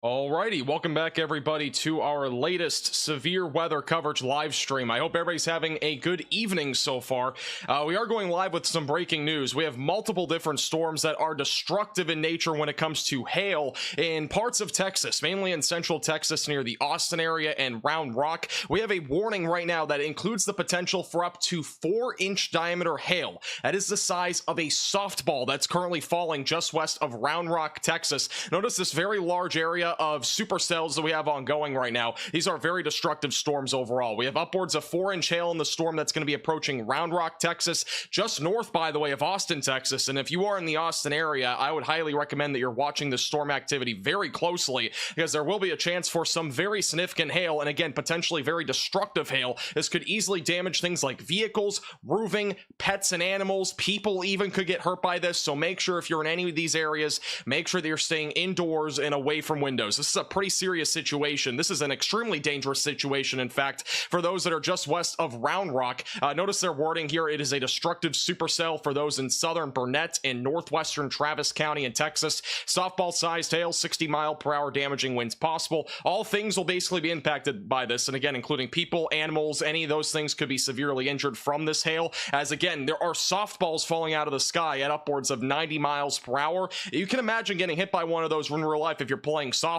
Alrighty, welcome back everybody to our latest severe weather coverage live stream. I hope everybody's having a good evening so far. We are going live with some breaking news. We have multiple different storms that are destructive in nature when it comes to hail in parts of Texas, mainly in central Texas near the Austin area and Round Rock. We have a warning right now that includes the potential for up to 4-inch diameter hail. That is the size of a softball that's currently falling just west of Round Rock, Texas. Notice this very large area of supercells that we have ongoing right now. These are very destructive storms overall. We have upwards of 4-inch hail in the storm that's going to be approaching Round Rock, Texas, just north, by the way, of Austin, Texas. And if you are in the Austin area, I would highly recommend that you're watching this storm activity very closely, because there will be a chance for some very significant hail, and again, potentially very destructive hail. This could easily damage things like vehicles, roofing, pets and animals. People even could get hurt by this, so make sure if you're in any of these areas, make sure that you're staying indoors and away from windows. This is a pretty serious situation. This is an extremely dangerous situation, in fact, for those that are just west of Round Rock. Notice their wording here. It is a destructive supercell for those in southern Burnett and northwestern Travis County in Texas. Softball-sized hail, 60-mile-per-hour damaging winds possible. All things will basically be impacted by this, and again, including people, animals, any of those things could be severely injured from this hail, as again, there are softballs falling out of the sky at upwards of 90 miles per hour. You can imagine getting hit by one of those in real life if you're playing softball.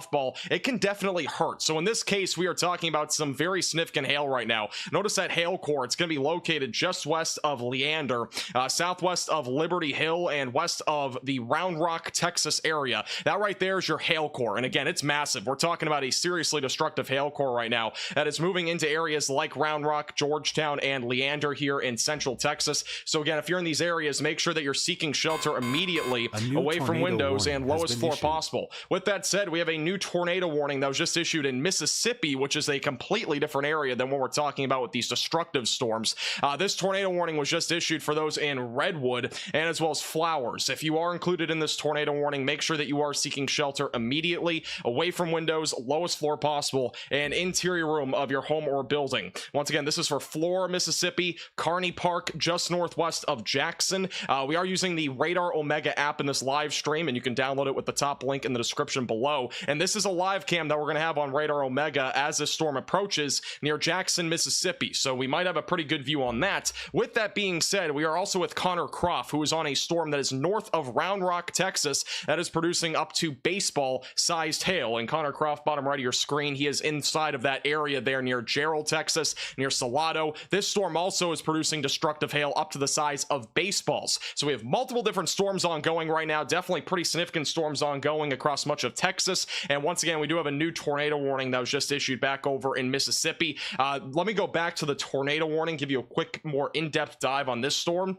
It can definitely hurt. So in this case, we are talking about some very significant hail right now. Notice that hail core. It's going to be located just west of Leander, southwest of Liberty Hill, and west of the Round Rock, Texas area. That right there is your hail core. And again, it's massive. We're talking about a seriously destructive hail core right now that is moving into areas like Round Rock, Georgetown, and Leander here in central Texas. So again, if you're in these areas, make sure that you're seeking shelter immediately away from windows and lowest floor possible. With that said, we have a new tornado warning that was just issued in Mississippi, which is a completely different area than what we're talking about with these destructive storms. This tornado warning was just issued for those in Redwood and as well as Flowers. If you are included in this tornado warning, make sure that you are seeking shelter immediately away from windows, lowest floor possible, and interior room of your home or building. Once again, this is for Flora, Mississippi, Kearney Park, just northwest of Jackson. We are using the Radar Omega app in this live stream, and you can download it with the top link in the description below. And this is a live cam that we're going to have on Radar Omega as this storm approaches near Jackson, Mississippi. So we might have a pretty good view on that. With that being said, we are also with Connor Croft, who is on a storm that is north of Round Rock, Texas, that is producing up to baseball-sized hail. And Connor Croft, bottom right of your screen, he is inside of that area there near Gerald, Texas, near Salado. This storm also is producing destructive hail up to the size of baseballs. So we have multiple different storms ongoing right now, definitely pretty significant storms ongoing across much of Texas. And once again, we do have a new tornado warning that was just issued back over in Mississippi. Let me go back to the tornado warning, give you a quick, more in-depth dive on this storm.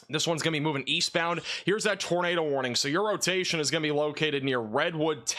This one's going to be moving eastbound. Here's that tornado warning. So your rotation is going to be located near Redwood,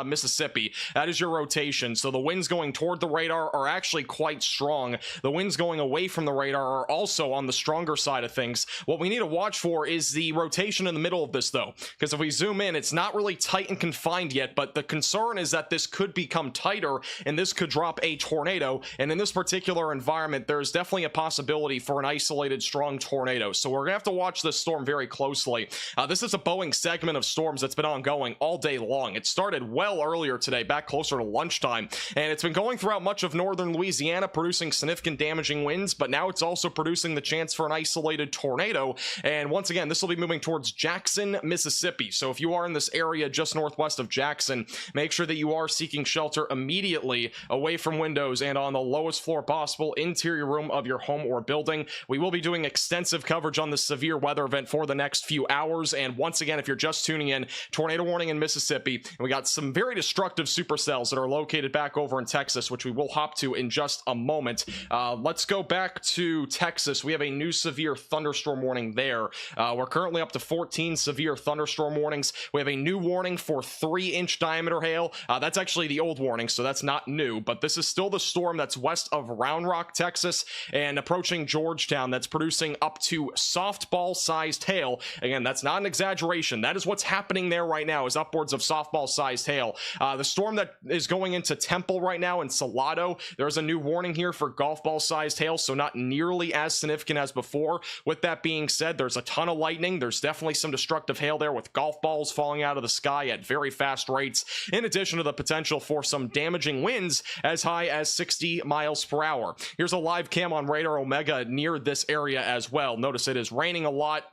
Mississippi. That is your rotation. So the winds going toward the radar are actually quite strong. The winds going away from the radar are also on the stronger side of things. What we need to watch for is the rotation in the middle of this, though, because if we zoom in, it's not really tight and confined yet, but the concern is that this could become tighter and this could drop a tornado. And in this particular environment, there's definitely a possibility for an isolated strong tornado. So we're gonna have to watch this storm very closely. This is a Boeing segment of storms that's been ongoing all day long. It started well earlier today, back closer to lunchtime, and it's been going throughout much of northern Louisiana, producing significant damaging winds, but now it's also producing the chance for an isolated tornado. And once again, this will be moving towards Jackson, Mississippi. So if you are in this area just northwest of Jackson, make sure that you are seeking shelter immediately away from windows and on the lowest floor possible interior room of your home or building. We will be doing extensive coverage on the severe weather event for the next few hours. And once again, if you're just tuning in, tornado warning in Mississippi, and we got some very destructive supercells that are located back over in Texas, which we will hop to in just a moment. Let's go back to Texas. We have a new severe thunderstorm warning there. We're currently up to 14 severe thunderstorm warnings. We have a new warning for 3-inch diameter hail. That's actually the old warning, so that's not new, but this is still the storm that's west of Round Rock, Texas, and approaching Georgetown, that's producing up to softball sized hail. Again, that's not an exaggeration. That is what's happening there right now, is upwards of softball sized hail. The storm that is going into Temple right now in Salado, there's a new warning here for golf ball sized hail, so not nearly as significant as before. With that being said, there's a ton of lightning. There's definitely some destructive hail there with golf balls falling out of the sky at very fast rates, in addition to the potential for some damaging winds as high as 60 miles per hour. Here's a live cam on Radar Omega near this area as well. Notice it is raining a lot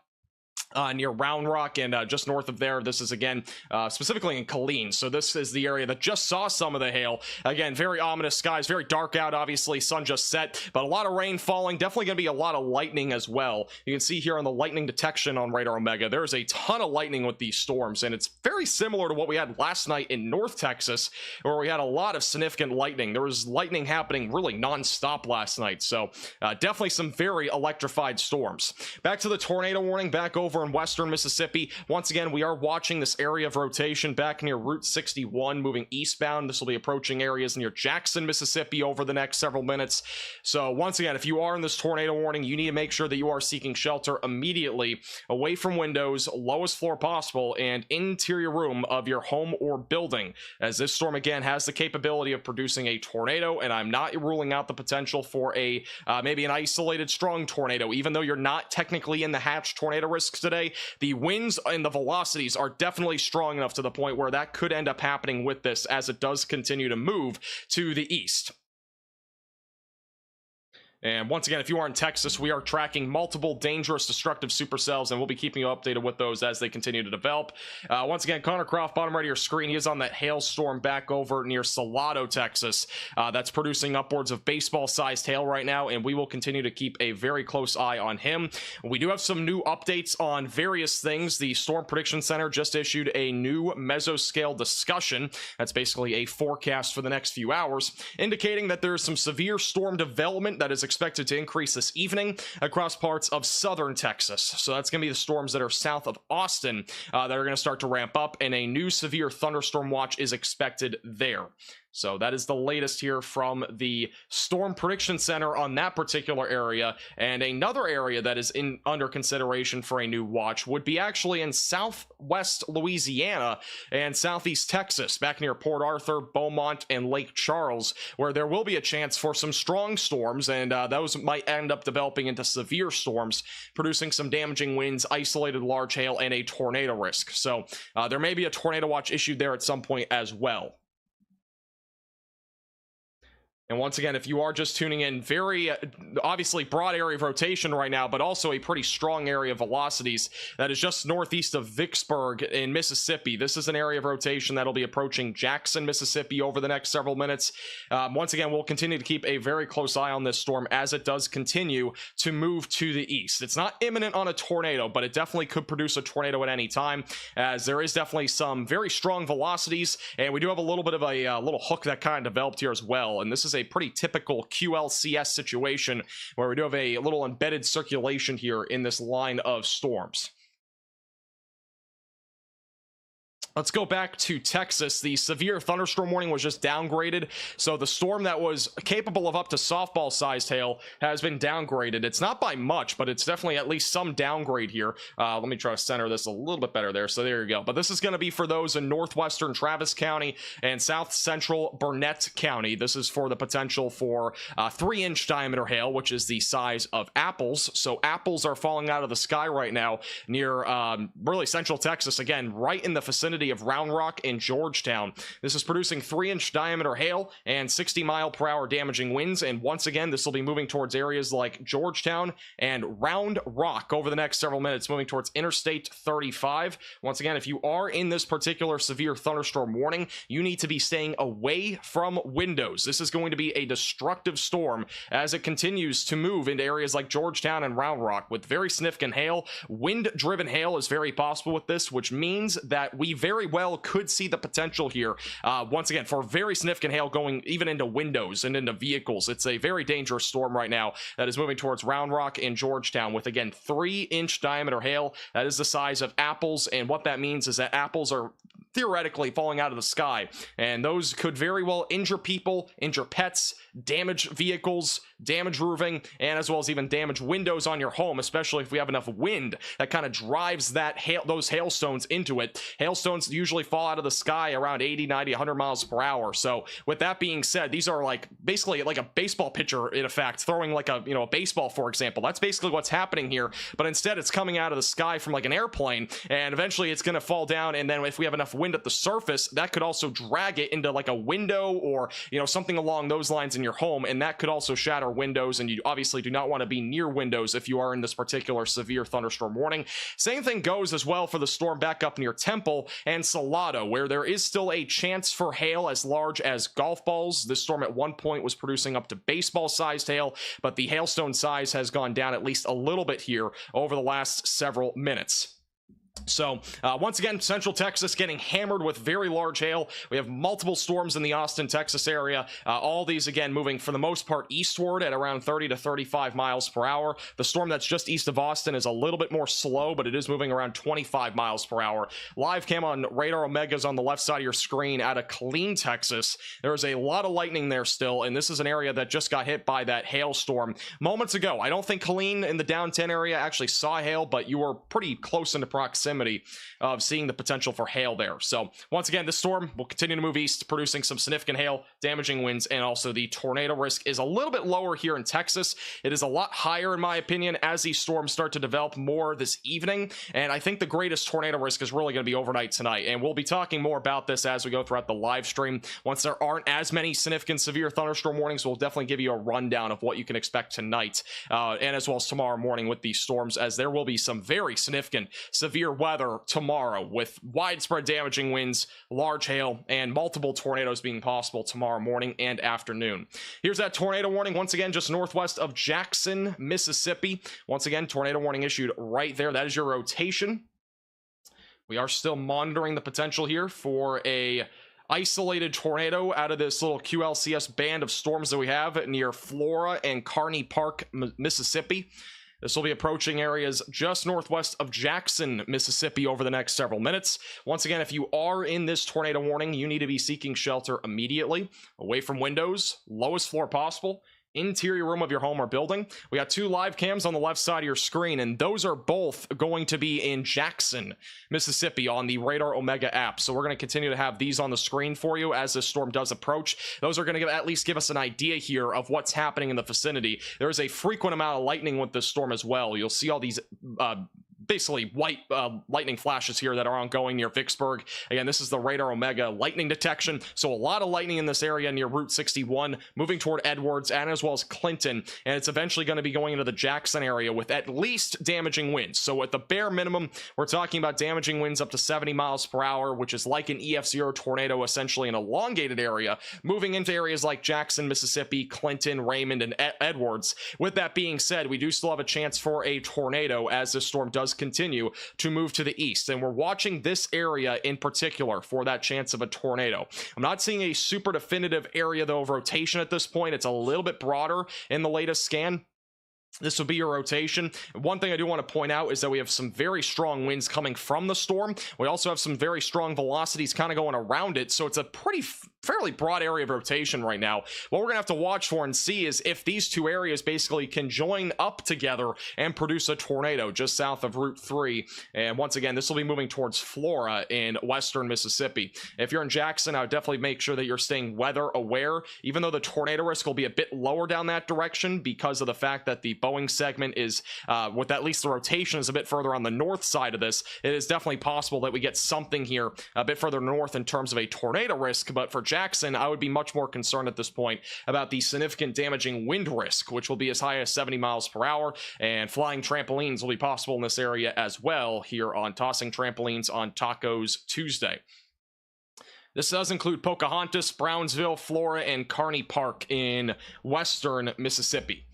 near Round Rock and just north of there. This is again specifically in Killeen, so this is the area that just saw some of the hail. Again, very ominous skies, very dark out, obviously sun just set, but a lot of rain falling. Definitely going to be a lot of lightning as well. You can see here on the lightning detection on Radar Omega, there's a ton of lightning with these storms, and it's very similar to what we had last night in North Texas, where we had a lot of significant lightning. There was lightning happening really non-stop last night, so definitely some very electrified storms. Back to the tornado warning back over in western Mississippi. Once again, we are watching this area of rotation back near Route 61 moving eastbound. This will be approaching areas near Jackson, Mississippi over the next several minutes. So once again, if you are in this tornado warning, you need to make sure that you are seeking shelter immediately away from windows, lowest floor possible, and interior room of your home or building, as this storm again has the capability of producing a tornado, and I'm not ruling out the potential for a maybe an isolated strong tornado. Even though you're not technically in the hatch tornado risk today, the winds and the velocities are definitely strong enough to the point where that could end up happening with this as it does continue to move to the east. And once again, if you are in Texas, we are tracking multiple dangerous destructive supercells, and we'll be keeping you updated with those as they continue to develop. Once again, Connor Croft, bottom right of your screen, he is on that hailstorm back over near Salado, Texas. That's producing upwards of baseball-sized hail right now, and we will continue to keep a very close eye on him. We do have some new updates on various things. The Storm Prediction Center just issued a new mesoscale discussion. That's basically a forecast for the next few hours, indicating that there's some severe storm development that is expected to increase this evening across parts of southern Texas. So that's going to be the storms that are south of Austin that are going to start to ramp up, and a new severe thunderstorm watch is expected there. So that is the latest here from the Storm Prediction Center on that particular area. And another area that is under consideration for a new watch would be actually in southwest Louisiana and southeast Texas, back near Port Arthur, Beaumont, and Lake Charles, where there will be a chance for some strong storms, and those might end up developing into severe storms, producing some damaging winds, isolated large hail, and a tornado risk. So there may be a tornado watch issued there at some point as well. And once again, if you are just tuning in, very obviously broad area of rotation right now, but also a pretty strong area of velocities that is just northeast of Vicksburg in Mississippi. This is an area of rotation that'll be approaching Jackson, Mississippi over the next several minutes. Once again, we'll continue to keep a very close eye on this storm as it does continue to move to the east. It's not imminent on a tornado, but it definitely could produce a tornado at any time, as there is definitely some very strong velocities, and we do have a little bit of a little hook that kind of developed here as well. And this is a pretty typical QLCS situation where we do have a little embedded circulation here in this line of storms. Let's go back to Texas. The severe thunderstorm warning was just downgraded. So the storm that was capable of up to softball-sized hail has been downgraded. It's not by much, but it's definitely at least some downgrade here. Let me try to center this a little bit better there. So there you go. But this is going to be for those in northwestern Travis County and south central Burnett County. This is for the potential for 3-inch diameter hail, which is the size of apples. So apples are falling out of the sky right now near really central Texas. Again, right in the vicinity of Round Rock and Georgetown. This is producing 3-inch diameter hail and 60-mile-per-hour damaging winds, and once again this will be moving towards areas like Georgetown and Round Rock over the next several minutes, moving towards Interstate 35. Once again, if you are in this particular severe thunderstorm warning, you need to be staying away from windows. This is going to be a destructive storm as it continues to move into areas like Georgetown and Round Rock with very significant hail. Wind-driven hail is very possible with this, which means that we very well could see the potential here once again for very significant hail going even into windows and into vehicles. It's a very dangerous storm right now that is moving towards Round Rock and Georgetown with, again, 3-inch diameter hail. That is the size of apples, and what that means is that apples are theoretically falling out of the sky, and those could very well injure people, injure pets, damage vehicles, damage roofing, and as well as even damage windows on your home, especially if we have enough wind that kind of drives those hailstones into it. Hailstones usually fall out of the sky around 80, 90, 100 miles per hour. So with that being said, these are like basically like a baseball pitcher in effect throwing like a baseball, for example. That's basically what's happening here, but instead it's coming out of the sky from like an airplane, and eventually it's going to fall down, and then if we have enough wind at the surface, that could also drag it into like a window or something along those lines in your home, and that could also shatter windows, and you obviously do not want to be near windows if you are in this particular severe thunderstorm warning. Same thing goes as well for the storm back up near Temple and Salado, where there is still a chance for hail as large as golf balls. This storm at one point was producing up to baseball sized hail, but the hailstone size has gone down at least a little bit here over the last several minutes. So once again, Central Texas getting hammered with very large hail. We have multiple storms in the Austin, Texas area. All these again moving for the most part eastward at around 30 to 35 miles per hour. The storm that's just east of Austin is a little bit more slow, but it is moving around 25 miles per hour. Live cam on Radar Omegas on the left side of your screen out of Killeen, Texas. There is a lot of lightning there still, and this is an area that just got hit by that hailstorm moments ago. I don't think Killeen in the down 10 area actually saw hail, but you were pretty close into proximity of seeing the potential for hail there. So once again, this storm will continue to move east, producing some significant hail, damaging winds, and also the tornado risk is a little bit lower here in Texas. It is a lot higher, in my opinion, as these storms start to develop more this evening, and I think the greatest tornado risk is really going to be overnight tonight, and we'll be talking more about this as we go throughout the live stream. Once there aren't as many significant severe thunderstorm warnings, we'll definitely give you a rundown of what you can expect tonight, and as well as tomorrow morning with these storms, as there will be some very significant severe weather tomorrow with widespread damaging winds, large hail, and multiple tornadoes being possible tomorrow morning and afternoon. Here's that tornado warning once again just northwest of Jackson, Mississippi. Once again, tornado warning issued right there. That is your rotation. We are still monitoring the potential here for a isolated tornado out of this little QLCS band of storms that we have near Flora and Kearney Park, Mississippi. This will be approaching areas just northwest of Jackson, Mississippi over the next several minutes. Once again, if you are in this tornado warning, you need to be seeking shelter immediately, away from windows, lowest floor possible, interior room of your home or building. We got two live cams on the left side of your screen, and those are both going to be in Jackson, Mississippi on the Radar Omega app. So we're going to continue to have these on the screen for you as this storm does approach. Those are going to at least give us an idea here of what's happening in the vicinity. There is a frequent amount of lightning with this storm as well. You'll see all these basically white lightning flashes here that are ongoing near Vicksburg. Again, this is the Radar Omega lightning detection, so a lot of lightning in this area near Route 61, moving toward Edwards and as well as Clinton, and it's eventually going to be going into the Jackson area with at least damaging winds. So at the bare minimum, we're talking about damaging winds up to 70 miles per hour, which is like an EF0 tornado, essentially an elongated area, moving into areas like Jackson, Mississippi, Clinton, Raymond, and Edwards. With that being said, we do still have a chance for a tornado as this storm does continue to move to the east, and we're watching this area in particular for that chance of a tornado. I'm not seeing a super definitive area though of rotation at this point. It's a little bit broader in the latest scan. This will be your rotation. One thing I do want to point out is that we have some very strong winds coming from the storm. We also have some very strong velocities kind of going around it, so it's a fairly broad area of rotation right now. What we're gonna have to watch for and see is if these two areas basically can join up together and produce a tornado just south of Route 3. And once again, this will be moving towards Flora in western Mississippi. If you're in Jackson, I would definitely make sure that you're staying weather aware, even though the tornado risk will be a bit lower down that direction because of the fact that the Boeing segment is, with at least the rotation is a bit further on the north side of this. It is definitely possible that we get something here a bit further north in terms of a tornado risk, but for Jackson, I would be much more concerned at this point about the significant damaging wind risk, which will be as high as 70 miles per hour, and flying trampolines will be possible in this area as well here on Tossing Trampolines on Tacos Tuesday. This does include Pocahontas, Brownsville, Flora, and Kearney Park in western Mississippi.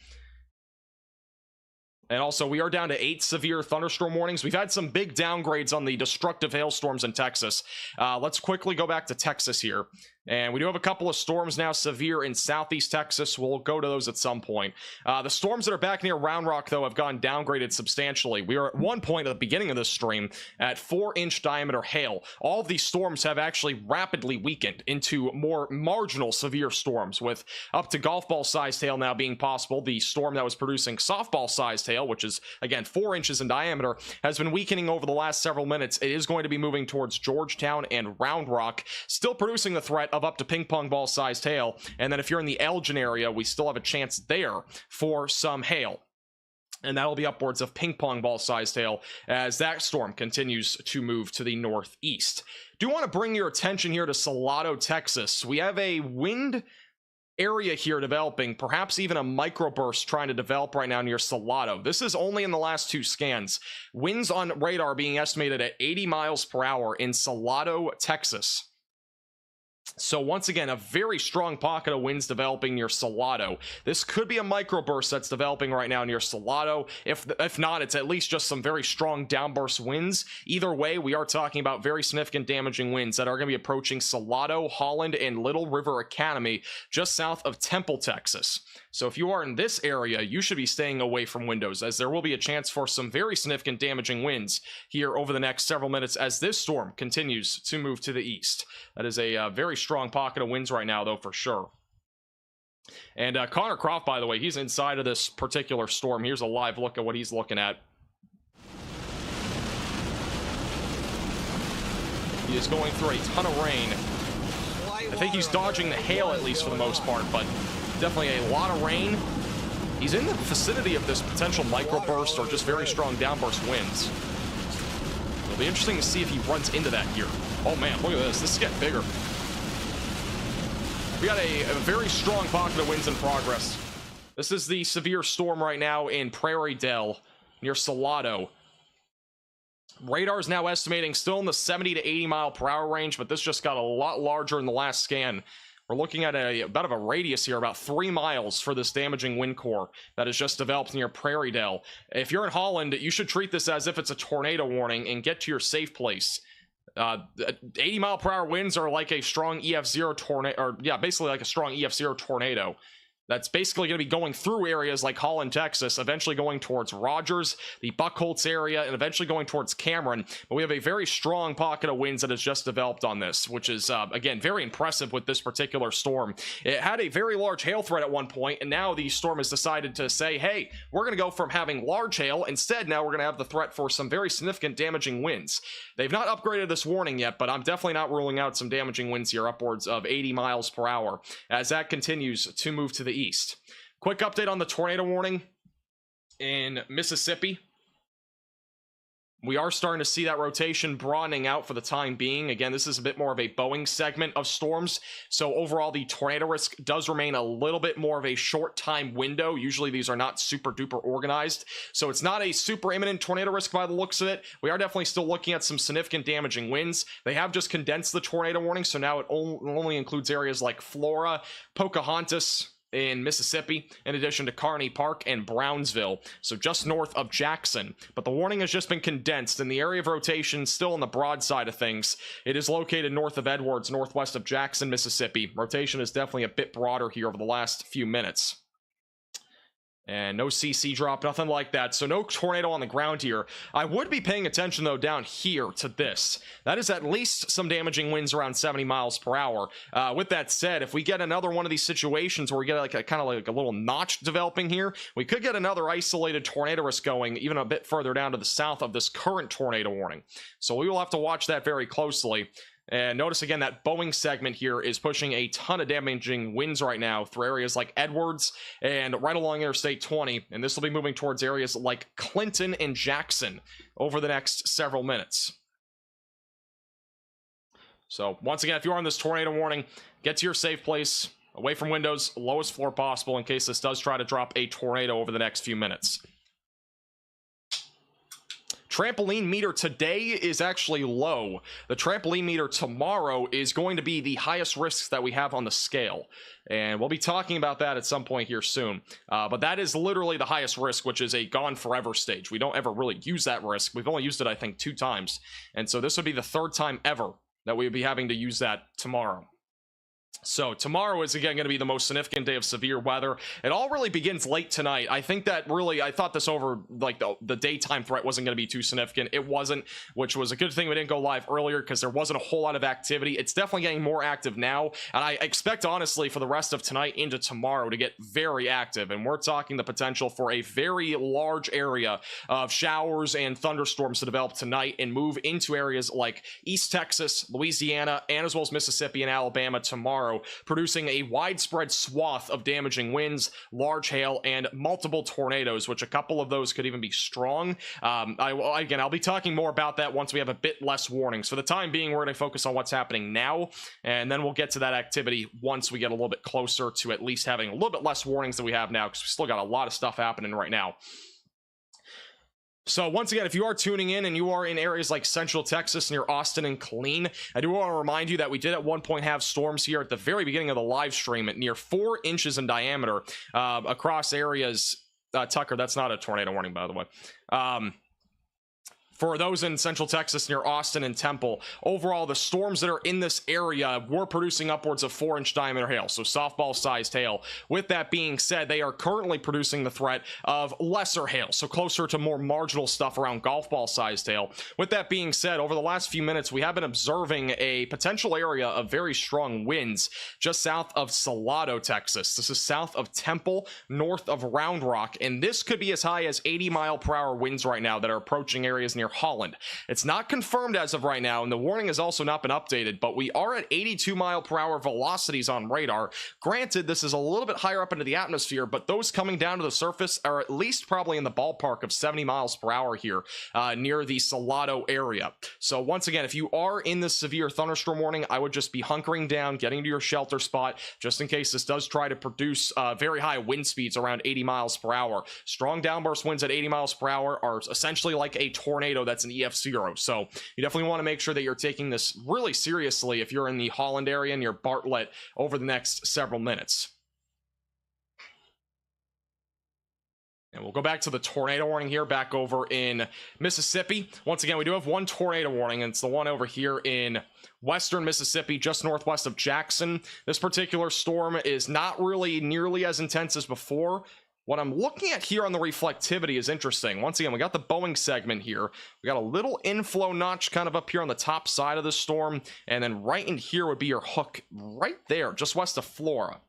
And also, we are down to 8 severe thunderstorm warnings. We've had some big downgrades on the destructive hailstorms in Texas. Let's quickly go back to Texas here. And we do have a couple of storms now severe in southeast Texas. We'll go to those at some point. The storms that are back near Round Rock, though, have gone downgraded substantially. We were at one point at the beginning of this stream at 4-inch diameter hail. All of these storms have actually rapidly weakened into more marginal severe storms, with up to golf ball sized hail now being possible. The storm that was producing softball sized hail, which is again 4 inches in diameter, has been weakening over the last several minutes. It is going to be moving towards Georgetown and Round Rock, still producing the threat of up to ping pong ball sized hail. And then if you're in the Elgin area, we still have a chance there for some hail, and that'll be upwards of ping pong ball sized hail as that storm continues to move to the northeast. Do want to bring your attention here to Salado, Texas. We have a wind area here developing, perhaps even a microburst trying to develop right now near Salado. This is only in the last 2 scans. Winds on radar being estimated at 80 miles per hour in Salado, Texas. So once again, a very strong pocket of winds developing near Salado. This could be a microburst that's developing right now near Salado. If not, it's at least just some very strong downburst winds. Either way, we are talking about very significant damaging winds that are going to be approaching Salado, Holland, and Little River Academy, just south of Temple, Texas. So if you are in this area, you should be staying away from windows, as there will be a chance for some very significant damaging winds here over the next several minutes as this storm continues to move to the east. That is a very strong pocket of winds right now, though, for sure. And Connor Croft, by the way, he's inside of this particular storm. Here's a live look at what he's looking at. He is going through a ton of rain. I think he's dodging the hail, at least for the most part, but definitely a lot of rain. He's in the vicinity of this potential microburst or just very strong downburst winds. It'll be interesting to see if he runs into that here. Oh man, look at this. This is getting bigger. We got a very strong pocket of winds in progress. This is the severe storm right now in Prairie Dell near Salado. Radar is now estimating still in the 70 to 80 mile per hour range, but this just got a lot larger in the last scan. We're looking at a bit of a radius here, about 3 miles for this damaging wind core that has just developed near Prairie Dell. If you're in Holland, you should treat this as if it's a tornado warning and get to your safe place. 80 mile per hour winds are like a strong EF0 tornado, or yeah, basically like a strong EF0 tornado. That's basically going to be going through areas like Holland, Texas, eventually going towards Rogers, the Buckholtz area, and eventually going towards Cameron. But we have a very strong pocket of winds that has just developed on this, which is, again, very impressive with this particular storm. It had a very large hail threat at one point, and now the storm has decided to say, hey, we're going to go from having large hail. Instead, now we're going to have the threat for some very significant damaging winds. They've not upgraded this warning yet, but I'm definitely not ruling out some damaging winds here, upwards of 80 miles per hour, as that continues to move to the east. Quick update on the tornado warning in Mississippi. We are starting to see that rotation broadening out for the time being. Again, this is a bit more of a Boeing segment of storms. So overall, the tornado risk does remain a little bit more of a short time window. Usually these are not super duper organized. So it's not a super imminent tornado risk by the looks of it. We are definitely still looking at some significant damaging winds. They have just condensed the tornado warning. So now it only includes areas like Flora, Pocahontas, in Mississippi, in addition to Kearney Park and Brownsville, so just north of Jackson. But the warning has just been condensed, and the area of rotation still on the broad side of things. It is located north of Edwards, northwest of Jackson, Mississippi. Rotation is definitely a bit broader here over the last few minutes. And no CC drop, nothing like that. So no tornado on the ground here. I would be paying attention, though, down here to this. That is at least some damaging winds around 70 miles per hour. With that said, if we get another one of these situations where we get like a kind of like a little notch developing here, we could get another isolated tornado risk going even a bit further down to the south of this current tornado warning. So we will have to watch that very closely. And notice again that Boeing segment here is pushing a ton of damaging winds right now through areas like Edwards and right along Interstate 20. And this will be moving towards areas like Clinton and Jackson over the next several minutes. So once again, if you are on this tornado warning, get to your safe place, away from windows, lowest floor possible in case this does try to drop a tornado over the next few minutes. Trampoline meter today is actually low. The trampoline meter tomorrow is going to be the highest risks that we have on the scale. And we'll be talking about that at some point here soon. But that is literally the highest risk, which is a gone forever stage. We don't ever really use that risk. We've only used it, I think, 2 times. And so this would be the 3rd time ever that we would be having to use that tomorrow. So tomorrow is again going to be the most significant day of severe weather. It all really begins late tonight. I think that really, I thought this over, like the daytime threat wasn't going to be too significant. It wasn't, which was a good thing we didn't go live earlier because there wasn't a whole lot of activity. It's definitely getting more active now, and I expect honestly for the rest of tonight into tomorrow to get very active. And we're talking the potential for a very large area of showers and thunderstorms to develop tonight and move into areas like East Texas, Louisiana, and as well as Mississippi and Alabama tomorrow, producing a widespread swath of damaging winds, large hail, and multiple tornadoes, which a couple of those could even be strong. I'll be talking more about that once we have a bit less warnings. For the time being, we're going to focus on what's happening now, and then we'll get to that activity once we get a little bit closer to at least having a little bit less warnings than we have now, because we still got a lot of stuff happening right now. So once again, if you are tuning in and you are in areas like Central Texas near Austin and Killeen, I do want to remind you that we did at one point have storms here at the very beginning of the live stream at near 4 inches in diameter across areas. Tucker, that's not a tornado warning, by the way. For those in Central Texas near Austin and Temple, overall, the storms that are in this area were producing upwards of 4-inch diameter hail, so softball-sized hail. With that being said, they are currently producing the threat of lesser hail, so closer to more marginal stuff around golf ball-sized hail. With that being said, over the last few minutes, we have been observing a potential area of very strong winds just south of Salado, Texas. This is south of Temple, north of Round Rock, and this could be as high as 80-mile-per-hour winds right now that are approaching areas near Holland. It's not confirmed as of right now, and the warning has also not been updated, but we are at 82-mile-per-hour velocities on radar. Granted, this is a little bit higher up into the atmosphere, but those coming down to the surface are at least probably in the ballpark of 70 miles per hour here near the Salado area. So once again, if you are in this severe thunderstorm warning, I would just be hunkering down, getting to your shelter spot, just in case this does try to produce very high wind speeds around 80 miles per hour. Strong downburst winds at 80 miles per hour are essentially like a tornado that's an EF0. So you definitely want to make sure that you're taking this really seriously if you're in the Holland area near Bartlett over the next several minutes. And we'll go back to the tornado warning here back over in Mississippi. Once again, we do have one tornado warning, and it's the one over here in western Mississippi, just northwest of Jackson. This particular storm is not really nearly as intense as before. What I'm looking at here on the reflectivity is interesting. Once again, we got the Boeing segment here. We got a little inflow notch kind of up here on the top side of the storm, and then right in here would be your hook right there, just west of Flora.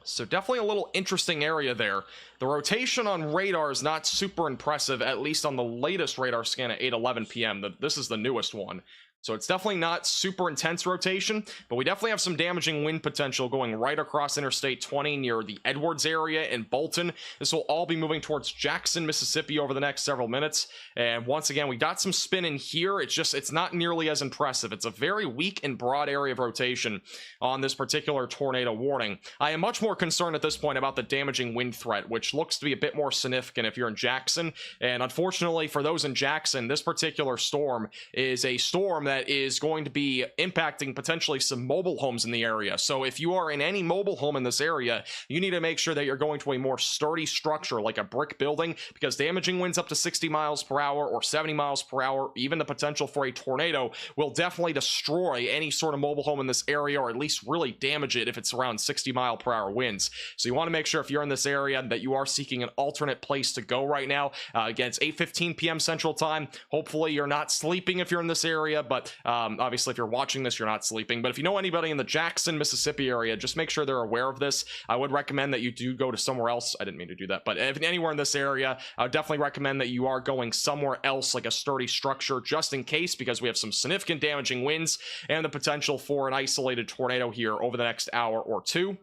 So definitely a little interesting area there. The rotation on radar is not super impressive, at least on the latest radar scan at 8:11 p.m. This is the newest one. So it's definitely not super intense rotation, but we definitely have some damaging wind potential going right across Interstate 20 near the Edwards area and Bolton. This will all be moving towards Jackson, Mississippi over the next several minutes. And once again, we got some spin in here. It's not nearly as impressive. It's a very weak and broad area of rotation on this particular tornado warning. I am much more concerned at this point about the damaging wind threat, which looks to be a bit more significant if you're in Jackson. And unfortunately for those in Jackson, this particular storm is a storm that is going to be impacting potentially some mobile homes in the area. So if you are in any mobile home in this area, you need to make sure that you're going to a more sturdy structure like a brick building, because damaging winds up to 60 miles per hour or 70 miles per hour, even the potential for a tornado, will definitely destroy any sort of mobile home in this area, or at least really damage it if it's around 60 mile per hour winds. So you want to make sure if you're in this area that you are seeking an alternate place to go right now. Again, it's 8:15 p.m. Central Time. Hopefully you're not sleeping if you're in this area, but obviously if you're watching this, you're not sleeping. But if you know anybody in the Jackson, Mississippi area, just make sure they're aware of this. I would recommend that you do go to somewhere else. I didn't mean to do that, but if anywhere in this area, I would definitely recommend that you are going somewhere else, like a sturdy structure, just in case, because we have some significant damaging winds and the potential for an isolated tornado here over the next hour or two.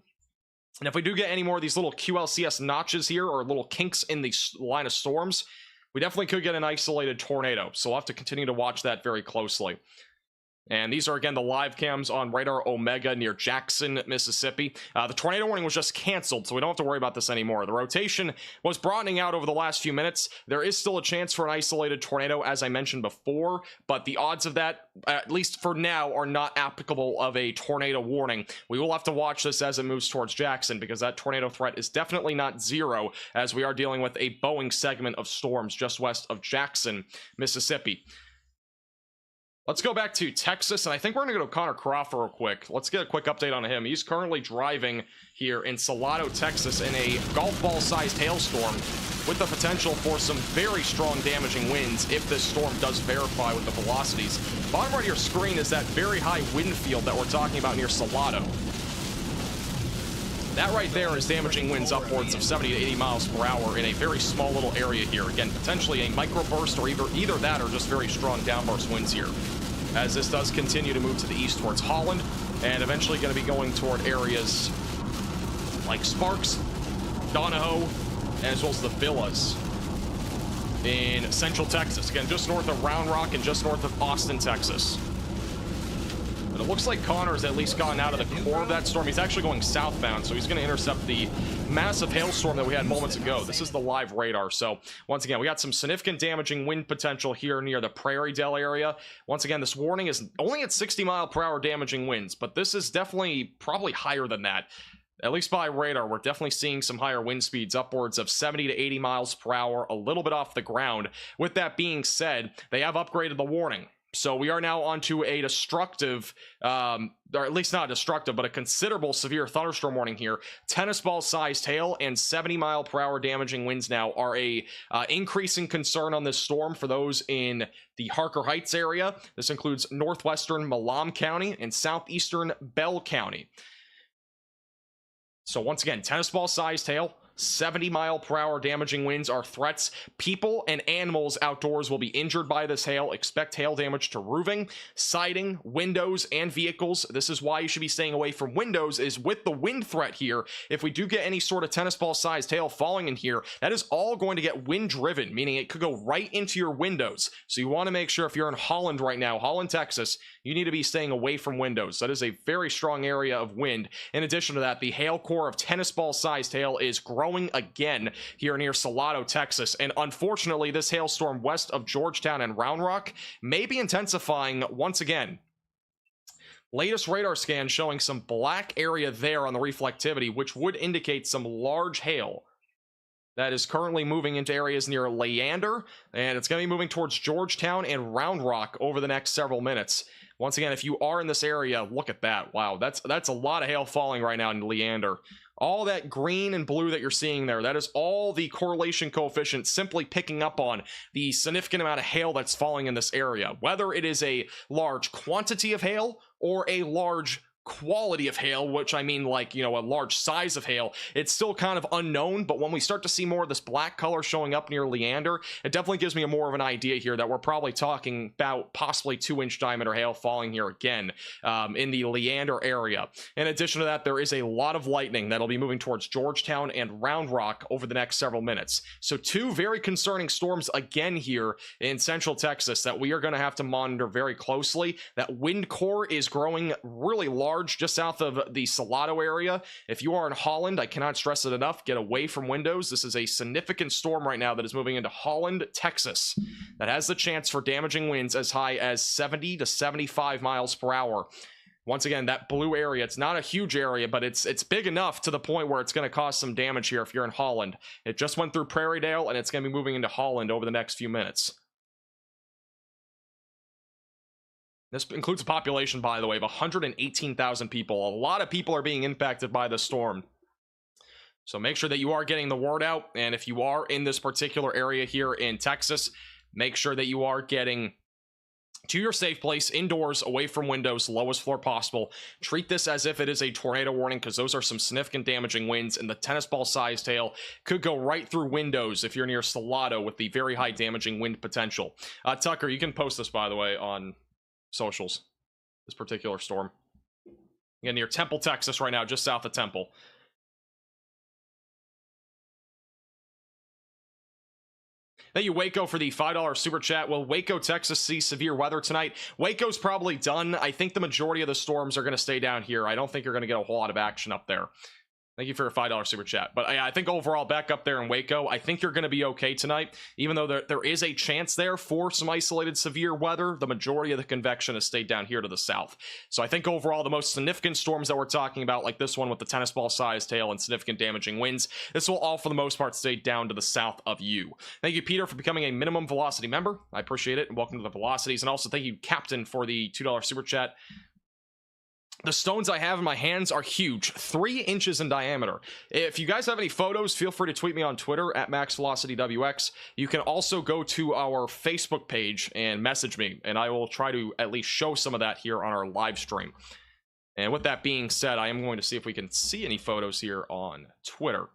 And if we do get any more of these little QLCS notches here, or little kinks in the line of storms, we definitely could get an isolated tornado. So we'll have to continue to watch that very closely. And these are, again, the live cams on Radar Omega near Jackson, Mississippi. The tornado warning was just canceled, so we don't have to worry about this anymore. The rotation was broadening out over the last few minutes. There is still a chance for an isolated tornado, as I mentioned before, but the odds of that, at least for now, are not applicable of a tornado warning. We will have to watch this as it moves towards Jackson, because that tornado threat is definitely not zero, as we are dealing with a Boeing segment of storms just west of Jackson, Mississippi. Let's go back to Texas, and I think we're going to go to Connor Crawford real quick. Let's get a quick update on him. He's currently driving here in Salado, Texas, in a golf ball-sized hailstorm with the potential for some very strong damaging winds if this storm does verify with the velocities. Bottom right of your screen is that very high wind field that we're talking about near Salado. That right there is damaging winds upwards of 70 to 80 miles per hour in a very small little area here. Again, potentially a microburst or either that or just very strong downburst winds here, as this does continue to move to the east towards Holland and eventually going to be going toward areas like Sparks, Donahoe, and as well as the Villas in central Texas. Again, just north of Round Rock and just north of Austin, Texas. But it looks like Connor's at least gotten out of the core of that storm. He's actually going southbound, so he's going to intercept the massive hailstorm that we had moments ago. This is the live radar. So once again, we got some significant damaging wind potential here near the Prairie Dale area. Once again, this warning is only at 60-mile-per-hour damaging winds, but this is definitely probably higher than that. At least by radar, we're definitely seeing some higher wind speeds, upwards of 70 to 80 miles per hour, a little bit off the ground. With that being said, they have upgraded the warning. So we are now onto a destructive, or at least not destructive, but a considerable severe thunderstorm warning here. Tennis ball sized hail and 70-mile-per-hour damaging winds now are a increasing concern on this storm for those in the Harker Heights area. This includes northwestern Malam County and southeastern Bell County. So once again, tennis ball sized hail, 70-mile-per-hour damaging winds are threats. People and animals outdoors will be injured by this hail. Expect hail damage to roofing, siding, windows, and vehicles. This is why you should be staying away from windows, is with the wind threat here. If we do get any sort of tennis ball-sized hail falling in here, that is all going to get wind-driven, meaning it could go right into your windows. So you want to make sure if you're in Holland right now, Holland, Texas, you need to be staying away from windows. That is a very strong area of wind. In addition to that, the hail core of tennis ball-sized hail is growing again here near Salado, Texas, and unfortunately this hailstorm west of Georgetown and Round Rock may be intensifying once again. Latest radar scan showing some black area there on the reflectivity, which would indicate some large hail that is currently moving into areas near Leander, and it's going to be moving towards Georgetown and Round Rock over the next several minutes. Once again, if you are in this area, look at that. Wow, that's a lot of hail falling right now in Leander. All that green and blue that you're seeing there, that is all the correlation coefficient simply picking up on the significant amount of hail that's falling in this area. Whether it is a large quantity of hail or a large quality of hail, which I mean like, you know, a large size of hail, it's still kind of unknown. But when we start to see more of this black color showing up near Leander, it definitely gives me a more of an idea here that we're probably talking about possibly 2-inch diameter hail falling here again in the Leander area. In addition to that, there is a lot of lightning that'll be moving towards Georgetown and Round Rock over the next several minutes. So two very concerning storms again here in central Texas that we are going to have to monitor very closely. That wind core is growing really large just south of the Salado area. If you are in Holland, I cannot stress it enough, get away from windows. This is a significant storm right now that is moving into Holland, Texas, that has the chance for damaging winds as high as 70 to 75 miles per hour. Once again, that blue area, it's not a huge area, but it's big enough to the point where it's going to cause some damage here if you're in Holland. It just went through Prairie Dale, and it's going to be moving into Holland over the next few minutes. This includes a population, by the way, of 118,000 people. A lot of people are being impacted by the storm. So make sure that you are getting the word out. And if you are in this particular area here in Texas, make sure that you are getting to your safe place, indoors, away from windows, lowest floor possible. Treat this as if it is a tornado warning, because those are some significant damaging winds, and the tennis ball sized hail could go right through windows if you're near Salado with the very high damaging wind potential. Tucker, you can post this, by the way, on socials, this particular storm. Again, near Temple, Texas right now, just south of Temple. Thank you, Waco, for the $5 super chat. Will Waco, Texas see severe weather tonight? Waco's probably done. I think the majority of the storms are going to stay down here. I don't think you're going to get a whole lot of action up there. Thank you for your $5 super chat. But I think overall, back up there in Waco, I think you're going to be okay tonight. Even though there is a chance there for some isolated severe weather, the majority of the convection has stayed down here to the south. So I think overall, the most significant storms that we're talking about, like this one with the tennis ball sized hail and significant damaging winds, this will all for the most part stay down to the south of you. Thank you, Peter, for becoming a minimum velocity member. I appreciate it. And welcome to the velocities. And also thank you, Captain, for the $2 super chat. The stones I have in my hands are huge, 3 inches in diameter. If you guys have any photos, feel free to tweet me on Twitter at MaxVelocityWX. You can also go to our Facebook page and message me, and I will try to at least show some of that here on our live stream. And with that being said, I am going to see if we can see any photos here on Twitter.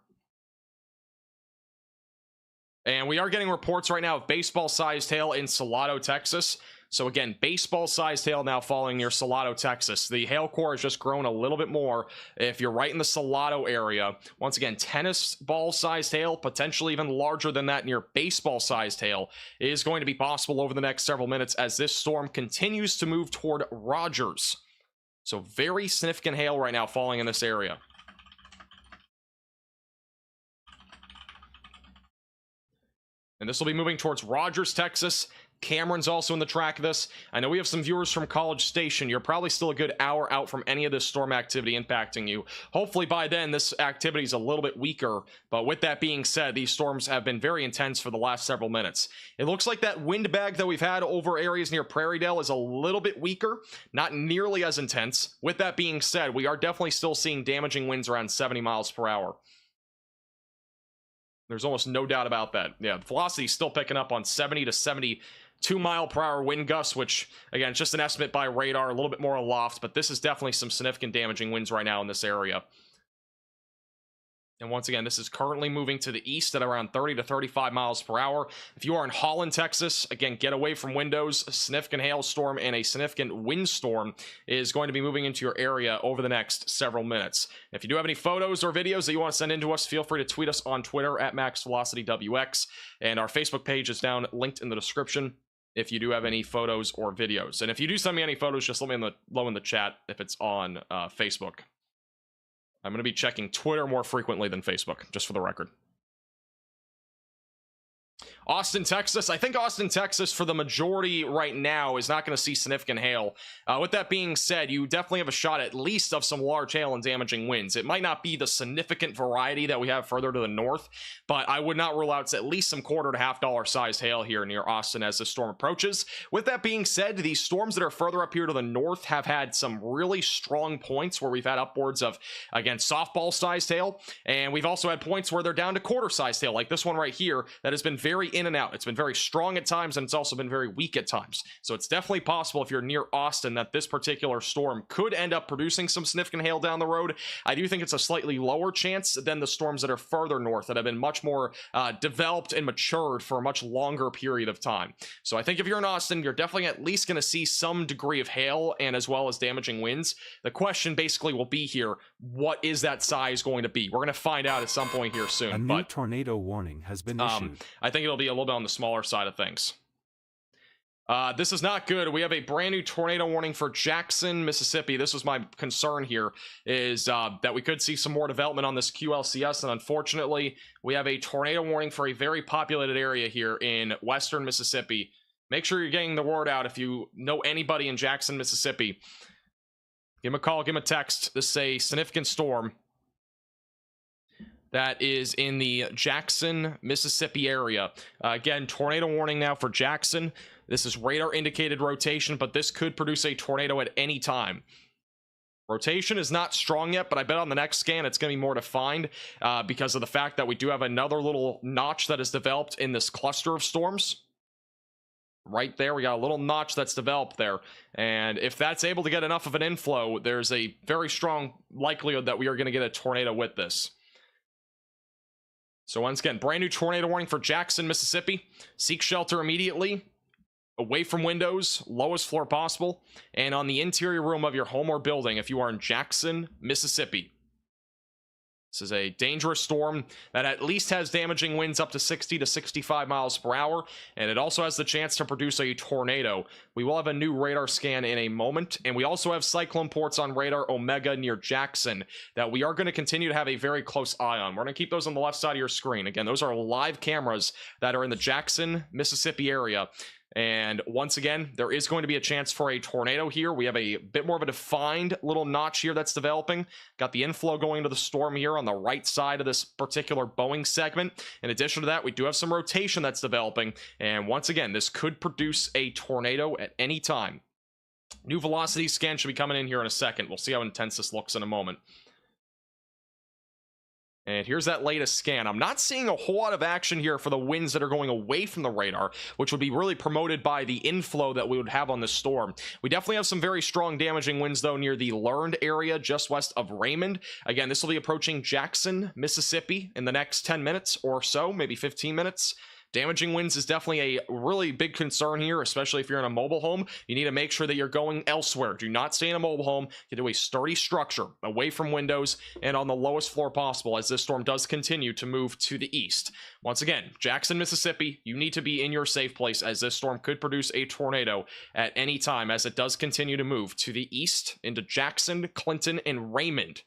And we are getting reports right now of baseball-sized hail in Salado, Texas. So again, baseball-sized hail now falling near Salado, Texas. The hail core has just grown a little bit more. If you're right in the Salado area, once again, tennis ball-sized hail, potentially even larger than that near baseball-sized hail, is going to be possible over the next several minutes as this storm continues to move toward Rogers. So very significant hail right now falling in this area. And this will be moving towards Rogers, Texas. Cameron's also in the track of this. I know we have some viewers from College Station. You're probably still a good hour out from any of this storm activity impacting you. Hopefully by then this activity is a little bit weaker, but with that being said, these storms have been very intense for the last several minutes. It looks like that wind bag that we've had over areas near Prairie Dale is a little bit weaker, not nearly as intense. With that being said, we are definitely still seeing damaging winds around 70 miles per hour. There's almost no doubt about that. Yeah, the velocity is still picking up on 70 to 72 mile per hour wind gusts, which again, it's just an estimate by radar, a little bit more aloft, but this is definitely some significant damaging winds right now in this area. And once again, this is currently moving to the east at around 30 to 35 miles per hour. If you are in Holland, Texas, again, get away from windows. A significant hailstorm and a significant windstorm is going to be moving into your area over the next several minutes. If you do have any photos or videos that you want to send in to us, feel free to tweet us on Twitter at MaxVelocityWX. And our Facebook page is down, linked in the description, if you do have any photos or videos. And if you do send me any photos, just let me know in the chat if it's on Facebook. I'm going to be checking Twitter more frequently than Facebook, just for the record. Austin, Texas. I think Austin, Texas, for the majority right now, is not going to see significant hail. With that being said, you definitely have a shot at least of some large hail and damaging winds. It might not be the significant variety that we have further to the north, but I would not rule out at least some $quarter to $half sized hail here near Austin as the storm approaches. With that being said, these storms that are further up here to the north have had some really strong points where we've had upwards of, again, softball-sized hail, and we've also had points where they're down to quarter-sized hail, like this one right here, that has been very in and out. It's been very strong at times, and it's also been very weak at times. So it's definitely possible if you're near Austin that this particular storm could end up producing some significant hail down the road. I do think it's a slightly lower chance than the storms that are further north that have been much more developed and matured for a much longer period of time. So I think if you're in Austin, you're definitely at least going to see some degree of hail and as well as damaging winds. The question basically will be here, what is that size going to be? We're going to find out at some point here soon. A new tornado warning has been issued. I think it'll be a little bit on the smaller side of things. This is not good. We have a brand new tornado warning for Jackson, Mississippi. This was my concern here, is that we could see some more development on this QLCS, and unfortunately, we have a tornado warning for a very populated area here in western Mississippi. Make sure you're getting the word out if you know anybody in Jackson, Mississippi. Give him a call, give him a text. This is a significant storm that is in the Jackson, Mississippi area. Again, tornado warning now for Jackson. This is radar indicated rotation, but this could produce a tornado at any time. Rotation is not strong yet, but I bet on the next scan it's going to be more defined because of the fact that we do have another little notch that is developed in this cluster of storms. Right there, we got a little notch that's developed there. And if that's able to get enough of an inflow, there's a very strong likelihood that we are going to get a tornado with this. So once again, brand new tornado warning for Jackson, Mississippi. Seek shelter immediately, away from windows, lowest floor possible, and on the interior room of your home or building if you are in Jackson, Mississippi. This is a dangerous storm that at least has damaging winds up to 60 to 65 miles per hour, and it also has the chance to produce a tornado. We will have a new radar scan in a moment, and we also have cyclone ports on radar Omega near Jackson that we are going to continue to have a very close eye on. We're going to keep those on the left side of your screen. Again, those are live cameras that are in the Jackson, Mississippi area. And once again, there is going to be a chance for a tornado here. We have a bit more of a defined little notch here that's developing. Got the inflow going to the storm here on the right side of this particular Boeing segment. In addition to that, we do have some rotation that's developing. And once again, this could produce a tornado at any time. New velocity scan should be coming in here in a second. We'll see how intense this looks in a moment. And here's that latest scan. I'm not seeing a whole lot of action here for the winds that are going away from the radar, which would be really promoted by the inflow that we would have on this storm. We definitely have some very strong damaging winds, though, near the Learned area just west of Raymond. Again, this will be approaching Jackson, Mississippi in the next 10 minutes or so, maybe 15 minutes. Damaging winds is definitely a really big concern here, especially if you're in a mobile home. You need to make sure that you're going elsewhere. Do not stay in a mobile home. Get to a sturdy structure away from windows and on the lowest floor possible as this storm does continue to move to the east. Once again, Jackson, Mississippi, you need to be in your safe place as this storm could produce a tornado at any time as it does continue to move to the east into Jackson, Clinton, and Raymond.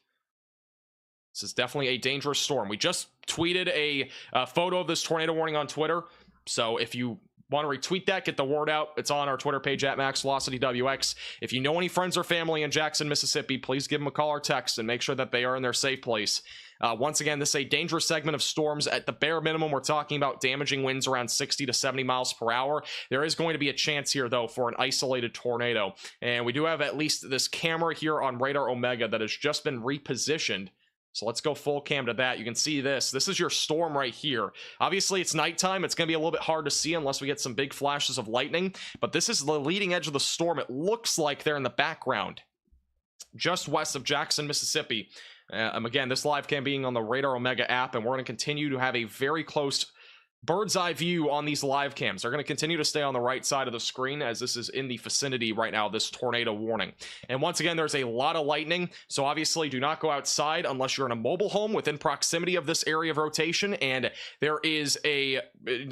This is definitely a dangerous storm. We just tweeted a photo of this tornado warning on Twitter. So if you want to retweet that, get the word out. It's on our Twitter page at MaxVelocityWX. If you know any friends or family in Jackson, Mississippi, please give them a call or text and make sure that they are in their safe place. Once again, this is a dangerous segment of storms. At the bare minimum, we're talking about damaging winds around 60 to 70 miles per hour. There is going to be a chance here, though, for an isolated tornado. And we do have at least this camera here on Radar Omega that has just been repositioned. So let's go full cam to that. You can see this. This is your storm right here. Obviously, it's nighttime. It's going to be a little bit hard to see unless we get some big flashes of lightning. But this is the leading edge of the storm. It looks like they're in the background, just west of Jackson, Mississippi. Again, this live cam being on the Radar Omega app, and we're going to continue to have a very close bird's eye view on these live cams. They're going to continue to stay on the right side of the screen as this is in the vicinity right now, this tornado warning. And once again, there's a lot of lightning, so obviously do not go outside unless you're in a mobile home within proximity of this area of rotation and there is the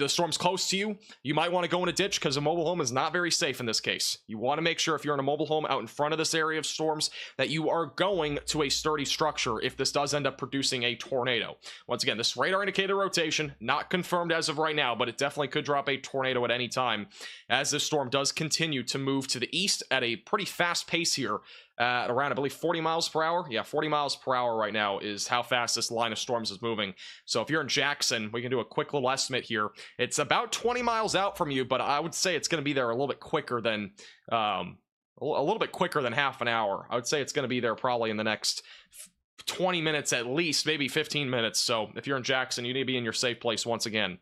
storm's close to you. You might want to go in a ditch because a mobile home is not very safe in this case. You want to make sure if you're in a mobile home out in front of this area of storms that you are going to a sturdy structure if this does end up producing a tornado. Once again, this radar indicated rotation, not confirmed as of right now, but it definitely could drop a tornado at any time as this storm does continue to move to the east at a pretty fast pace here at around, I believe, 40 miles per hour. Yeah, 40 miles per hour right now is how fast this line of storms is moving. So if you're in Jackson, we can do a quick little estimate here. It's about 20 miles out from you, but I would say it's going to be there a little bit quicker than half an hour. I would say it's going to be there probably in the next 20 minutes at least, maybe 15 minutes. So if you're in Jackson, you need to be in your safe place once again.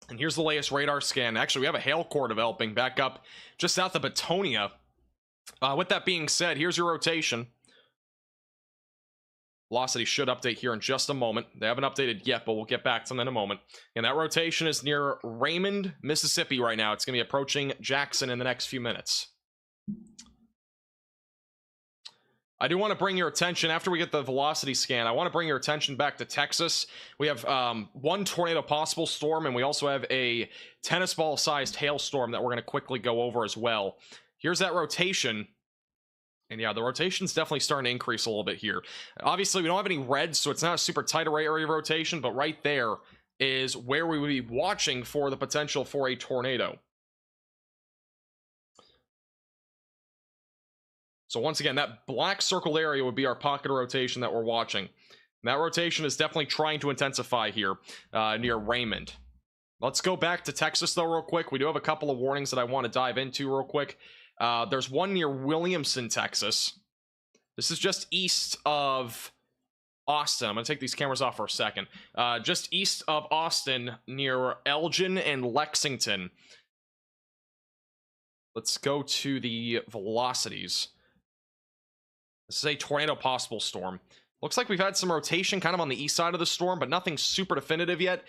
And here's the latest radar scan. Actually, we have a hail core developing back up just south of Batonia. With that being said, here's your rotation. Velocity should update here in just a moment. They haven't updated yet, but we'll get back to them in a moment. And that rotation is near Raymond, Mississippi right now. It's going to be approaching Jackson in the next few minutes. I do want to bring your attention, after we get the velocity scan, I want to bring your attention back to Texas. We have one tornado possible storm, and we also have a tennis ball sized hailstorm that we're going to quickly go over as well. Here's that rotation. And yeah, the rotation's definitely starting to increase a little bit here. Obviously, we don't have any reds, so it's not a super tight array area of rotation, but right there is where we would be watching for the potential for a tornado. So once again, that black circled area would be our pocket of rotation that we're watching. And that rotation is definitely trying to intensify here near Raymond. Let's go back to Texas, though, real quick. We do have a couple of warnings that I want to dive into real quick. There's one near Williamson, Texas. This is just east of Austin. I'm going to take these cameras off for a second. Just east of Austin near Elgin and Lexington. Let's go to the velocities. This is a tornado possible storm. Looks like we've had some rotation kind of on the east side of the storm, but nothing super definitive yet.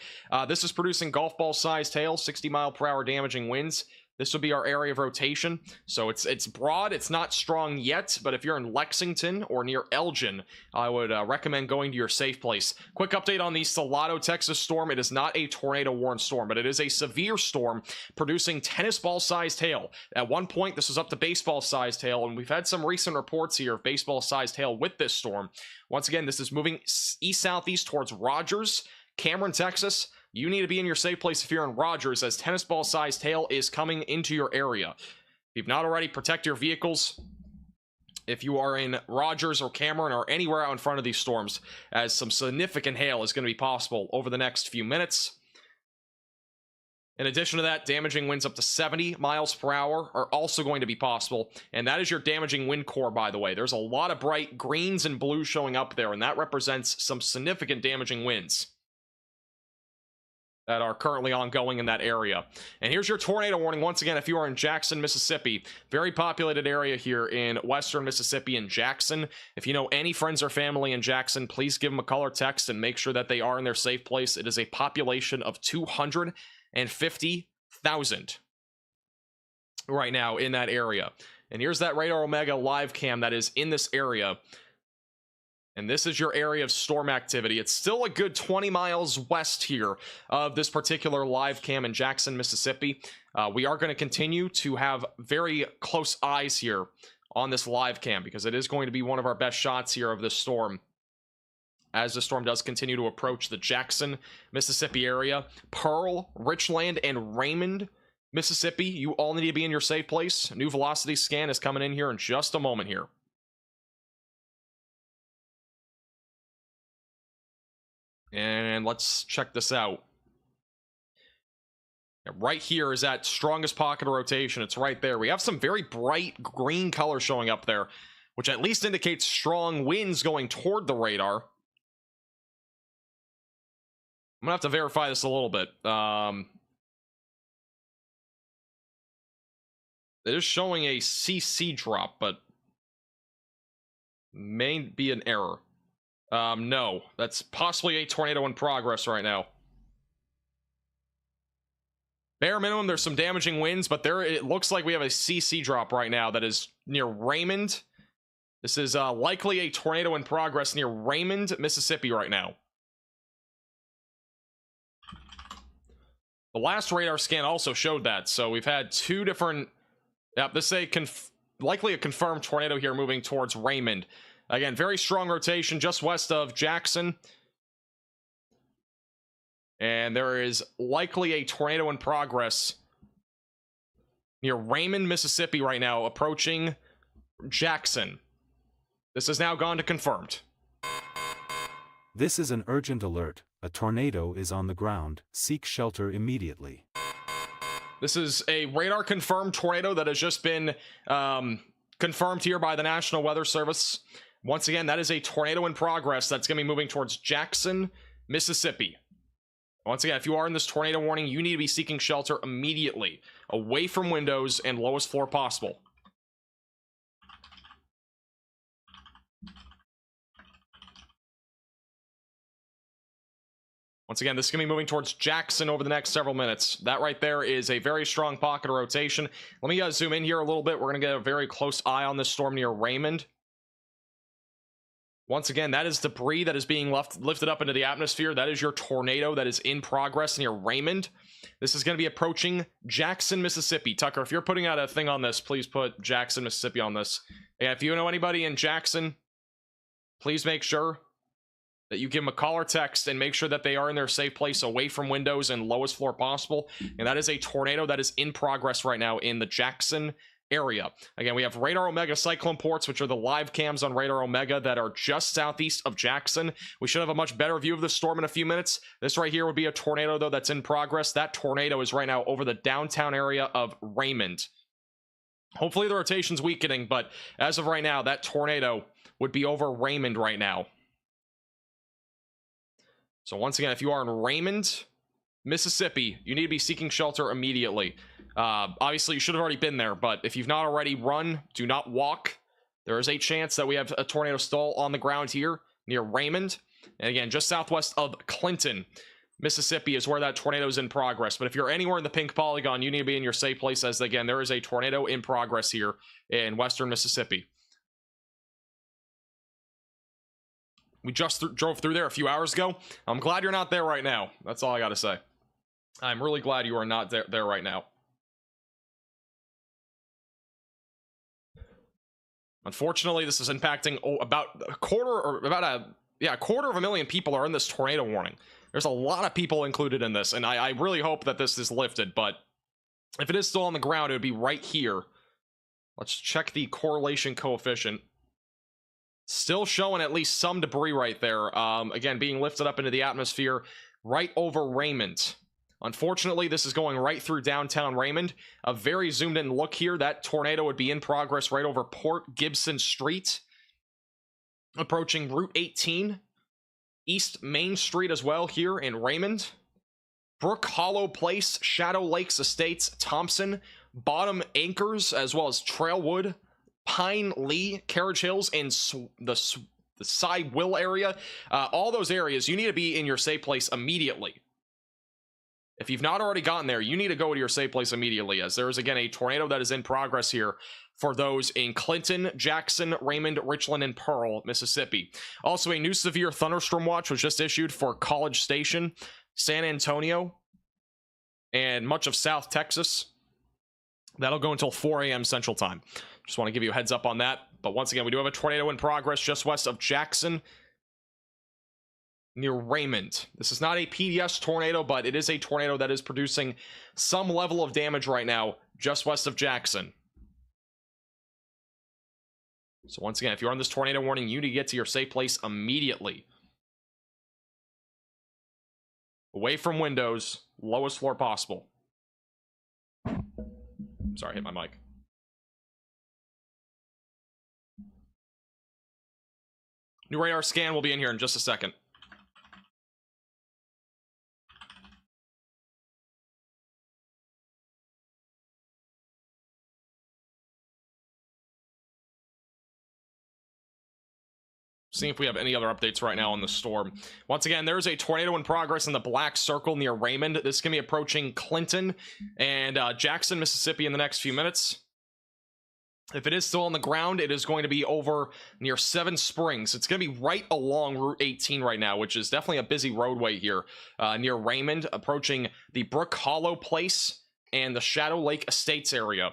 This is producing golf ball sized hail, 60 mile per hour damaging winds. this would be our area of rotation. So it's broad, it's not strong yet, but if you're in Lexington or near Elgin, I would recommend going to your safe place. Quick update on the Salado, Texas storm. It is not a tornado-warned storm, but it is a severe storm producing tennis ball-sized hail. At one point, this was up to baseball-sized hail, and we've had some recent reports here of baseball-sized hail with this storm. Once again, this is moving east-southeast towards Rogers, Cameron, Texas. You need to be in your safe place if you're in Rogers, as tennis ball-sized hail is coming into your area. If you've not already, protect your vehicles if you are in Rogers or Cameron or anywhere out in front of these storms, as some significant hail is going to be possible over the next few minutes. In addition to that, damaging winds up to 70 miles per hour are also going to be possible, and that is your damaging wind core, by the way. There's a lot of bright greens and blues showing up there, and that represents some significant damaging winds that are currently ongoing in that area. And here's your tornado warning once again if you are in Jackson, Mississippi. Very populated area here in western Mississippi in Jackson. If you know any friends or family in Jackson, please give them a call or text and make sure that they are in their safe place. It is a population of 250,000 right now in that area. And here's that Radar Omega live cam that is in this area. And this is your area of storm activity. It's still a good 20 miles west here of this particular live cam in Jackson, Mississippi. We are going to continue to have very close eyes here on this live cam because it is going to be one of our best shots here of this storm as the storm does continue to approach the Jackson, Mississippi area. Pearl, Richland, and Raymond, Mississippi, you all need to be in your safe place. A new velocity scan is coming in here in just a moment here. And let's check this out. Right here is that strongest pocket of rotation. It's right there. We have some very bright green color showing up there, which at least indicates strong winds going toward the radar. I'm gonna have to verify this a little bit. It is showing a CC drop, but may be an error. No, that's possibly a tornado in progress right now. Bare minimum, there's some damaging winds, but it looks like we have a CC drop right now that is near Raymond. This is likely a tornado in progress near Raymond, Mississippi right now. The last radar scan also showed that, so we've had two different... Yep, this is likely a confirmed tornado here moving towards Raymond. Again, very strong rotation just west of Jackson. And there is likely a tornado in progress near Raymond, Mississippi right now, approaching Jackson. This has now gone to confirmed. This is an urgent alert. A tornado is on the ground. Seek shelter immediately. This is a radar confirmed tornado that has just been confirmed here by the National Weather Service. Once again, that is a tornado in progress that's going to be moving towards Jackson, Mississippi. Once again, if you are in this tornado warning, you need to be seeking shelter immediately, away from windows and lowest floor possible. Once again, this is going to be moving towards Jackson over the next several minutes. That right there is a very strong pocket of rotation. Let me zoom in here a little bit. We're going to get a very close eye on this storm near Raymond. Once again, that is debris that is being lifted up into the atmosphere. That is your tornado that is in progress near Raymond. This is going to be approaching Jackson, Mississippi. Tucker, if you're putting out a thing on this, please put Jackson, Mississippi on this. And if you know anybody in Jackson, please make sure that you give them a call or text and make sure that they are in their safe place away from windows and lowest floor possible. And that is a tornado that is in progress right now in the Jackson area. Again, we have Radar Omega cyclone ports, which are the live cams on Radar Omega that are just southeast of Jackson. We should have a much better view of the storm in a few minutes. This right here would be a tornado, though, that's in progress. That tornado is right now over the downtown area of Raymond. Hopefully the rotation's weakening, but as of right now, that tornado would be over Raymond right now. So once again, if you are in Raymond, Mississippi, you need to be seeking shelter immediately. Obviously, you should have already been there, but if you've not already, run. Do not walk. There is a chance that we have a tornado still on the ground here near Raymond. And again, just southwest of Clinton. Mississippi is where that tornado is in progress. But if you're anywhere in the pink polygon, you need to be in your safe place, as again, there is a tornado in progress here in western Mississippi. We just drove through there a few hours ago. I'm glad you're not there right now. That's all I gotta say. I'm really glad you are not there right now. Unfortunately, this is impacting about a quarter, or about a quarter of a million people are in this tornado warning. There's a lot of people included in this, and I really hope that this is lifted, but if it is still on the ground, it would be right here. Let's check the correlation coefficient. Still showing at least some debris right there. Again, being lifted up into the atmosphere right over Raymond. Unfortunately, this is going right through downtown Raymond. A very zoomed in look here. That tornado would be in progress right over Port Gibson Street, approaching Route 18, East Main Street as well here in Raymond, Brook Hollow Place, Shadow Lakes Estates, Thompson, Bottom Acres, as well as Trailwood, Pine Lee, Carriage Hills, and the Cy Will area. All those areas, you need to be in your safe place immediately. If you've not already gotten there, you need to go to your safe place immediately, as there is again a tornado that is in progress here for those in Clinton, Jackson, Raymond, Richland, and Pearl, Mississippi. Also, a new severe thunderstorm watch was just issued for College Station, San Antonio, and much of South Texas. That'll go until 4 a.m. Central Time. Just want to give you a heads up on that. But once again, we do have a tornado in progress just west of Jackson, near Raymond. This is not a PDS tornado, but it is a tornado that is producing some level of damage right now just west of Jackson. So once again, if you're on this tornado warning, you need to get to your safe place immediately. Away from windows, lowest floor possible. Sorry, I hit my mic. New radar scan will be in here in just a second. Seeing if we have any other updates right now on the storm. Once again, there's a tornado in progress in the black circle near Raymond. This is going to be approaching Clinton and Jackson, Mississippi in the next few minutes. If it is still on the ground, it is going to be over near Seven Springs. It's going to be right along Route 18 right now, which is definitely a busy roadway here near Raymond, approaching the Brook Hollow Place and the Shadow Lake Estates area.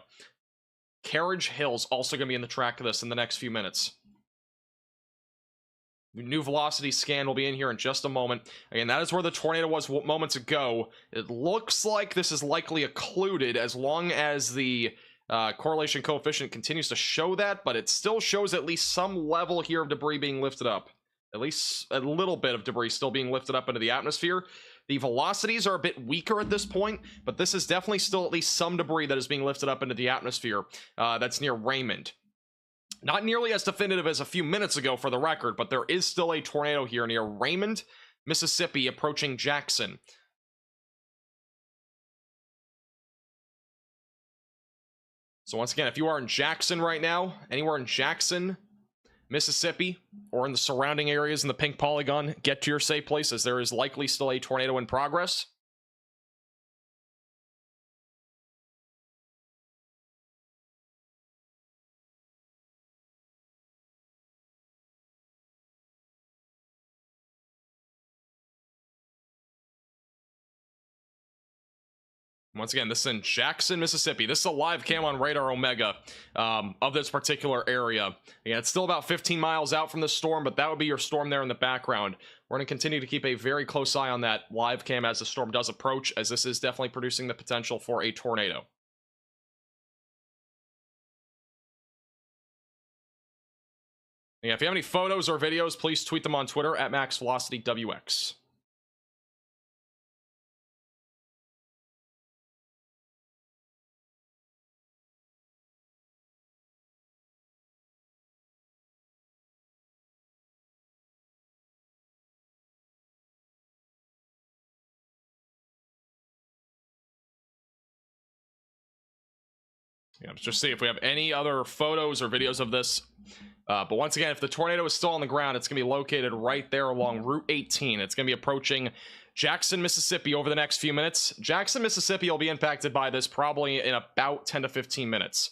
Carriage Hills also going to be in the track of this in the next few minutes. New velocity scan will be in here in just a moment. Again, that is where the tornado was moments ago. It looks like this is likely occluded as long as the correlation coefficient continues to show that, but it still shows at least some level here of debris being lifted up. At least a little bit of debris still being lifted up into the atmosphere. The velocities are a bit weaker at this point, but this is definitely still at least some debris that is being lifted up into the atmosphere. That's near Raymond. Not nearly as definitive as a few minutes ago for the record, but there is still a tornado here near Raymond, Mississippi, approaching Jackson. So once again, if you are in Jackson right now, anywhere in Jackson, Mississippi, or in the surrounding areas in the pink polygon, get to your safe place, as there is likely still a tornado in progress. Once again, this is in Jackson, Mississippi. This is a live cam on Radar Omega of this particular area. Again, it's still about 15 miles out from the storm, but that would be your storm there in the background. We're going to continue to keep a very close eye on that live cam as the storm does approach, as this is definitely producing the potential for a tornado. Yeah, if you have any photos or videos, please tweet them on Twitter at MaxVelocityWX. Yeah, let's just see if we have any other photos or videos of this. But once again, if the tornado is still on the ground, it's going to be located right there along Route 18. It's going to be approaching Jackson, Mississippi over the next few minutes. Jackson, Mississippi will be impacted by this probably in about 10 to 15 minutes.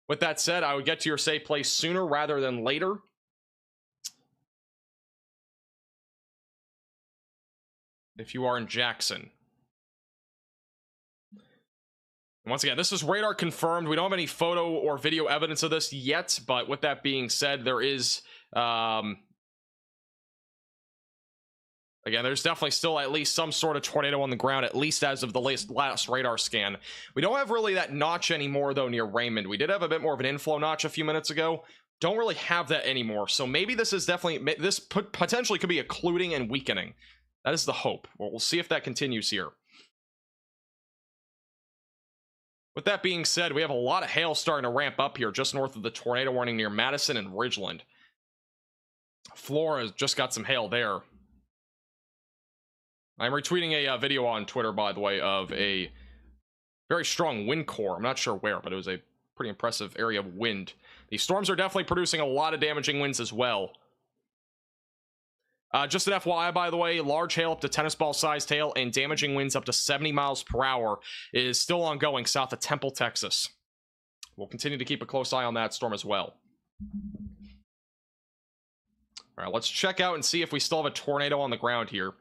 With that said, I would get to your safe place sooner rather than later. If you are in Jackson. And once again, this is radar confirmed. We don't have any photo or video evidence of this yet, but with that being said, there is... Again, there's definitely still at least some sort of tornado on the ground, at least as of the last radar scan. We don't have really that notch anymore, though, near Raymond. We did have a bit more of an inflow notch a few minutes ago. Don't really have that anymore. So maybe this is definitely... This potentially could be occluding and weakening. That is the hope. Well, we'll see if that continues here. With that being said, we have a lot of hail starting to ramp up here just north of the tornado warning near Madison and Ridgeland. Flora has just got some hail there. I'm retweeting a video on Twitter, by the way, of a very strong wind core. I'm not sure where, but it was a pretty impressive area of wind. These storms are definitely producing a lot of damaging winds as well. Just an FYI, by the way, large hail up to tennis ball sized hail and damaging winds up to 70 miles per hour is still ongoing south of Temple, Texas. We'll continue to keep a close eye on that storm as well. All right, let's check out and see if we still have a tornado on the ground here.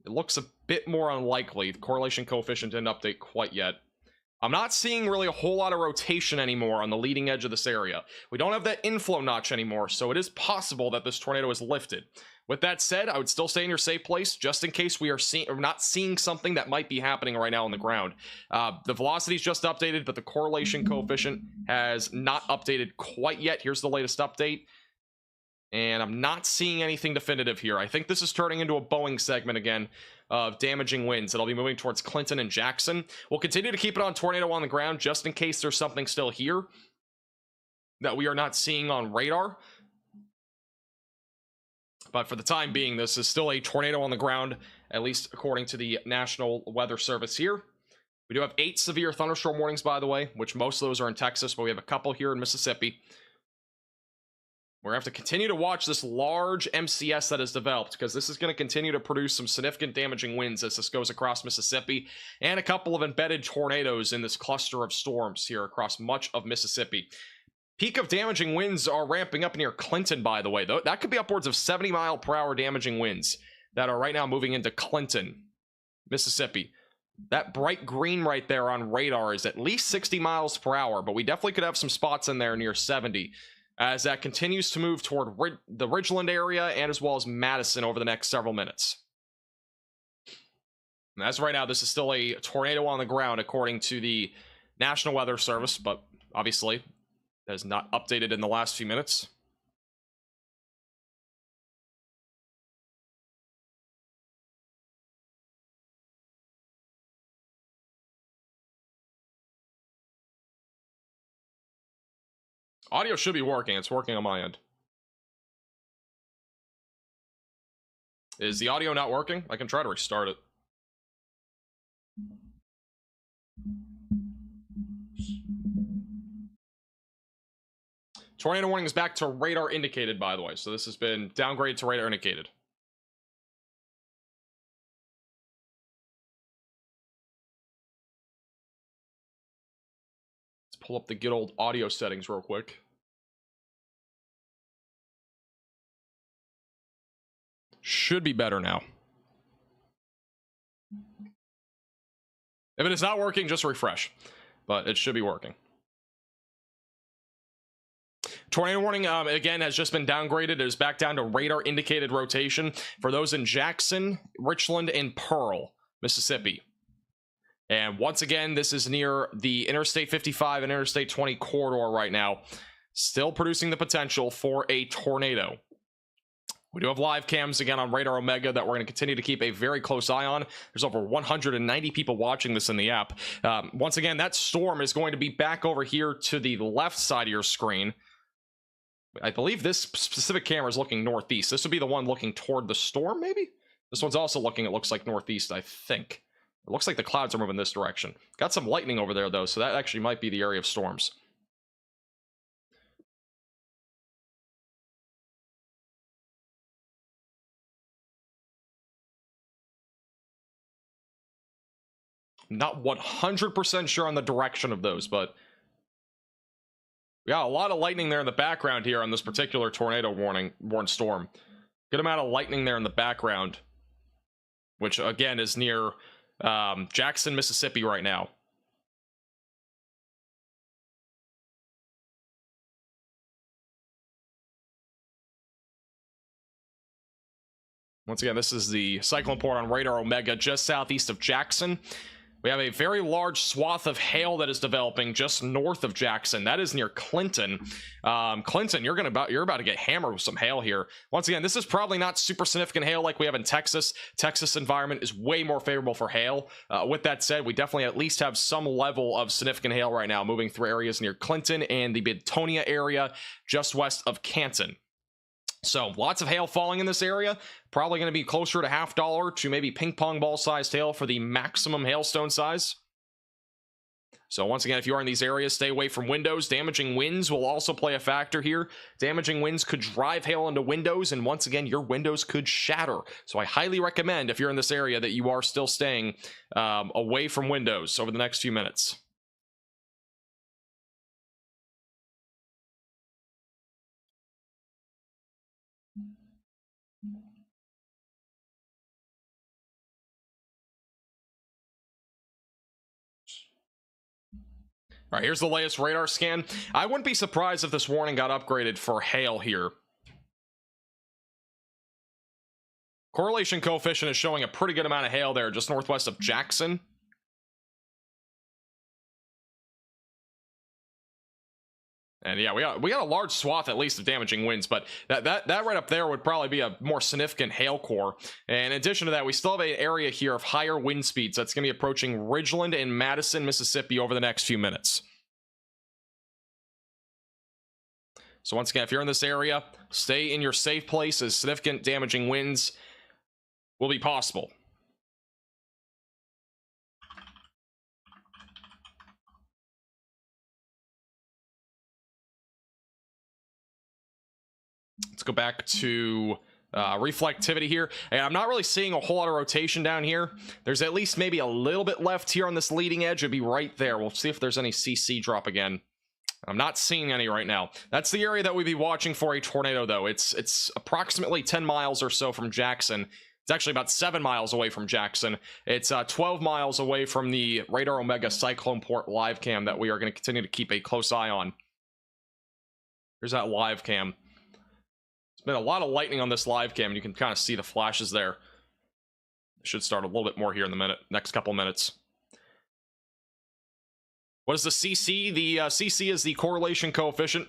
It looks a bit more unlikely. The correlation coefficient didn't update quite yet. I'm not seeing really a whole lot of rotation anymore on the leading edge of this area. We don't have that inflow notch anymore, so it is possible that this tornado is lifted. With that said, I would still stay in your safe place just in case we are not seeing something that might be happening right now on the ground. The velocity is just updated, but the correlation coefficient has not updated quite yet. Here's the latest update. And I'm not seeing anything definitive here. I think this is turning into a Boeing segment again of damaging winds. It'll be moving towards Clinton and Jackson. We'll continue to keep it on tornado on the ground just in case there's something still here that we are not seeing on radar. But for the time being, this is still a tornado on the ground, at least according to the National Weather Service here. We do have 8 severe thunderstorm warnings, by the way, which most of those are in Texas, but we have a couple here in Mississippi. We're going to have to continue to watch this large MCS that has developed, because this is going to continue to produce some significant damaging winds as this goes across Mississippi, and a couple of embedded tornadoes in this cluster of storms here across much of Mississippi. Peak of damaging winds are ramping up near Clinton, by the way. Though that could be upwards of 70 mile per hour damaging winds that are right now moving into Clinton, Mississippi. That bright green right there on radar is at least 60 miles per hour, but we definitely could have some spots in there near 70 as that continues to move toward the Ridgeland area and as well as Madison over the next several minutes. And as of right now, this is still a tornado on the ground according to the National Weather Service, but obviously that is not updated in the last few minutes. Audio should be working. It's working on my end. Is the audio not working? I can try to restart it. Tornado warning is back to radar indicated, by the way. So this has been downgraded to radar indicated. Let's pull up the good old audio settings real quick. Should be better now. If it is not working, just refresh. But it should be working. Tornado warning, again, has just been downgraded. It is back down to radar indicated rotation for those in Jackson, Richland, and Pearl, Mississippi. And once again, this is near the Interstate 55 and Interstate 20 corridor right now. Still producing the potential for a tornado. We do have live cams again on Radar Omega that we're going to continue to keep a very close eye on. There's over 190 people watching this in the app. Once again, that storm is going to be back over here to the left side of your screen. I believe this specific camera is looking northeast. This would be the one looking toward the storm, maybe? This one's also looking, it looks like northeast, I think. It looks like the clouds are moving this direction. Got some lightning over there, though, so that actually might be the area of storms. Not 100% sure on the direction of those, but we got a lot of lightning there in the background here on this particular tornado warning storm. Good amount of lightning there in the background, which again is near Jackson, Mississippi right now. Once again, this is the cyclone port on radar Omega just southeast of Jackson. We have a very large swath of hail that is developing just north of Jackson. That is near Clinton. Clinton, you're about to get hammered with some hail here. Once again, this is probably not super significant hail like we have in Texas. Texas environment is way more favorable for hail. With that said, we definitely at least have some level of significant hail right now moving through areas near Clinton and the Bidtonia area just west of Canton. So lots of hail falling in this area. Probably going to be closer to $50 to maybe ping pong ball sized hail for the maximum hailstone size. So once again, if you are in these areas, stay away from windows. Damaging winds will also play a factor here. Damaging winds could drive hail into windows, and once again, your windows could shatter. So I highly recommend, if you're in this area, that you are still staying away from windows over the next few minutes. All right, here's the latest radar scan. I wouldn't be surprised if this warning got upgraded for hail here. Correlation coefficient is showing a pretty good amount of hail there, just northwest of Jackson. And yeah, we got a large swath at least of damaging winds, but that right up there would probably be a more significant hail core. And in addition to that, we still have an area here of higher wind speeds that's going to be approaching Ridgeland and Madison, Mississippi over the next few minutes. So once again, if you're in this area, stay in your safe place as significant damaging winds will be possible. Let's go back to reflectivity here, and I'm not really seeing a whole lot of rotation down here. There's at least maybe a little bit left here on this leading edge. It'd be right there. We'll see if there's any CC drop again. I'm not seeing any right now. That's the area that we'd be watching for a tornado, though. It's approximately 10 miles or so from Jackson. It's actually about 7 miles away from Jackson. It's 12 miles away from the Radar Omega Cyclone Port live cam that we are going to continue to keep a close eye on. Here's that live cam. Been a lot of lightning on this live cam, and you can kind of see the flashes there. It should start a little bit more here in the next couple minutes. What is the CC? The CC is the correlation coefficient,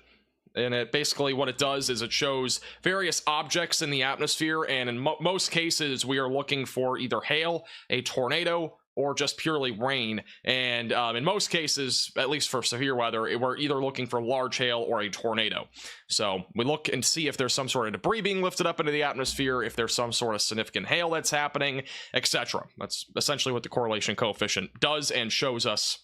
and it basically what it does is it shows various objects in the atmosphere, and in most cases we are looking for either hail, a tornado, or just purely rain. And in most cases, at least for severe weather, we're either looking for large hail or a tornado. So we look and see if there's some sort of debris being lifted up into the atmosphere, if there's some sort of significant hail that's happening, etc. That's essentially what the correlation coefficient does and shows us.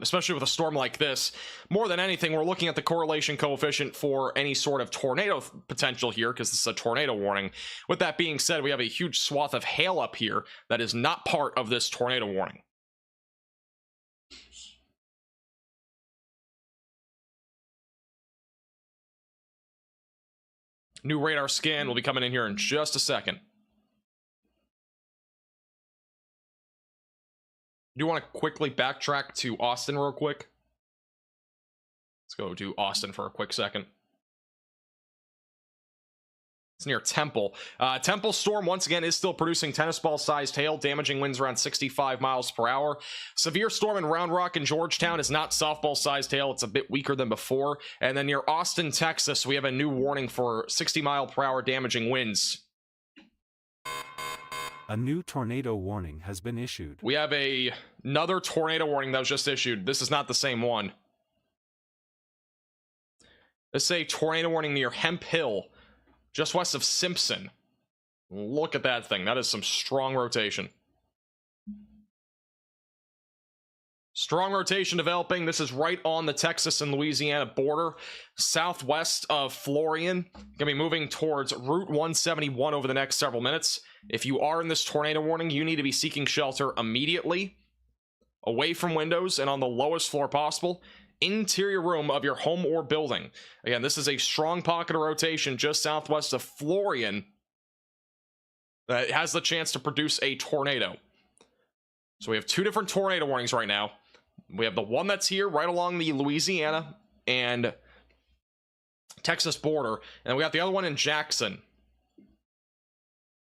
Especially with a storm like this, more than anything, we're looking at the correlation coefficient for any sort of tornado potential here, because this is a tornado warning. With that being said, we have a huge swath of hail up here that is not part of this tornado warning. New radar scan will be coming in here in just a second. Do you want to quickly backtrack to Austin real quick? Let's go to Austin for a quick second. It's near Temple. Temple storm, once again, is still producing tennis ball-sized hail, damaging winds around 65 miles per hour. Severe storm in Round Rock and Georgetown is not softball-sized hail. It's a bit weaker than before. And then near Austin, Texas, we have a new warning for 60-mile-per-hour damaging winds. A new tornado warning has been issued. We have another tornado warning that was just issued. This is not the same one. This is a tornado warning near Hemp Hill, just west of Simpson. Look at that thing. That is some strong rotation. Strong rotation developing. This is right on the Texas and Louisiana border, southwest of Florian. Gonna be moving towards Route 171 over the next several minutes. If you are in this tornado warning, you need to be seeking shelter immediately, away from windows and on the lowest floor possible. Interior room of your home or building. Again, this is a strong pocket of rotation just southwest of Florian that has the chance to produce a tornado. So we have two different tornado warnings right now. We have the one that's here right along the Louisiana and Texas border, and we got the other one in Jackson,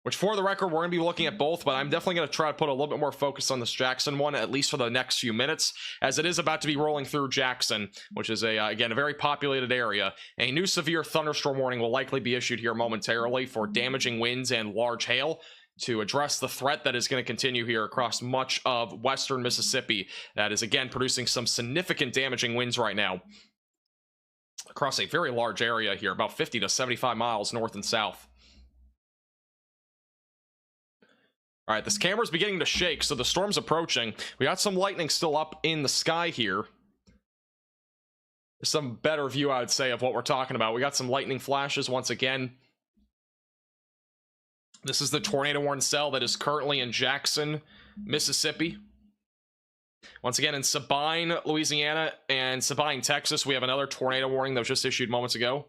which, for the record, we're going to be looking at both, but I'm definitely going to try to put a little bit more focus on this Jackson one, at least for the next few minutes, as it is about to be rolling through Jackson, which is, again, a very populated area. A new severe thunderstorm warning will likely be issued here momentarily for damaging winds and large hail, to address the threat that is going to continue here across much of western Mississippi. That is, again, producing some significant damaging winds right now across a very large area here, about 50 to 75 miles north and south. All right, this camera's beginning to shake, so the storm's approaching. We got some lightning still up in the sky here. Some better view, I would say, of what we're talking about. We got some lightning flashes once again. This is the tornado warning cell that is currently in Jackson, Mississippi. Once again, in Sabine, Louisiana, and Sabine, Texas, we have another tornado warning that was just issued moments ago.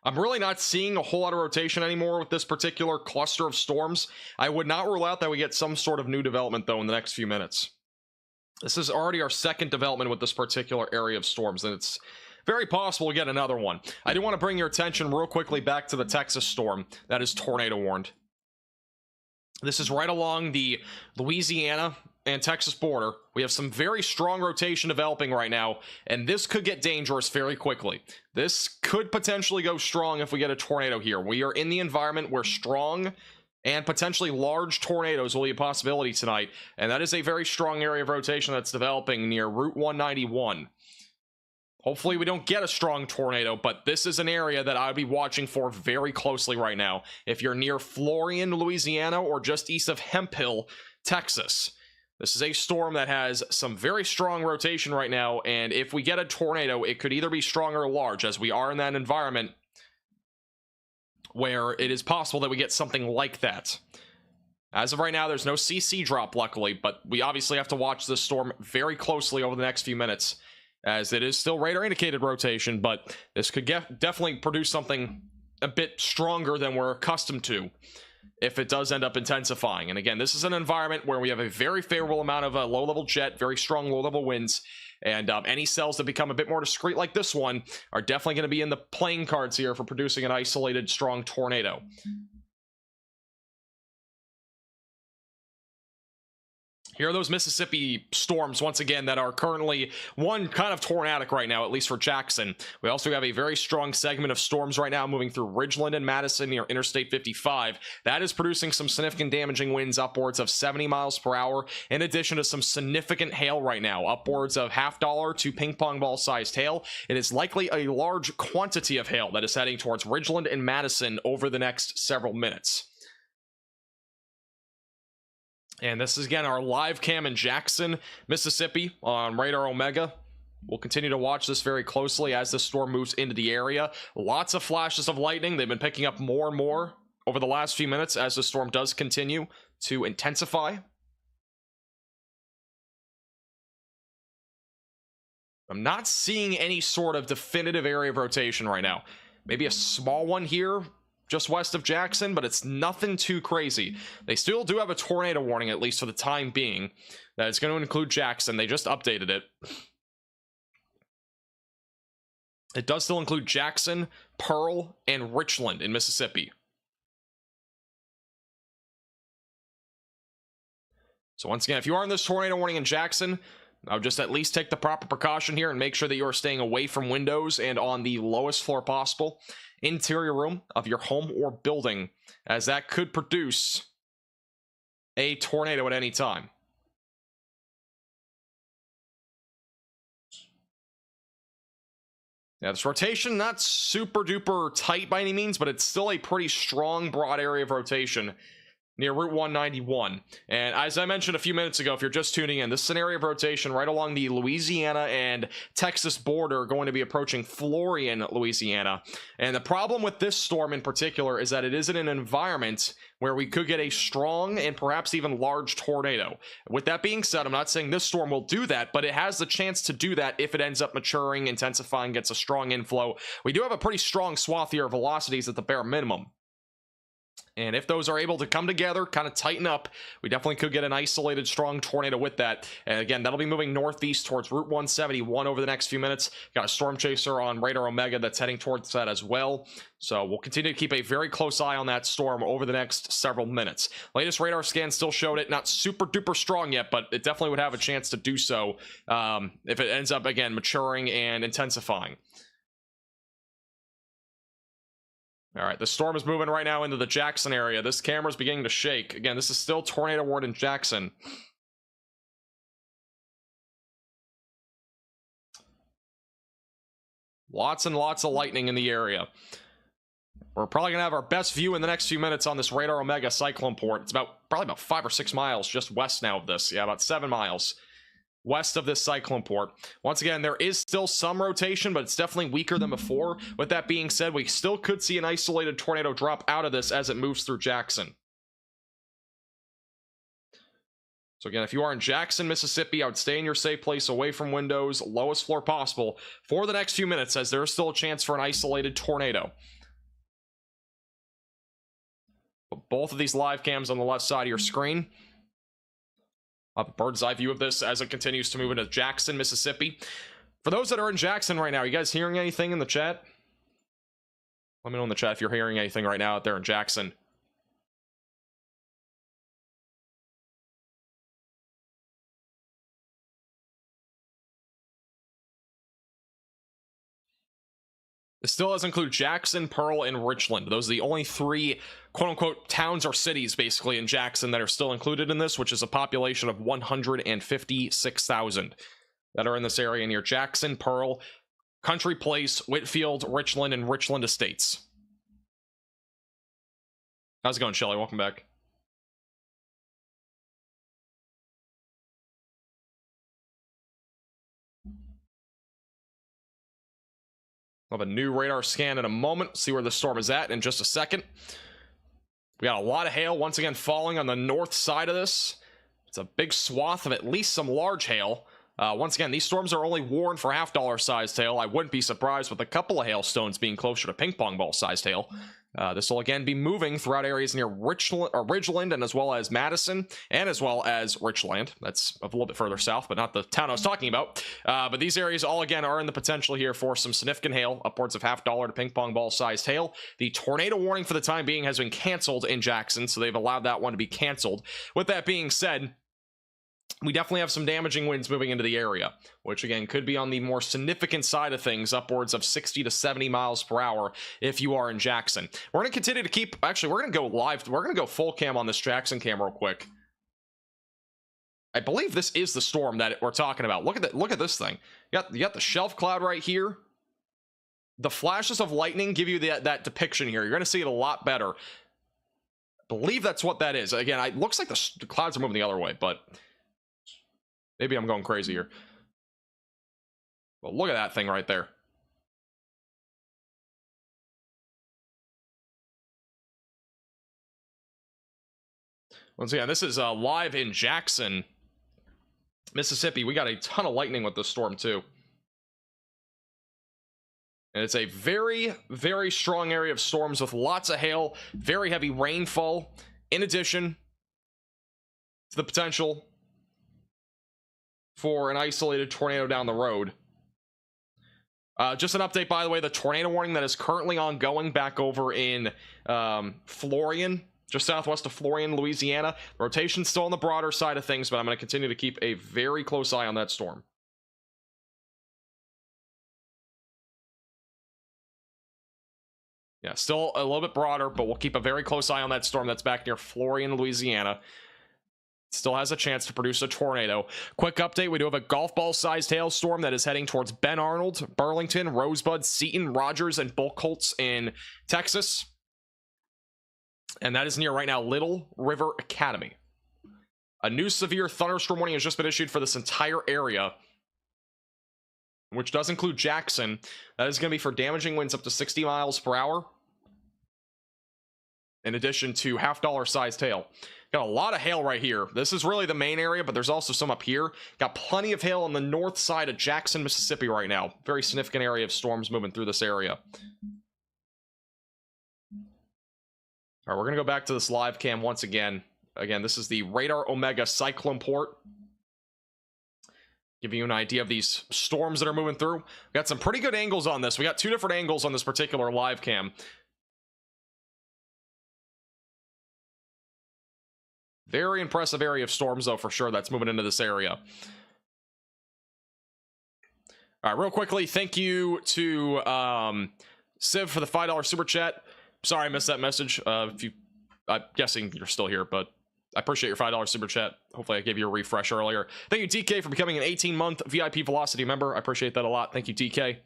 I'm really not seeing a whole lot of rotation anymore with this particular cluster of storms. I would not rule out that we get some sort of new development, though, in the next few minutes. This is already our second development with this particular area of storms, and it's very possible we get another one. I do want to bring your attention real quickly back to the Texas storm that is tornado warned. This is right along the Louisiana and Texas border. We have some very strong rotation developing right now, and this could get dangerous fairly quickly. This could potentially go strong if we get a tornado here. We are in the environment where strong and potentially large tornadoes will be a possibility tonight, and that is a very strong area of rotation that's developing near Route 191. Hopefully we don't get a strong tornado, but this is an area that I would be watching for very closely right now. If you're near Florian, Louisiana, or just east of Hemphill, Texas, this is a storm that has some very strong rotation right now, and if we get a tornado, it could either be strong or large, as we are in that environment where it is possible that we get something like that. As of right now, there's no CC drop, luckily, but we obviously have to watch this storm very closely over the next few minutes, as it is still radar indicated rotation, but this could definitely produce something a bit stronger than we're accustomed to if it does end up intensifying. And again, this is an environment where we have a very favorable amount of low-level jet, very strong low-level winds, and any cells that become a bit more discrete like this one are definitely going to be in the playing cards here for producing an isolated strong tornado. Here are those Mississippi storms, once again, that are currently, one, kind of tornadic right now, at least for Jackson. We also have a very strong segment of storms right now moving through Ridgeland and Madison near Interstate 55. That is producing some significant damaging winds upwards of 70 miles per hour, in addition to some significant hail right now, upwards of $50 to ping pong ball sized hail. It is likely a large quantity of hail that is heading towards Ridgeland and Madison over the next several minutes. And this is, again, our live cam in Jackson, Mississippi on Radar Omega. We'll continue to watch this very closely as this storm moves into the area. Lots of flashes of lightning. They've been picking up more and more over the last few minutes as the storm does continue to intensify. I'm not seeing any sort of definitive area of rotation right now. Maybe a small one here just west of Jackson, but it's nothing too crazy. They still do have a tornado warning, at least for the time being, that it's going to include Jackson. They just updated it. It does still include Jackson, Pearl, and Richland in Mississippi. So once again, if you are in this tornado warning in Jackson, I would just at least take the proper precaution here and make sure that you are staying away from windows and on the lowest floor possible interior room of your home or building, as that could produce a tornado at any time. Yeah, this rotation, not super duper tight by any means, but it's still a pretty strong, broad area of rotation near Route 191. And as I mentioned a few minutes ago, if you're just tuning in, this is an area of rotation right along the Louisiana and Texas border, going to be approaching Florian, Louisiana. And the problem with this storm in particular is that it is in an environment where we could get a strong and perhaps even large tornado. With that being said, I'm not saying this storm will do that, but it has the chance to do that if it ends up maturing, intensifying, gets a strong inflow. We do have a pretty strong swath here of velocities at the bare minimum. And if those are able to come together, kind of tighten up, we definitely could get an isolated strong tornado with that. And again, that'll be moving northeast towards Route 171 over the next few minutes. Got a storm chaser on Radar Omega that's heading towards that as well. So we'll continue to keep a very close eye on that storm over the next several minutes. Latest radar scan still showed it not super duper strong yet, but it definitely would have a chance to do so if it ends up, again, maturing and intensifying. All right, the storm is moving right now into the Jackson area. This camera's beginning to shake. Again, this is still tornado warned in Jackson. Lots and lots of lightning in the area. We're probably going to have our best view in the next few minutes on this Radar Omega cyclone port. It's probably about 5 or 6 miles just west now of this. Yeah, about 7 miles west of this cyclone port. Once again, there is still some rotation, but it's definitely weaker than before. With that being said, we still could see an isolated tornado drop out of this as it moves through Jackson. So again, if you are in Jackson, Mississippi, I would stay in your safe place away from windows, lowest floor possible for the next few minutes, as there is still a chance for an isolated tornado. But both of these live cams on the left side of your screen. A bird's eye view of this as it continues to move into Jackson, Mississippi. For those that are in Jackson right now, you guys hearing anything in the chat? Let me know in the chat if you're hearing anything right now out there in Jackson. It still does include Jackson, Pearl, and Richland. Those are the only 3 quote-unquote towns or cities basically in Jackson that are still included in this, which is a population of 156,000 that are in this area near Jackson, Pearl, Country Place, Whitfield, Richland, and Richland Estates. How's it going, Shelly? Welcome back. We'll have a new radar scan in a moment, see where the storm is at in just a second. We got a lot of hail once again falling on the north side of this. It's a big swath of at least some large hail. Once again, these storms are only warned for $half sized hail. I wouldn't be surprised with a couple of hailstones being closer to ping pong ball sized hail. This will again be moving throughout areas near Ridgeland, and as well as Madison, and as well as Richland. That's a little bit further south, but not the town I was talking about. But these areas all again are in the potential here for some significant hail, upwards of $half to ping pong ball sized hail. The tornado warning for the time being has been canceled in Jackson, so they've allowed that one to be canceled. With that being said, we definitely have some damaging winds moving into the area, which again could be on the more significant side of things, upwards of 60 to 70 miles per hour if you are in Jackson. We're going to continue to keep, actually, we're going to go live. We're going to go full cam on this Jackson cam real quick. I believe this is the storm that we're talking about. Look at that. Look at this thing. You got the shelf cloud right here. The flashes of lightning give you that depiction here. You're going to see it a lot better. I believe that's what that is. Again, it looks like the clouds are moving the other way, but maybe I'm going crazy here. Well, look at that thing right there. Once again, this is live in Jackson, Mississippi. We got a ton of lightning with this storm too. And it's a very, very strong area of storms with lots of hail, very heavy rainfall, in addition to the potential for an isolated tornado down the road. Just an update, by the way, the tornado warning that is currently ongoing back over in Florian, just southwest of Florian, Louisiana. The rotation's still on the broader side of things, but I'm going to continue to keep a very close eye on that storm. Yeah, still a little bit broader, but we'll keep a very close eye on that storm that's back near Florian, Louisiana. Still has a chance to produce a tornado. Quick update, we do have a golf ball sized hailstorm that is heading towards Ben Arnold, Burlington, Rosebud, Seton, Rogers, and Buchholz in Texas. And that is near right now Little River Academy. A new severe thunderstorm warning has just been issued for this entire area, which does include Jackson. That is going to be for damaging winds up to 60 miles per hour, in addition to $50 sized hail. Got a lot of hail right here. This is really the main area, but there's also some up here. Got plenty of hail on the north side of Jackson, Mississippi right now. Very significant area of storms moving through this area. All right, we're going to go back to this live cam once again. Again, this is the Radar Omega Cyclone Port. Giving you an idea of these storms that are moving through. We got some pretty good angles on this. We got 2 different angles on this particular live cam. Very impressive area of storms, though, for sure, that's moving into this area. All right, real quickly, thank you to Civ for the $5 super chat. Sorry I missed that message. I'm guessing you're still here, but I appreciate your $5 super chat. Hopefully I gave you a refresh earlier. Thank you, DK, for becoming an 18-month VIP Velocity member. I appreciate that a lot. Thank you, DK.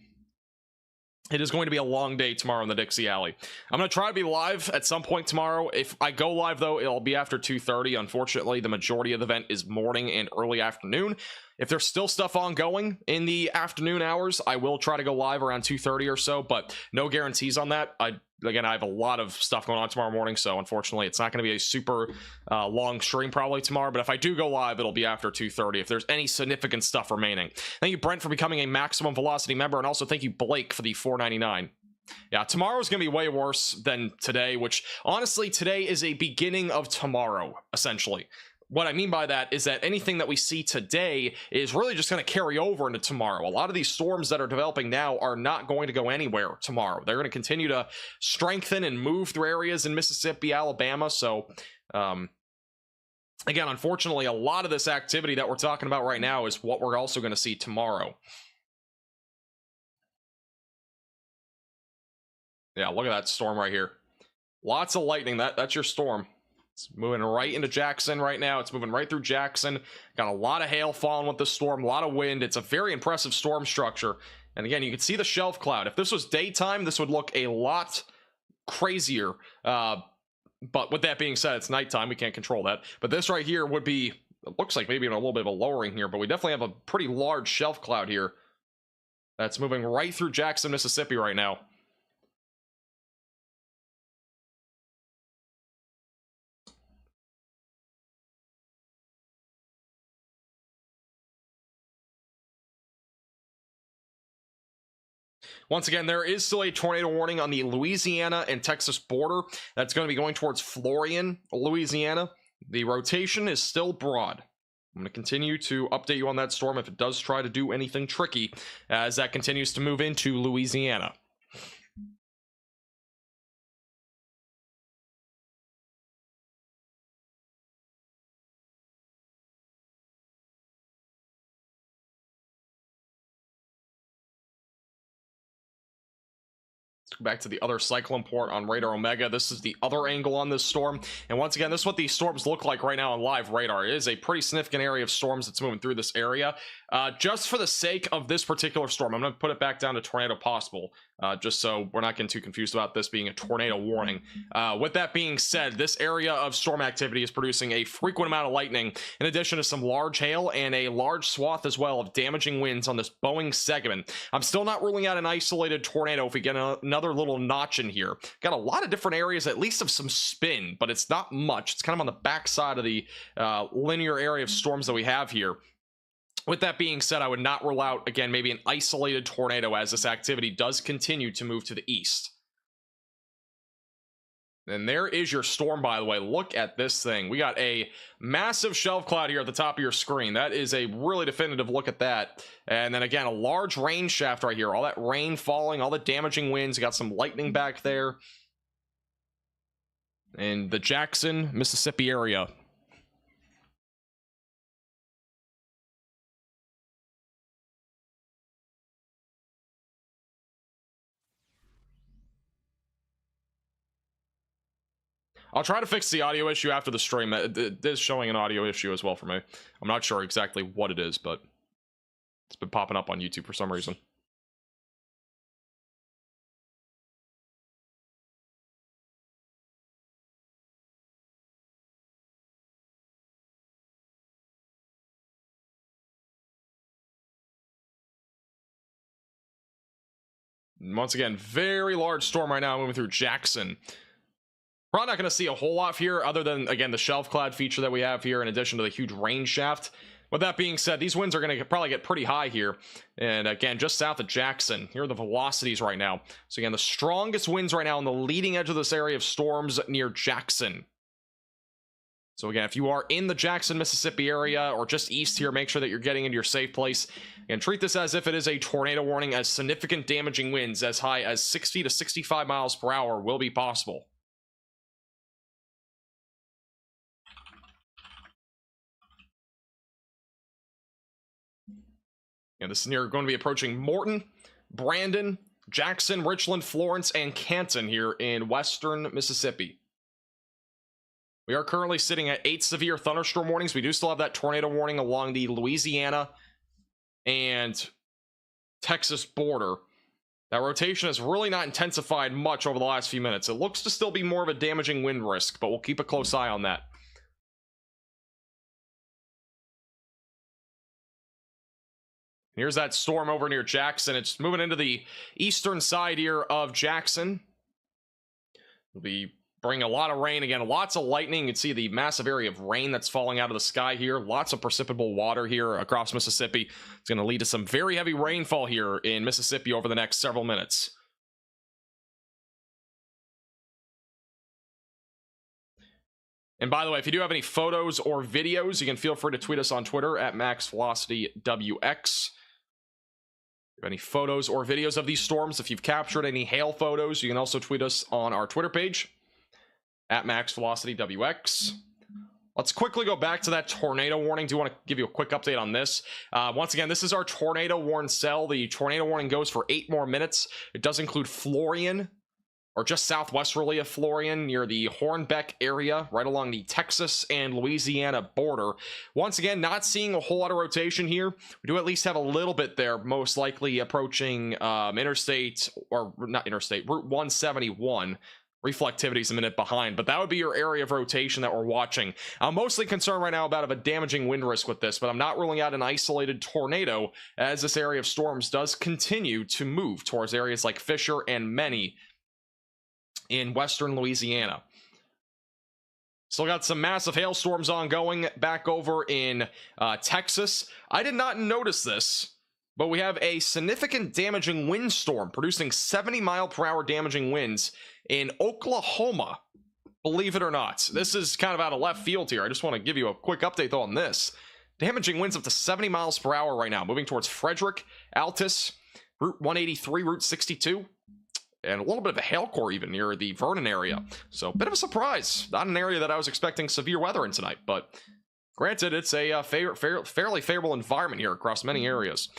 It is going to be a long day tomorrow in the Dixie Alley. I'm going to try to be live at some point tomorrow. If I go live, though, it'll be after 2:30. Unfortunately, the majority of the event is morning and early afternoon. If there's still stuff ongoing in the afternoon hours, I will try to go live around 2:30 or so, but no guarantees on that. Again, I have a lot of stuff going on tomorrow morning, so unfortunately, it's not going to be a super long stream probably tomorrow, but if I do go live, it'll be after 2:30 if there's any significant stuff remaining. Thank you, Brent, for becoming a Maximum Velocity member, and also thank you, Blake, for the $4.99. Yeah, tomorrow's going to be way worse than today, which, honestly, today is a beginning of tomorrow, essentially. What I mean by that is that anything that we see today is really just going to carry over into tomorrow. A lot of these storms that are developing now are not going to go anywhere tomorrow. They're going to continue to strengthen and move through areas in Mississippi, Alabama. So, again, unfortunately, a lot of this activity that we're talking about right now is what we're also going to see tomorrow. Yeah, look at that storm right here. Lots of lightning. That's your storm. It's moving right into Jackson right now. It's moving right through Jackson. Got a lot of hail falling with the storm, a lot of wind. It's a very impressive storm structure. And again, you can see the shelf cloud. If this was daytime, this would look a lot crazier. But with that being said, it's nighttime. We can't control that. But this right here would be, it looks like maybe even a little bit of a lowering here, but we definitely have a pretty large shelf cloud here that's moving right through Jackson, Mississippi right now. Once again, there is still a tornado warning on the Louisiana and Texas border. That's going to be going towards Florian, Louisiana. The rotation is still broad. I'm going to continue to update you on that storm if it does try to do anything tricky as that continues to move into Louisiana. Back to the other cyclone port on Radar Omega. This is the other angle on this storm, and once again, this is what these storms look like right now on live radar. It is a pretty significant area of storms that's moving through this area. Just for the sake of this particular storm, I'm going to put it back down to tornado possible, just so we're not getting too confused about this being a tornado warning. With that being said, this area of storm activity is producing a frequent amount of lightning, in addition to some large hail and a large swath as well of damaging winds on this Boeing segment. I'm still not ruling out an isolated tornado if we get another little notch in here. Got a lot of different areas, at least of some spin, but it's not much. It's kind of on the backside of the linear area of storms that we have here. With that being said, I would not rule out, again, maybe an isolated tornado as this activity does continue to move to the east. And there is your storm, by the way. Look at this thing. We got a massive shelf cloud here at the top of your screen. That is a really definitive look at that. And then again, a large rain shaft right here. All that rain falling, all the damaging winds. You got some lightning back there in the Jackson, Mississippi area. I'll try to fix the audio issue after the stream. It is showing an audio issue as well for me. I'm not sure exactly what it is, but it's been popping up on YouTube for some reason. Once again, very large storm right now moving through Jackson. Probably not going to see a whole lot here other than, again, the shelf clad feature that we have here in addition to the huge rain shaft. With that being said, these winds are going to probably get pretty high here. And again, just south of Jackson, here are the velocities right now. So again, the strongest winds right now on the leading edge of this area of storms near Jackson. So again, if you are in the Jackson, Mississippi area or just east here, make sure that you're getting into your safe place and treat this as if it is a tornado warning, as significant damaging winds as high as 60 to 65 miles per hour will be possible. And this is near going to be approaching Morton, Brandon, Jackson, Richland, Florence, and Canton here in western Mississippi. We are currently sitting at 8 severe thunderstorm warnings. We do still have that tornado warning along the Louisiana and Texas border. That rotation has really not intensified much over the last few minutes. It looks to still be more of a damaging wind risk, but we'll keep a close eye on that. Here's that storm over near Jackson. It's moving into the eastern side here of Jackson. It'll be bringing a lot of rain. Again, lots of lightning. You can see the massive area of rain that's falling out of the sky here. Lots of precipitable water here across Mississippi. It's going to lead to some very heavy rainfall here in Mississippi over the next several minutes. And by the way, if you do have any photos or videos, you can feel free to tweet us on Twitter at MaxVelocityWX. If you have any photos or videos of these storms, if you've captured any hail photos, you can also tweet us on our Twitter page at MaxVelocityWX. Let's quickly go back to that tornado warning. Do want to give you a quick update on this. Once again, this is our tornado warn cell. The tornado warning goes for 8 more minutes. It does include Florian, or just southwesterly of Florian, near the Hornbeck area, right along the Texas and Louisiana border. Once again, not seeing a whole lot of rotation here. We do at least have a little bit there, most likely approaching interstate, or not interstate, Route 171. Reflectivity is a minute behind, but that would be your area of rotation that we're watching. I'm mostly concerned right now about a damaging wind risk with this, but I'm not ruling out an isolated tornado, as this area of storms does continue to move towards areas like Fisher and many in western Louisiana. Still got some massive hailstorms ongoing back over in Texas. I did not notice this, but we have a significant damaging windstorm producing 70-mile-per-hour damaging winds in Oklahoma. Believe it or not. This is kind of out of left field here. I just want to give you a quick update though on this. Damaging winds up to 70 miles per hour right now, moving towards Frederick, Altus, Route 183, Route 62. And a little bit of a hail core even near the Vernon area. So a bit of a surprise. Not an area that I was expecting severe weather in tonight, but granted, it's a fairly favorable environment here across many areas.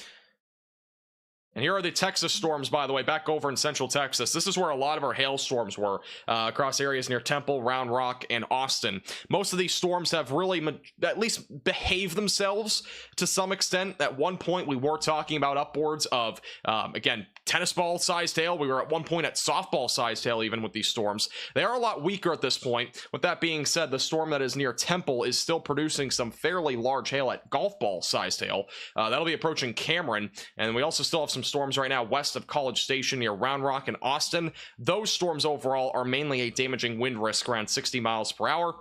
And here are the Texas storms, by the way, back over in central Texas. This is where a lot of our hailstorms were, across areas near Temple, Round Rock, and Austin. Most of these storms have really at least behaved themselves to some extent. At one point, we were talking about upwards of, again, tennis ball sized hail. We were at one point at softball sized hail even with these storms. They are a lot weaker at this point. With that being said, the storm that is near Temple is still producing some fairly large hail at golf ball sized hail. That'll be approaching Cameron, and we also still have some storms right now west of College Station near Round Rock and Austin. Those storms overall are mainly a damaging wind risk around 60 miles per hour,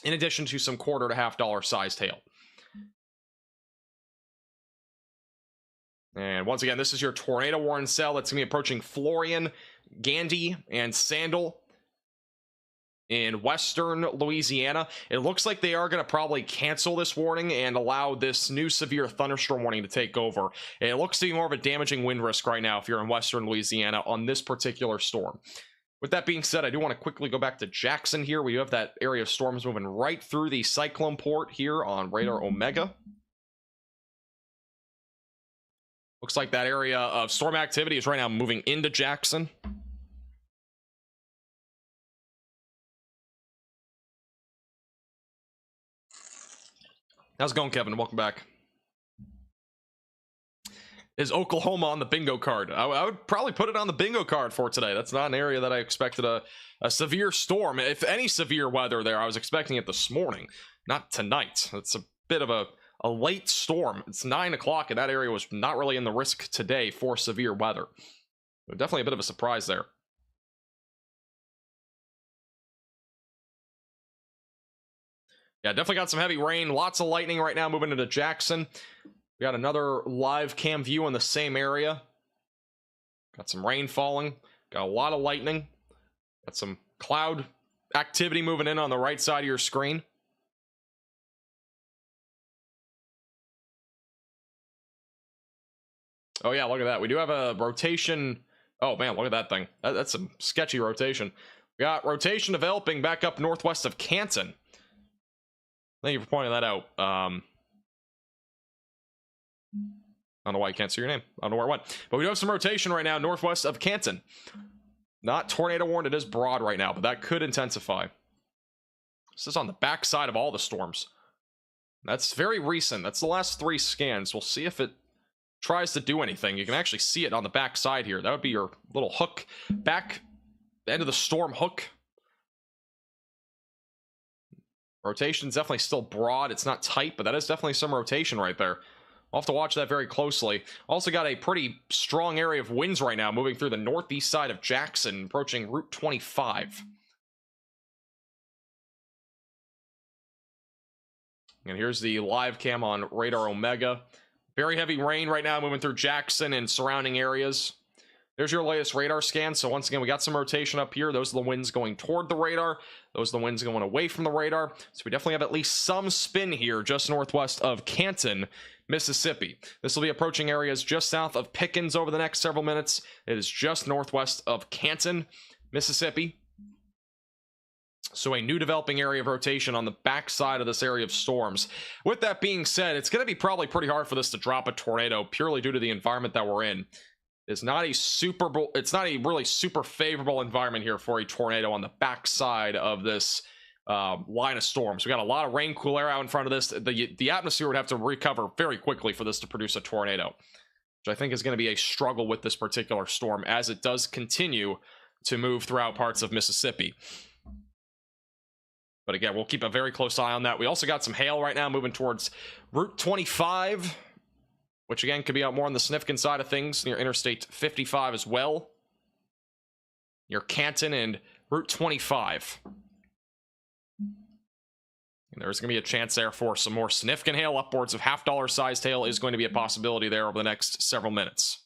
in addition to some $1 to $half sized hail. And once again, this is your tornado warning cell that's going to be approaching Florian, Gandy, and Sandal in western Louisiana. It looks like they are going to probably cancel this warning and allow this new severe thunderstorm warning to take over. It looks to be more of a damaging wind risk right now if you're in western Louisiana on this particular storm. With that being said, I do want to quickly go back to Jackson here. We have that area of storms moving right through the cyclone port here on radar Omega. Looks like that area of storm activity is right now moving into Jackson. How's it going, Kevin? Welcome back. Is Oklahoma on the bingo card? I would probably put it on the bingo card for today. That's not an area that I expected a severe storm. If any severe weather there, I was expecting it this morning, not tonight. It's a bit of a late storm. It's 9 o'clock, and that area was not really in the risk today for severe weather. But definitely a bit of a surprise there. Yeah, definitely got some heavy rain. Lots of lightning right now moving into Jackson. We got another live cam view in the same area. Got some rain falling. Got a lot of lightning. Got some cloud activity moving in on the right side of your screen. Oh yeah, look at that. We do have a rotation. Oh man, look at that thing. That's some sketchy rotation. We got rotation developing back up northwest of Canton. Thank you for pointing that out. I don't know why you can't see your name. I don't know where it went. But we do have some rotation right now northwest of Canton. Not tornado warned. It is broad right now, but that could intensify. This is on the backside of all the storms. That's very recent. That's the last 3 scans. We'll see if it tries to do anything. You can actually see it on the backside here. That would be your little hook. Back end of the storm hook. Rotation's definitely still broad. It's not tight, but that is definitely some rotation right there. I'll have to watch that very closely. Also got a pretty strong area of winds right now moving through the northeast side of Jackson, approaching Route 25. And here's the live cam on Radar Omega. Very heavy rain right now moving through Jackson and surrounding areas. There's your latest radar scan. So once again, we got some rotation up here. Those are the winds going toward the radar. Those are the winds going away from the radar. So we definitely have at least some spin here just northwest of Canton, Mississippi. This will be approaching areas just south of Pickens over the next several minutes. It is just northwest of Canton, Mississippi. So a new developing area of rotation on the backside of this area of storms. With that being said, it's going to be probably pretty hard for this to drop a tornado purely due to the environment that we're in. It's not a really super favorable environment here for a tornado on the backside of this line of storms. We got a lot of rain, cool air out in front of this. The atmosphere would have to recover very quickly for this to produce a tornado, which I think is going to be a struggle with this particular storm as it does continue to move throughout parts of Mississippi. But again, we'll keep a very close eye on that. We also got some hail right now moving towards Route 25, which again could be out more on the significant side of things near Interstate 55 as well, near Canton and Route 25. And there's going to be a chance there for some more significant hail. Upwards of $50 sized hail is going to be a possibility there over the next several minutes.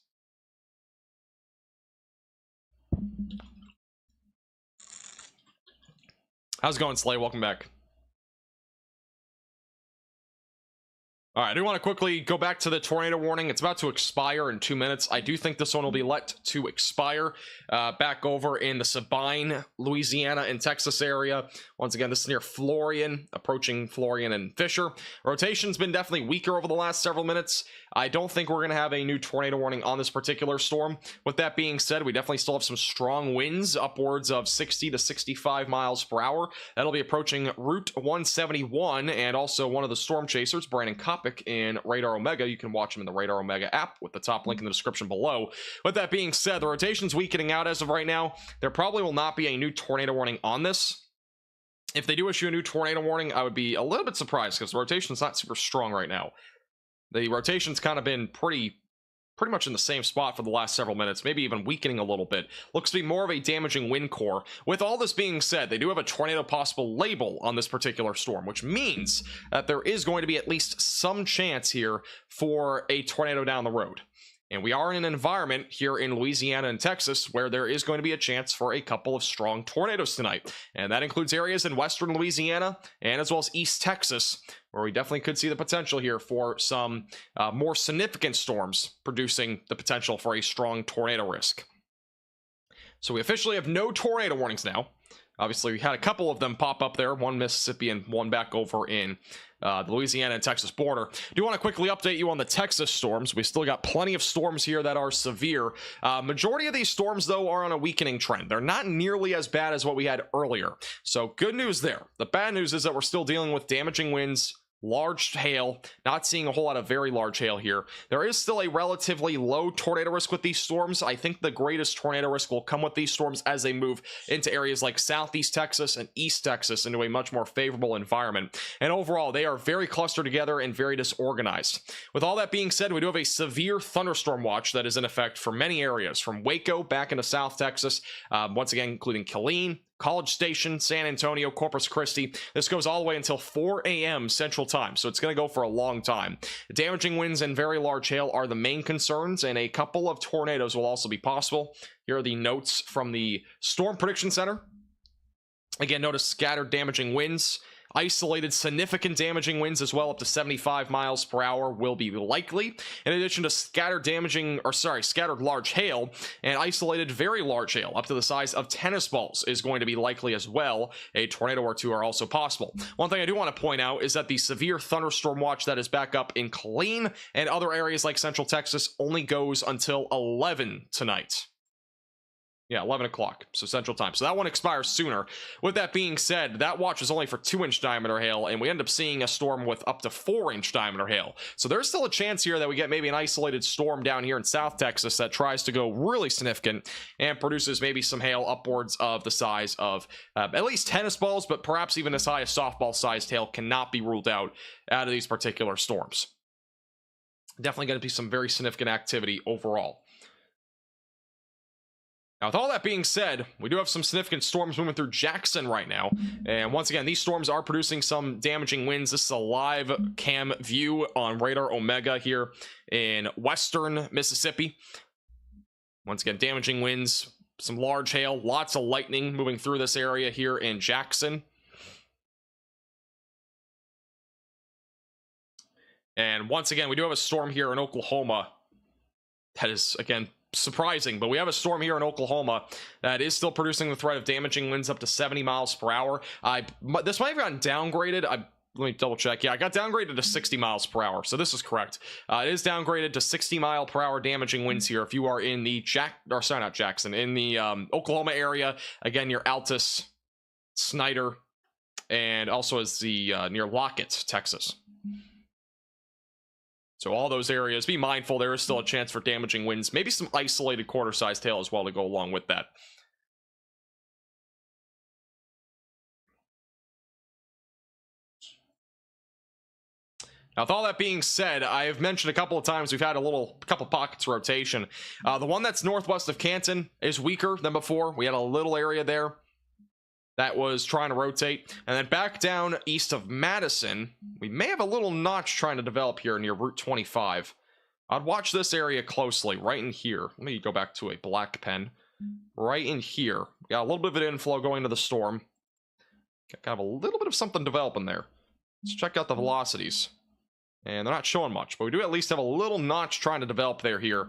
How's it going, Slay? Welcome back. All right, I do want to quickly go back to the tornado warning. It's about to expire in 2 minutes. I do think this one will be let to expire back over in the Sabine, Louisiana and Texas area. Once again, this is near Florian, approaching Florian and Fisher. Rotation's been definitely weaker over the last several minutes. I don't think we're going to have a new tornado warning on this particular storm. With that being said, we definitely still have some strong winds, upwards of 60 to 65 miles per hour. That'll be approaching Route 171, and also one of the storm chasers, Brandon Kopic, in Radar Omega. You can watch him in the Radar Omega app with the top link in the description below. With that being said, the rotation's weakening out as of right now. There probably will not be a new tornado warning on this. If they do issue a new tornado warning, I would be a little bit surprised because the rotation's not super strong right now. The rotation's kind of been pretty much in the same spot for the last several minutes, maybe even weakening a little bit. Looks to be more of a damaging wind core. With all this being said, they do have a tornado possible label on this particular storm, which means that there is going to be at least some chance here for a tornado down the road. And we are in an environment here in Louisiana and Texas where there is going to be a chance for a couple of strong tornadoes tonight. And that includes areas in western Louisiana and as well as East Texas, where we definitely could see the potential here for some more significant storms producing the potential for a strong tornado risk. So we officially have no tornado warnings now. Obviously, we had a couple of them pop up there, one Mississippi and one back over in the Louisiana and Texas border. Do want to quickly update you on the Texas storms. We still got plenty of storms here that are severe. Majority of these storms, though, are on a weakening trend. They're not nearly as bad as what we had earlier. So good news there. The bad news is that we're still dealing with damaging winds, large hail, not seeing a whole lot of very large hail here. There is still a relatively low tornado risk with these storms. I think the greatest tornado risk will come with these storms as they move into areas like southeast Texas and east Texas into a much more favorable environment. And overall, they are very clustered together and very disorganized. With all that being said, we do have a severe thunderstorm watch that is in effect for many areas, from Waco back into south Texas, once again including Killeen, College Station, San Antonio, Corpus Christi. This goes all the way until 4 a.m. Central Time, so it's going to go for a long time. Damaging winds and very large hail are the main concerns, and a couple of tornadoes will also be possible. Here are the notes from the Storm Prediction Center. Again, notice scattered damaging winds. Isolated significant damaging winds as well, up to 75 miles per hour, will be likely, in addition to scattered large hail and isolated very large hail up to the size of tennis balls is going to be likely as well. A tornado or two are also possible. One thing I do want to point out is that the severe thunderstorm watch that is back up in Killeen and other areas like central Texas only goes until 11 tonight. Yeah, 11 o'clock, so Central Time. So that one expires sooner. With that being said, that watch is only for 2-inch diameter hail, and we end up seeing a storm with up to 4-inch diameter hail. So there's still a chance here that we get maybe an isolated storm down here in South Texas that tries to go really significant and produces maybe some hail upwards of the size of at least tennis balls, but perhaps even as high as softball-sized hail cannot be ruled out of these particular storms. Definitely going to be some very significant activity overall. Now, with all that being said, we do have some significant storms moving through Jackson right now. And once again, these storms are producing some damaging winds. This is a live cam view on Radar Omega here in western Mississippi. Once again, damaging winds, some large hail, lots of lightning moving through this area here in Jackson. And once again, we do have a storm here in Oklahoma that is, again, surprising, but we have a storm here in Oklahoma that is still producing the threat of damaging winds up to 70 miles per hour. This might have gotten downgraded. Let me double check. Yeah, I got downgraded to 60 miles per hour, so this is correct. It is downgraded to 60 mile per hour damaging winds here if you are in the in the Oklahoma area. Again, near Altus, Snyder, and also as the near Lockett, Texas. So all those areas, be mindful, there is still a chance for damaging winds, maybe some isolated quarter-sized hail as well to go along with that. Now, with all that being said, I have mentioned a couple of times we've had a couple pockets of rotation. The one that's northwest of Canton is weaker than before. We had a little area there that was trying to rotate. And then back down east of Madison, we may have a little notch trying to develop here near Route 25. I'd watch this area closely, right in here. Let me go back to a black pen. Right in here. Got a little bit of an inflow going to the storm. Got kind of a little bit of something developing there. Let's check out the velocities. And they're not showing much, but we do at least have a little notch trying to develop there here,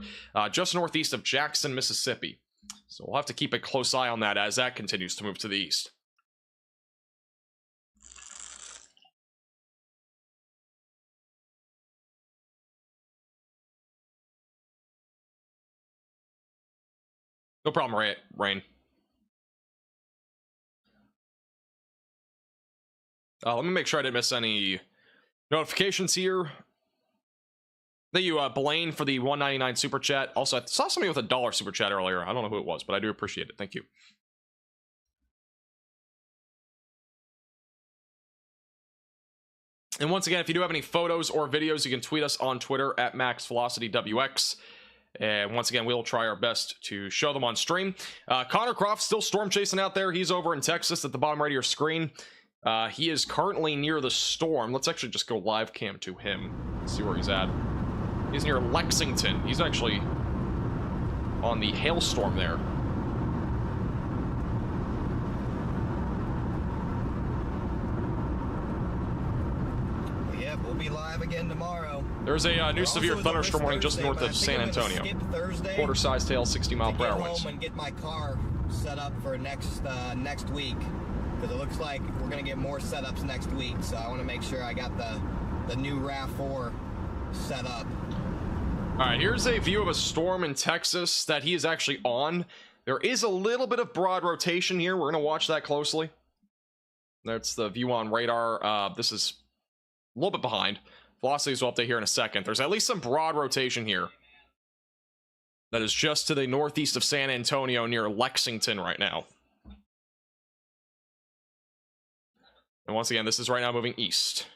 just northeast of Jackson, Mississippi. So we'll have to keep a close eye on that as that continues to move to the east. No problem, Rain. Let me make sure I didn't miss any notifications here. Thank you, Blaine, for the $1.99 super chat. Also, I saw somebody with a $1 super chat earlier. I don't know who it was, but I do appreciate it. Thank you. And once again, if you do have any photos or videos, you can tweet us on Twitter at MaxVelocityWX. And once again, we'll try our best to show them on stream. Connor Croft still storm chasing out there. He's over in Texas at the bottom right of your screen. He is currently near the storm. Let's actually just go live cam to him. Let's see where he's at. He's near Lexington. He's actually on the hailstorm there. Yep, we'll be live again tomorrow. There's a new severe thunderstorm warning just north of San Antonio. Quarter-sized hail, 60 mile per hour winds. Home and get my car set up for next week, because it looks like we're gonna get more setups next week. So I want to make sure I got the new RAV4 set up. All right, here's a view of a storm in Texas that he is actually on. There is a little bit of broad rotation here. We're gonna watch that closely. That's the view on radar. This is A little bit behind. Velocities will update here in a second. There's at least some broad rotation here. That is just to the northeast of San Antonio near Lexington right now. And once again, this is right now moving east.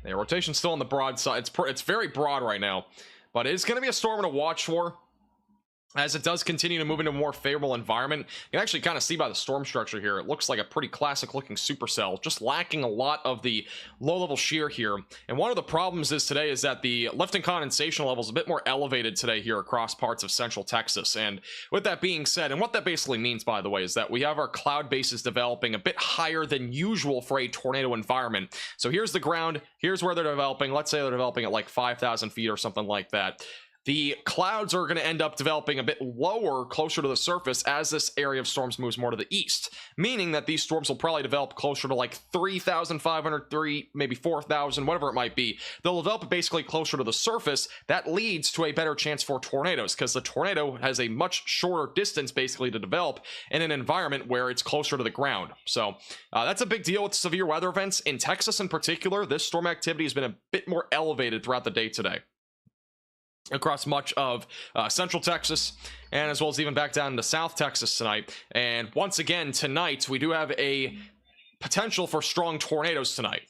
Yeah, rotation's still on the broad side. It's very broad right now. But it's going to be a storm to watch for. As it does continue to move into a more favorable environment. You can actually kind of see by the storm structure here, it looks like a pretty classic looking supercell, just lacking a lot of the low level shear here. And one of the problems today is that the lift and condensation level is a bit more elevated today here across parts of central Texas. And with that being said, and what that basically means, by the way, is that we have our cloud bases developing a bit higher than usual for a tornado environment. So here's the ground, here's where they're developing. Let's say they're developing at like 5,000 feet or something like that. The clouds are going to end up developing a bit lower, closer to the surface as this area of storms moves more to the east, meaning that these storms will probably develop closer to like 3,500, maybe 4,000, whatever it might be. They'll develop basically closer to the surface. That leads to a better chance for tornadoes because the tornado has a much shorter distance basically to develop in an environment where it's closer to the ground. So that's a big deal with severe weather events. In Texas in particular, this storm activity has been a bit more elevated throughout the day today, across much of central Texas, and as well as even back down into South Texas tonight. And once again, tonight, we do have a potential for strong tornadoes tonight.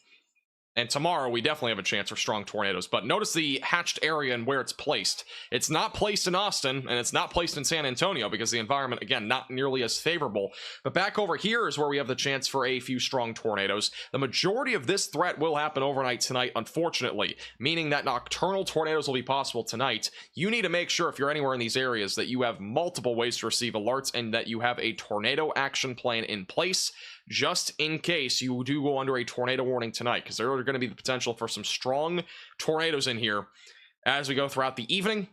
And tomorrow, we definitely have a chance for strong tornadoes. But notice the hatched area and where it's placed. It's not placed in Austin, and it's not placed in San Antonio because the environment, again, not nearly as favorable. But back over here is where we have the chance for a few strong tornadoes. The majority of this threat will happen overnight tonight, unfortunately, meaning that nocturnal tornadoes will be possible tonight. You need to make sure, if you're anywhere in these areas, that you have multiple ways to receive alerts and that you have a tornado action plan in place, just in case you do go under a tornado warning tonight, because there are going to be the potential for some strong tornadoes in here as we go throughout the evening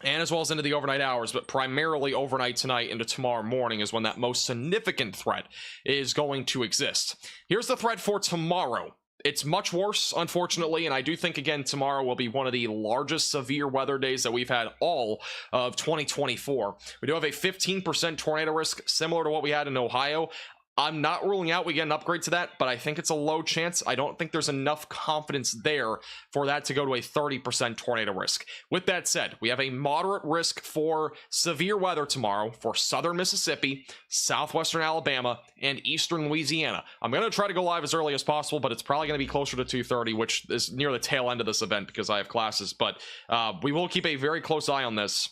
and as well as into the overnight hours, but primarily overnight tonight into tomorrow morning is when that most significant threat is going to exist. Here's the threat for tomorrow. It's much worse, unfortunately, and I do think, again, tomorrow will be one of the largest severe weather days that we've had all of 2024. We do have a 15% tornado risk, similar to what we had in Ohio. I'm not ruling out we get an upgrade to that, but I think it's a low chance. I don't think there's enough confidence there for that to go to a 30% tornado risk. With that said, we have a moderate risk for severe weather tomorrow for southern Mississippi, southwestern Alabama, and eastern Louisiana. I'm going to try to go live as early as possible, but it's probably going to be closer to 2:30, which is near the tail end of this event because I have classes. But we will keep a very close eye on this,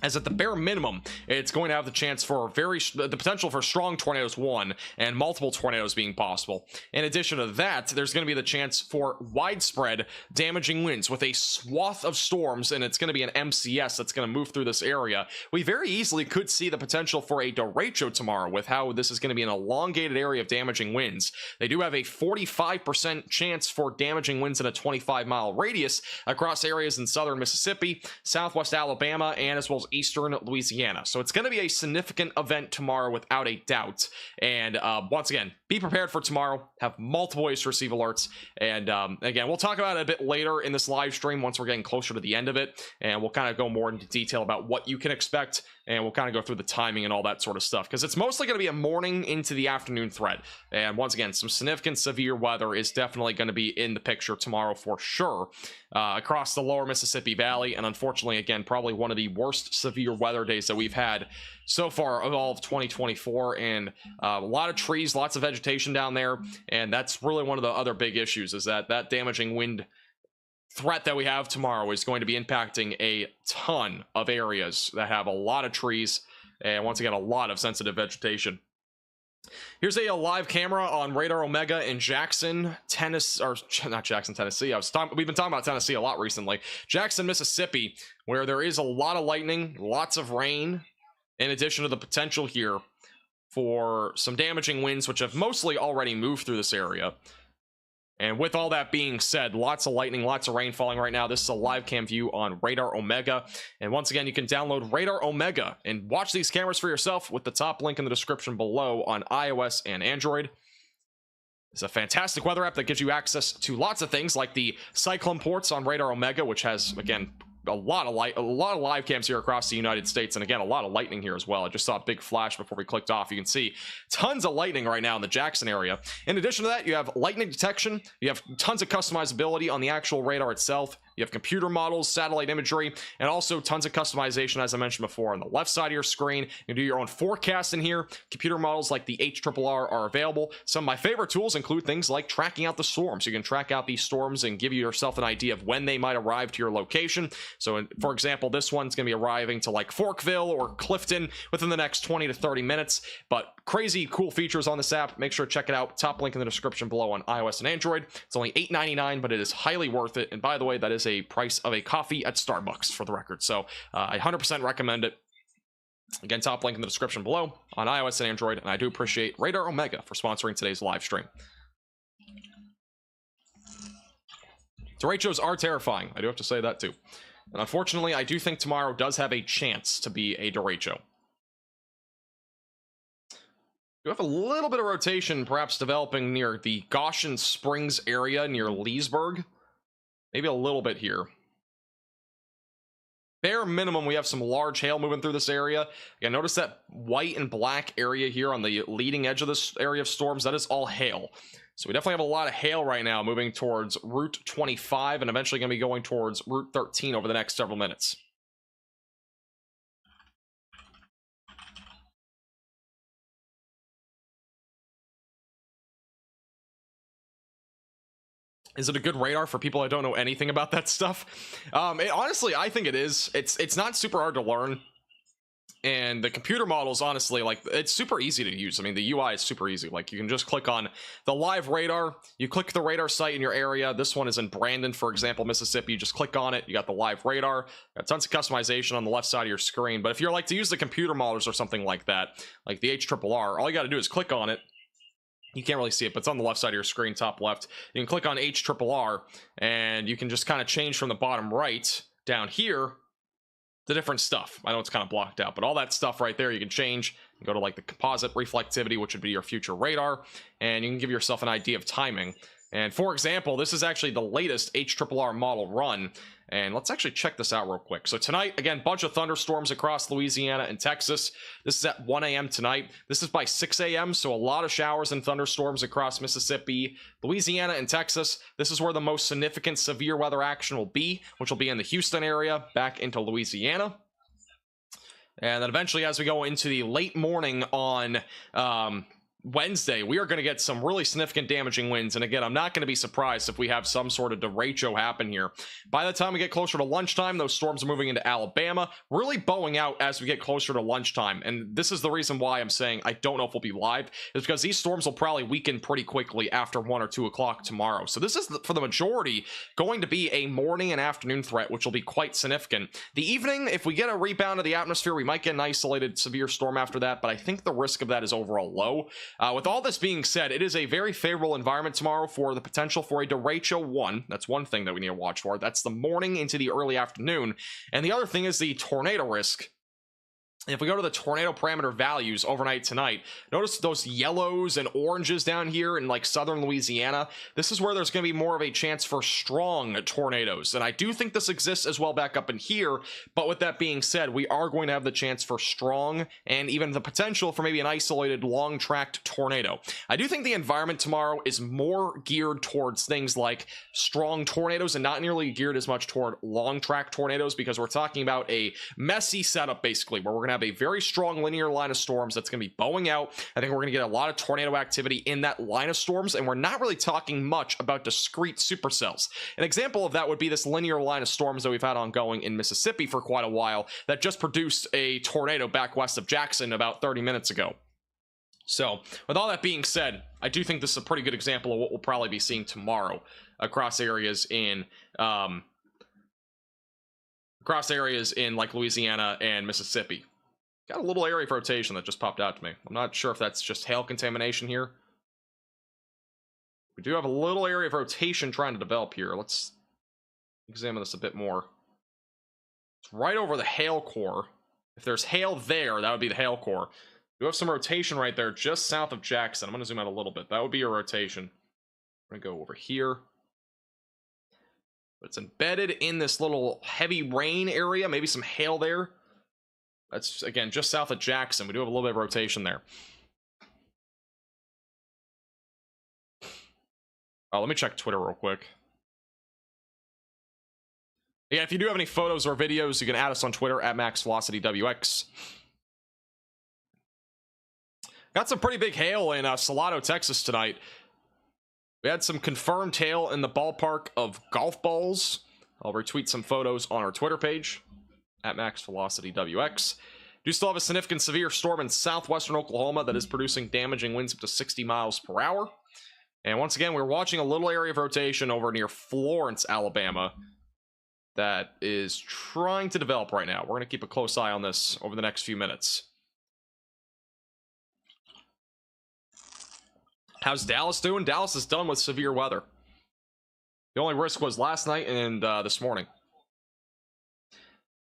as at the bare minimum, it's going to have the chance for the potential for strong tornadoes, one, and multiple tornadoes being possible. In addition to that, there's going to be the chance for widespread damaging winds with a swath of storms, and it's going to be an MCS that's going to move through this area. We very easily could see the potential for a derecho tomorrow with how this is going to be an elongated area of damaging winds. They do have a 45% chance for damaging winds in a 25-mile radius across areas in southern Mississippi, southwest Alabama, and as well as eastern Louisiana. So it's going to be a significant event tomorrow without a doubt. And once again, be prepared for tomorrow. Have multiple ways to receive alerts. And again, we'll talk about it a bit later in this live stream once we're getting closer to the end of it. And we'll kind of go more into detail about what you can expect. And we'll kind of go through the timing and all that sort of stuff, because it's mostly going to be a morning into the afternoon threat. And once again, some significant severe weather is definitely going to be in the picture tomorrow for sure, across the lower Mississippi Valley. And unfortunately, again, probably one of the worst severe weather days that we've had so far of all of 2024. And a lot of trees, lots of vegetation down there. And that's really one of the other big issues, is that damaging wind threat that we have tomorrow is going to be impacting a ton of areas that have a lot of trees and, once again, a lot of sensitive vegetation. Here's a live camera on Radar Omega in Jackson, Tennessee, or not Jackson, Tennessee. We've been talking about Tennessee a lot recently. Jackson, Mississippi, where there is a lot of lightning, lots of rain, in addition to the potential here for some damaging winds, which have mostly already moved through this area. And with all that being said, lots of lightning, lots of rain falling right now. This is a live cam view on Radar Omega. And once again, you can download Radar Omega and watch these cameras for yourself with the top link in the description below on iOS and Android. It's a fantastic weather app that gives you access to lots of things like the cyclone ports on Radar Omega, which has, again, a lot of live cams here across the United States, and again, a lot of lightning here as well. I just saw a big flash before we clicked off. You can see tons of lightning right now in the Jackson area. In addition to that, you have lightning detection, you have tons of customizability on the actual radar itself, you have computer models, satellite imagery, and also tons of customization, as I mentioned before. On the left side of your screen, you can do your own forecast in here. Computer models like the HRRR are available. Some of my favorite tools include things like tracking out the storms. You can track out these storms and give yourself an idea of when they might arrive to your location. So, for example, this one's going to be arriving to like Forkville or Clifton within the next 20 to 30 minutes. But crazy cool features on this app. Make sure to check it out. Top link in the description below on iOS and Android. It's only $8.99, but it is highly worth it. And by the way, that is a price of a coffee at Starbucks, for the record. So I 100% recommend it. Again, top link in the description below on iOS and Android. And I do appreciate Radar Omega for sponsoring today's live stream. Derechos are terrifying. I do have to say that too. And unfortunately, I do think tomorrow does have a chance to be a derecho. You have a little bit of rotation perhaps developing near the Goshen Springs area near Leesburg. Maybe a little bit here. Bare minimum, we have some large hail moving through this area. Again, notice that white and black area here on the leading edge of this area of storms. That is all hail. So we definitely have a lot of hail right now moving towards Route 25 and eventually going to be going towards Route 13 over the next several minutes. Is it a good radar for people that don't know anything about that stuff? Honestly, I think it is. It's not super hard to learn. And the computer models, honestly, like, it's super easy to use. I mean, the UI is super easy. Like, you can just click on the live radar. You click the radar site in your area. This one is in Brandon, for example, Mississippi. You just click on it. You got the live radar. Got tons of customization on the left side of your screen. But if you're like to use the computer models or something like that, like the HRRR, all you got to do is click on it. You can't really see it, but it's on the left side of your screen, top left. You can click on HRRR, and you can just kind of change from the bottom right down here the different stuff. I know it's kind of blocked out, but all that stuff right there you can change. You go to like the composite reflectivity, which would be your future radar, and you can give yourself an idea of timing. And for example, this is actually the latest HRRR model run. And let's actually check this out real quick. So tonight, again, bunch of thunderstorms across Louisiana and Texas. This is at 1 a.m. tonight. This is by 6 a.m. So a lot of showers and thunderstorms across Mississippi, Louisiana, and Texas. This is where the most significant severe weather action will be, which will be in the Houston area back into Louisiana. And then eventually, as we go into the late morning on Wednesday, we are going to get some really significant damaging winds. And again, I'm not going to be surprised if we have some sort of derecho happen here. By the time we get closer to lunchtime, those storms are moving into Alabama, really bowing out as we get closer to lunchtime. And this is the reason why I'm saying I don't know if we'll be live, is because these storms will probably weaken pretty quickly after 1 or 2 o'clock tomorrow. So this is, for the majority, going to be a morning and afternoon threat, which will be quite significant. The evening, if we get a rebound of the atmosphere, we might get an isolated severe storm after that, but I think the risk of that is overall low. With all this being said, it is a very favorable environment tomorrow for the potential for a derecho 1. That's one thing that we need to watch for. That's the morning into the early afternoon. And the other thing is the tornado risk. If we go to the tornado parameter values overnight tonight, notice those yellows and oranges down here in like southern Louisiana. This is where there's going to be more of a chance for strong tornadoes. And I do think this exists as well back up in here. But with that being said, we are going to have the chance for strong and even the potential for maybe an isolated long tracked tornado. I do think the environment tomorrow is more geared towards things like strong tornadoes and not nearly geared as much toward long track tornadoes, because we're talking about a messy setup basically where we're going to have a very strong linear line of storms that's going to be bowing out. I think we're going to get a lot of tornado activity in that line of storms, and we're not really talking much about discrete supercells. An example of that would be this linear line of storms that we've had ongoing in Mississippi for quite a while that just produced a tornado back west of Jackson about 30 minutes ago. So with all that being said, I do think this is a pretty good example of what we'll probably be seeing tomorrow across areas in like Louisiana and Mississippi. Got a little area of rotation that just popped out to me. I'm not sure if that's just hail contamination here. We do have a little area of rotation trying to develop here. Let's examine this a bit more. It's right over the hail core. If there's hail there, that would be the hail core. We have some rotation right there just south of Jackson. I'm going to zoom out a little bit. That would be your rotation. I'm going to go over here. But it's embedded in this little heavy rain area, maybe some hail there. That's, again, just south of Jackson. We do have a little bit of rotation there. Oh, let me check Twitter real quick. Yeah, if you do have any photos or videos, you can add us on Twitter at MaxVelocityWX. Got some pretty big hail in Salado, Texas tonight. We had some confirmed hail in the ballpark of golf balls. I'll retweet some photos on our Twitter page at MaxVelocityWX. Do still have a significant severe storm in southwestern Oklahoma that is producing damaging winds up to 60 miles per hour. And once again, we're watching a little area of rotation over near Florence, Alabama, that is trying to develop right now. We're going to keep a close eye on this over the next few minutes. How's Dallas doing? Dallas is done with severe weather. The only risk was last night and this morning.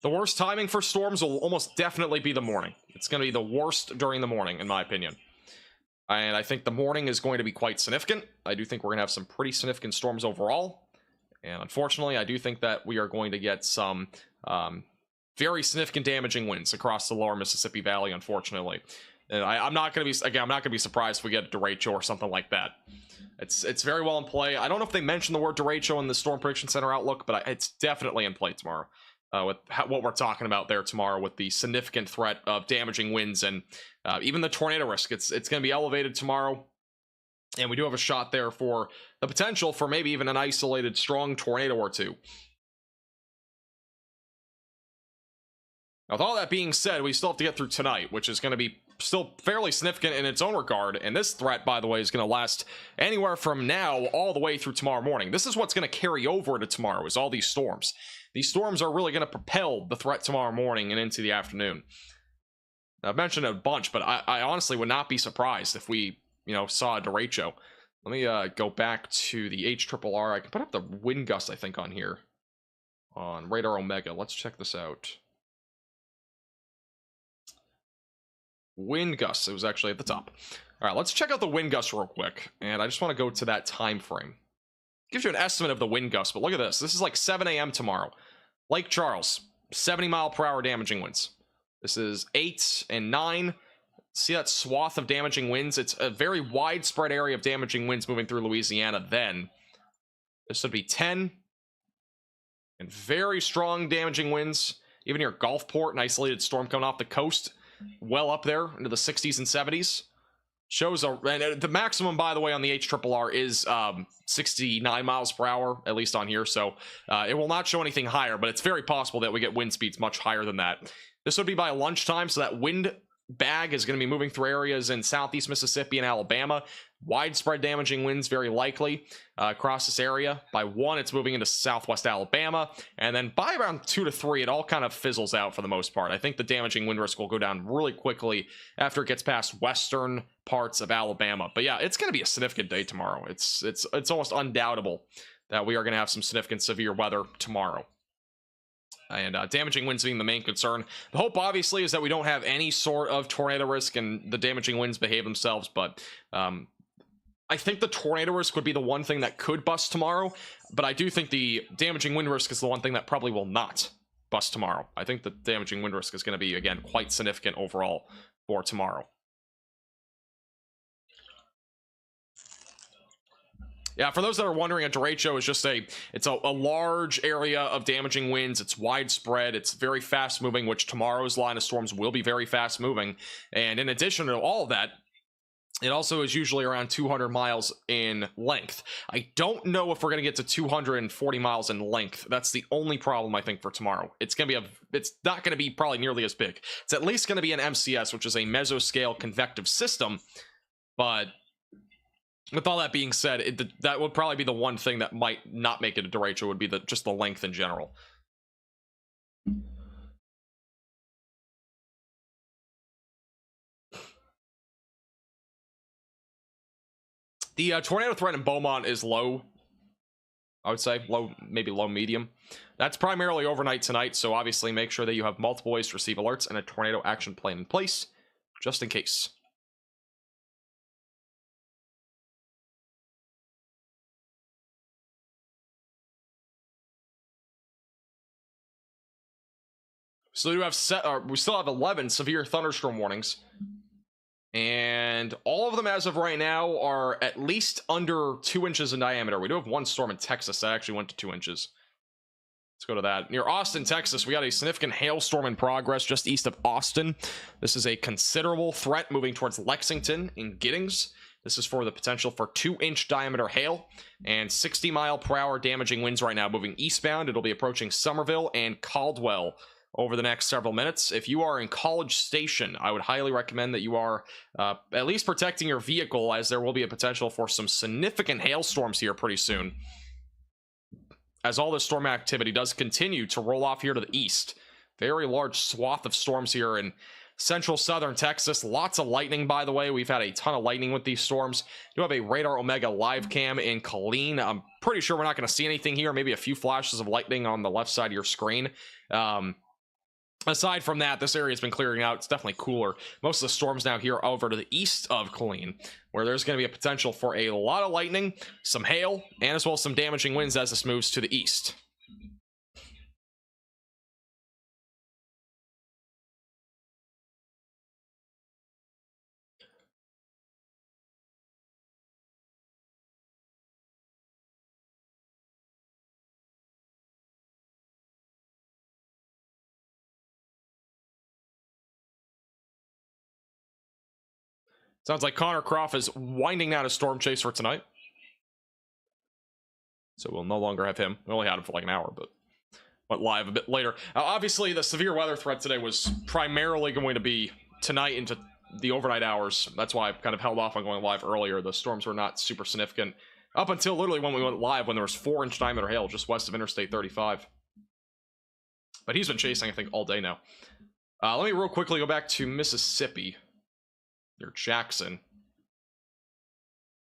The worst timing for storms will almost definitely be the morning. It's going to be the worst during the morning, in my opinion. And I think the morning is going to be quite significant. I do think we're going to have some pretty significant storms overall. And unfortunately, I do think that we are going to get some very significant damaging winds across the lower Mississippi Valley, unfortunately. And I'm not going to be surprised if we get a derecho or something like that. It's very well in play. I don't know if they mentioned the word derecho in the Storm Prediction Center outlook, but it's definitely in play tomorrow. With what we're talking about there tomorrow, with the significant threat of damaging winds and even the tornado risk. It's going to be elevated tomorrow, and we do have a shot there for the potential for maybe even an isolated strong tornado or two. Now, with all that being said, we still have to get through tonight, which is going to be still fairly significant in its own regard. And this threat, by the way, is going to last anywhere from now all the way through tomorrow morning. This is what's going to carry over to tomorrow, is all these storms. These storms are really going to propel the threat tomorrow morning and into the afternoon. Now, I've mentioned it a bunch, but I honestly would not be surprised if we, saw a derecho. Let me go back to the HRRR. I can put up the wind gust, I think, on here. On Radar Omega. Let's check this out. Wind gusts. It was actually at the top. All right, let's check out the wind gusts real quick. And I just want to go to that time frame. Gives you an estimate of the wind gust, but look at this. This is like 7 a.m. tomorrow. Lake Charles, 70 mile per hour damaging winds. This is 8 and 9. See that swath of damaging winds? It's a very widespread area of damaging winds moving through Louisiana then. This would be 10. And very strong damaging winds. Even near Gulfport, an isolated storm coming off the coast. Well up there into the 60s and 70s. Shows and the maximum, by the way, on the HRRR is 69 miles per hour, at least on here. So it will not show anything higher, but it's very possible that we get wind speeds much higher than that. This would be by lunchtime, so that wind bag is going to be moving through areas in southeast Mississippi and Alabama. Widespread damaging winds, very likely, across this area. By 1, it's moving into southwest Alabama. And then by around 2 to 3, it all kind of fizzles out for the most part. I think the damaging wind risk will go down really quickly after it gets past western parts of Alabama. But yeah, it's going to be a significant day tomorrow. It's almost undoubtable that we are going to have some significant severe weather tomorrow. And damaging winds being the main concern. The hope, obviously, is that we don't have any sort of tornado risk and the damaging winds behave themselves. But I think the tornado risk would be the one thing that could bust tomorrow. But I do think the damaging wind risk is the one thing that probably will not bust tomorrow. I think the damaging wind risk is going to be, again, quite significant overall for tomorrow. Yeah, for those that are wondering, a derecho is just it's a large area of damaging winds. It's widespread. It's very fast moving, which tomorrow's line of storms will be very fast moving. And in addition to all of that, it also is usually around 200 miles in length. I don't know if we're going to get to 240 miles in length. That's the only problem, I think, for tomorrow. It's not going to be probably nearly as big. It's at least going to be an MCS, which is a mesoscale convective system. But with all that being said, that would probably be the one thing that might not make it a derecho, would be just the length in general. The tornado threat in Beaumont is low. I would say low, maybe low medium. That's primarily overnight tonight, so obviously make sure that you have multiple ways to receive alerts and a tornado action plan in place, just in case. So we still have 11 severe thunderstorm warnings, and all of them as of right now are at least under 2 inches in diameter. We do have one storm in Texas that actually went to 2 inches. Let's go to that. Near Austin, Texas, we got a significant hailstorm in progress just east of Austin. This is a considerable threat moving towards Lexington and Giddings. This is for the potential for 2-inch diameter hail and 60-mile-per-hour damaging winds right now moving eastbound. It'll be approaching Somerville and Caldwell over the next several minutes. If you are in College Station, I would highly recommend that you are at least protecting your vehicle, as there will be a potential for some significant hailstorms here pretty soon, as all this storm activity does continue to roll off here to the east. Very large swath of storms here in central southern Texas. Lots of lightning, by the way. We've had a ton of lightning with these storms. You have a Radar Omega live cam in Colleen. I'm pretty sure we're not going to see anything here. Maybe a few flashes of lightning on the left side of your screen. Aside from that, this area has been clearing out. It's definitely cooler. Most of the storms now here over to the east of Colleen, where there's going to be a potential for a lot of lightning, some hail, and as well as some damaging winds as this moves to the east. Sounds like Connor Croft is winding down a storm chase for tonight. So we'll no longer have him. We only had him for like an hour, but went live a bit later. Obviously, the severe weather threat today was primarily going to be tonight into the overnight hours. That's why I kind of held off on going live earlier. The storms were not super significant up until literally when we went live, when there was 4-inch diameter hail just west of Interstate 35. But he's been chasing, I think, all day now. Let me real quickly go back to Mississippi. Near Jackson.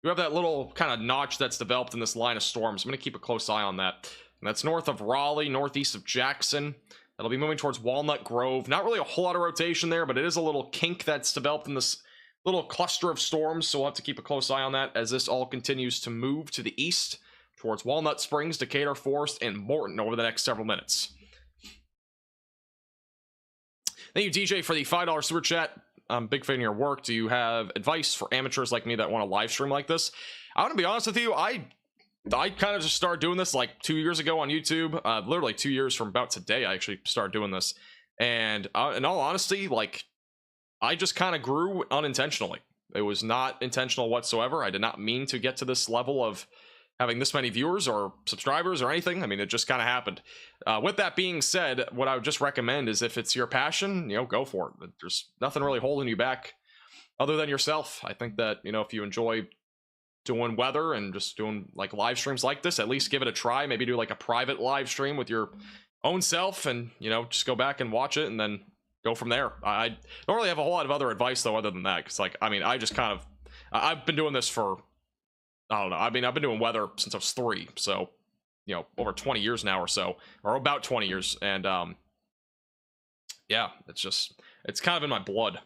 You have that little kind of notch that's developed in this line of storms. I'm going to keep a close eye on that. And that's north of Raleigh, northeast of Jackson. That'll be moving towards Walnut Grove. Not really a whole lot of rotation there, but it is a little kink that's developed in this little cluster of storms, so we'll have to keep a close eye on that as this all continues to move to the east towards Walnut Springs, Decatur, Forest, and Morton over the next several minutes. Thank you, DJ, for the $5 super chat. I'm a big fan of your work. Do you have advice for amateurs like me that want to live stream like this? I want to be honest with you. I kind of just started doing this like 2 years ago on YouTube. Literally 2 years from about today, I actually started doing this. And in all honesty, like, I just kind of grew unintentionally. It was not intentional whatsoever. I did not mean to get to this level of having this many viewers or subscribers or anything. I mean, it just kind of happened. With that being said, what I would just recommend is if it's your passion, go for it. There's nothing really holding you back other than yourself. I think that, if you enjoy doing weather and just doing like live streams like this, at least give it a try. Maybe do like a private live stream with your own self and, just go back and watch it and then go from there. I don't really have a whole lot of other advice though, other than that. Cause I just kind of, I've been doing this for, I don't know. I've been doing weather since I was 3, so over 20 years now or so, or about 20 years, and yeah, it's kind of in my blood.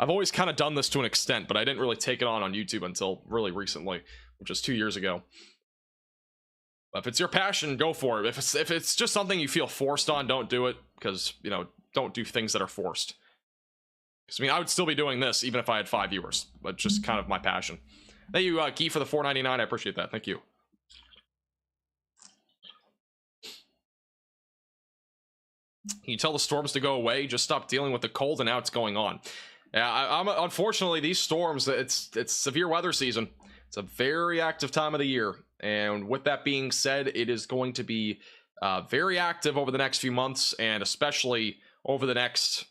I've always kind of done this to an extent, but I didn't really take it on YouTube until really recently, which was 2 years ago. But if it's your passion, go for it. If it's just something you feel forced on, don't do it, because don't do things that are forced. Because I would still be doing this even if I had 5 viewers, but just kind of my passion. Thank you, Key, for the $4.99. I appreciate that. Thank you. Can you tell the storms to go away? Just stop dealing with the cold, and now it's going on. Yeah, unfortunately, these storms, it's severe weather season. It's a very active time of the year. And with that being said, it is going to be very active over the next few months, and especially over the next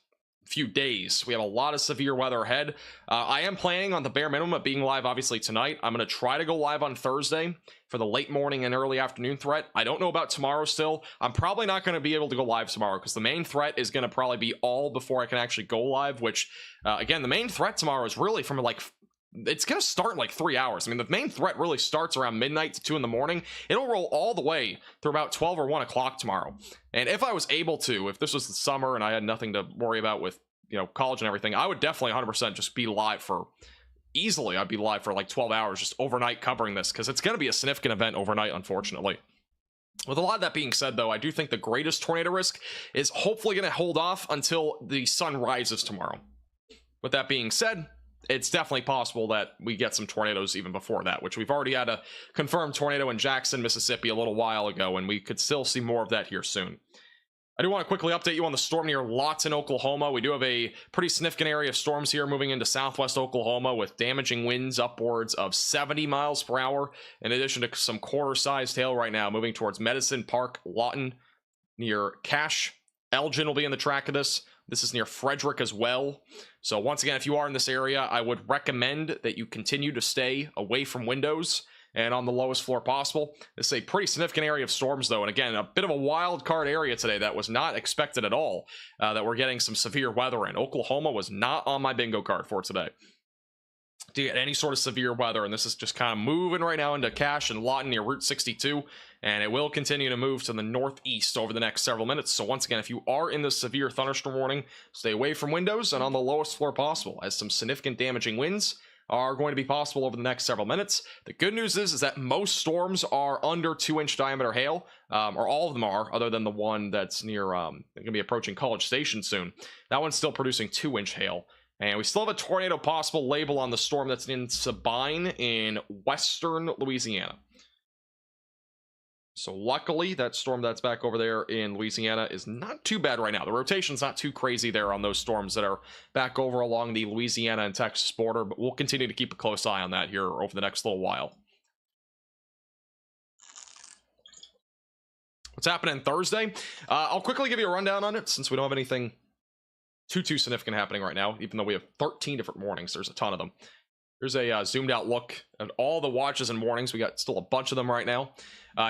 few days. We have a lot of severe weather ahead. I am planning on the bare minimum of being live obviously tonight. I'm going to try to go live on Thursday for the late morning and early afternoon threat. I don't know about tomorrow still. I'm probably not going to be able to go live tomorrow because the main threat is going to probably be all before I can actually go live, which again, the main threat tomorrow is really from it's going to start in like 3 hours. The main threat really starts around midnight to 2 in the morning. It'll roll all the way through about 12 or 1 o'clock tomorrow. And if I was able to, if this was the summer and I had nothing to worry about with, college and everything, I would definitely 100% just be live I'd be live for like 12 hours, just overnight covering this, because it's going to be a significant event overnight, unfortunately. With a lot of that being said, though, I do think the greatest tornado risk is hopefully going to hold off until the sun rises tomorrow. With that being said, it's definitely possible that we get some tornadoes even before that, which we've already had a confirmed tornado in Jackson, Mississippi a little while ago, and we could still see more of that here soon. I do want to quickly update you on the storm near Lawton, Oklahoma. We do have a pretty significant area of storms here moving into southwest Oklahoma with damaging winds upwards of 70 miles per hour, in addition to some quarter-sized hail right now moving towards Medicine Park, Lawton, near Cache. Elgin will be in the track of this. This is near Frederick as well. So once again, if you are in this area, I would recommend that you continue to stay away from windows and on the lowest floor possible. This is a pretty significant area of storms, though, and again, a bit of a wild card area today that was not expected at all, that we're getting some severe weather in. Oklahoma was not on my bingo card for today to get any sort of severe weather, and this is just kind of moving right now into Cache and Lawton near Route 62, and it will continue to move to the northeast over the next several minutes. So once again, if you are in the severe thunderstorm warning, stay away from windows and on the lowest floor possible, as some significant damaging winds are going to be possible over the next several minutes. The good news is that most storms are under 2-inch diameter hail, or all of them are, other than the one that's near, going to be approaching College Station soon. That one's still producing 2-inch hail. And we still have a tornado possible label on the storm that's in Sabine in western Louisiana. So luckily, that storm that's back over there in Louisiana is not too bad right now. The rotation's not too crazy there on those storms that are back over along the Louisiana and Texas border, but we'll continue to keep a close eye on that here over the next little while. What's happening Thursday? I'll quickly give you a rundown on it since we don't have anything too significant happening right now, even though we have 13 different warnings. There's a ton of them. Here's a zoomed out look at all the watches and warnings. We got still a bunch of them right now.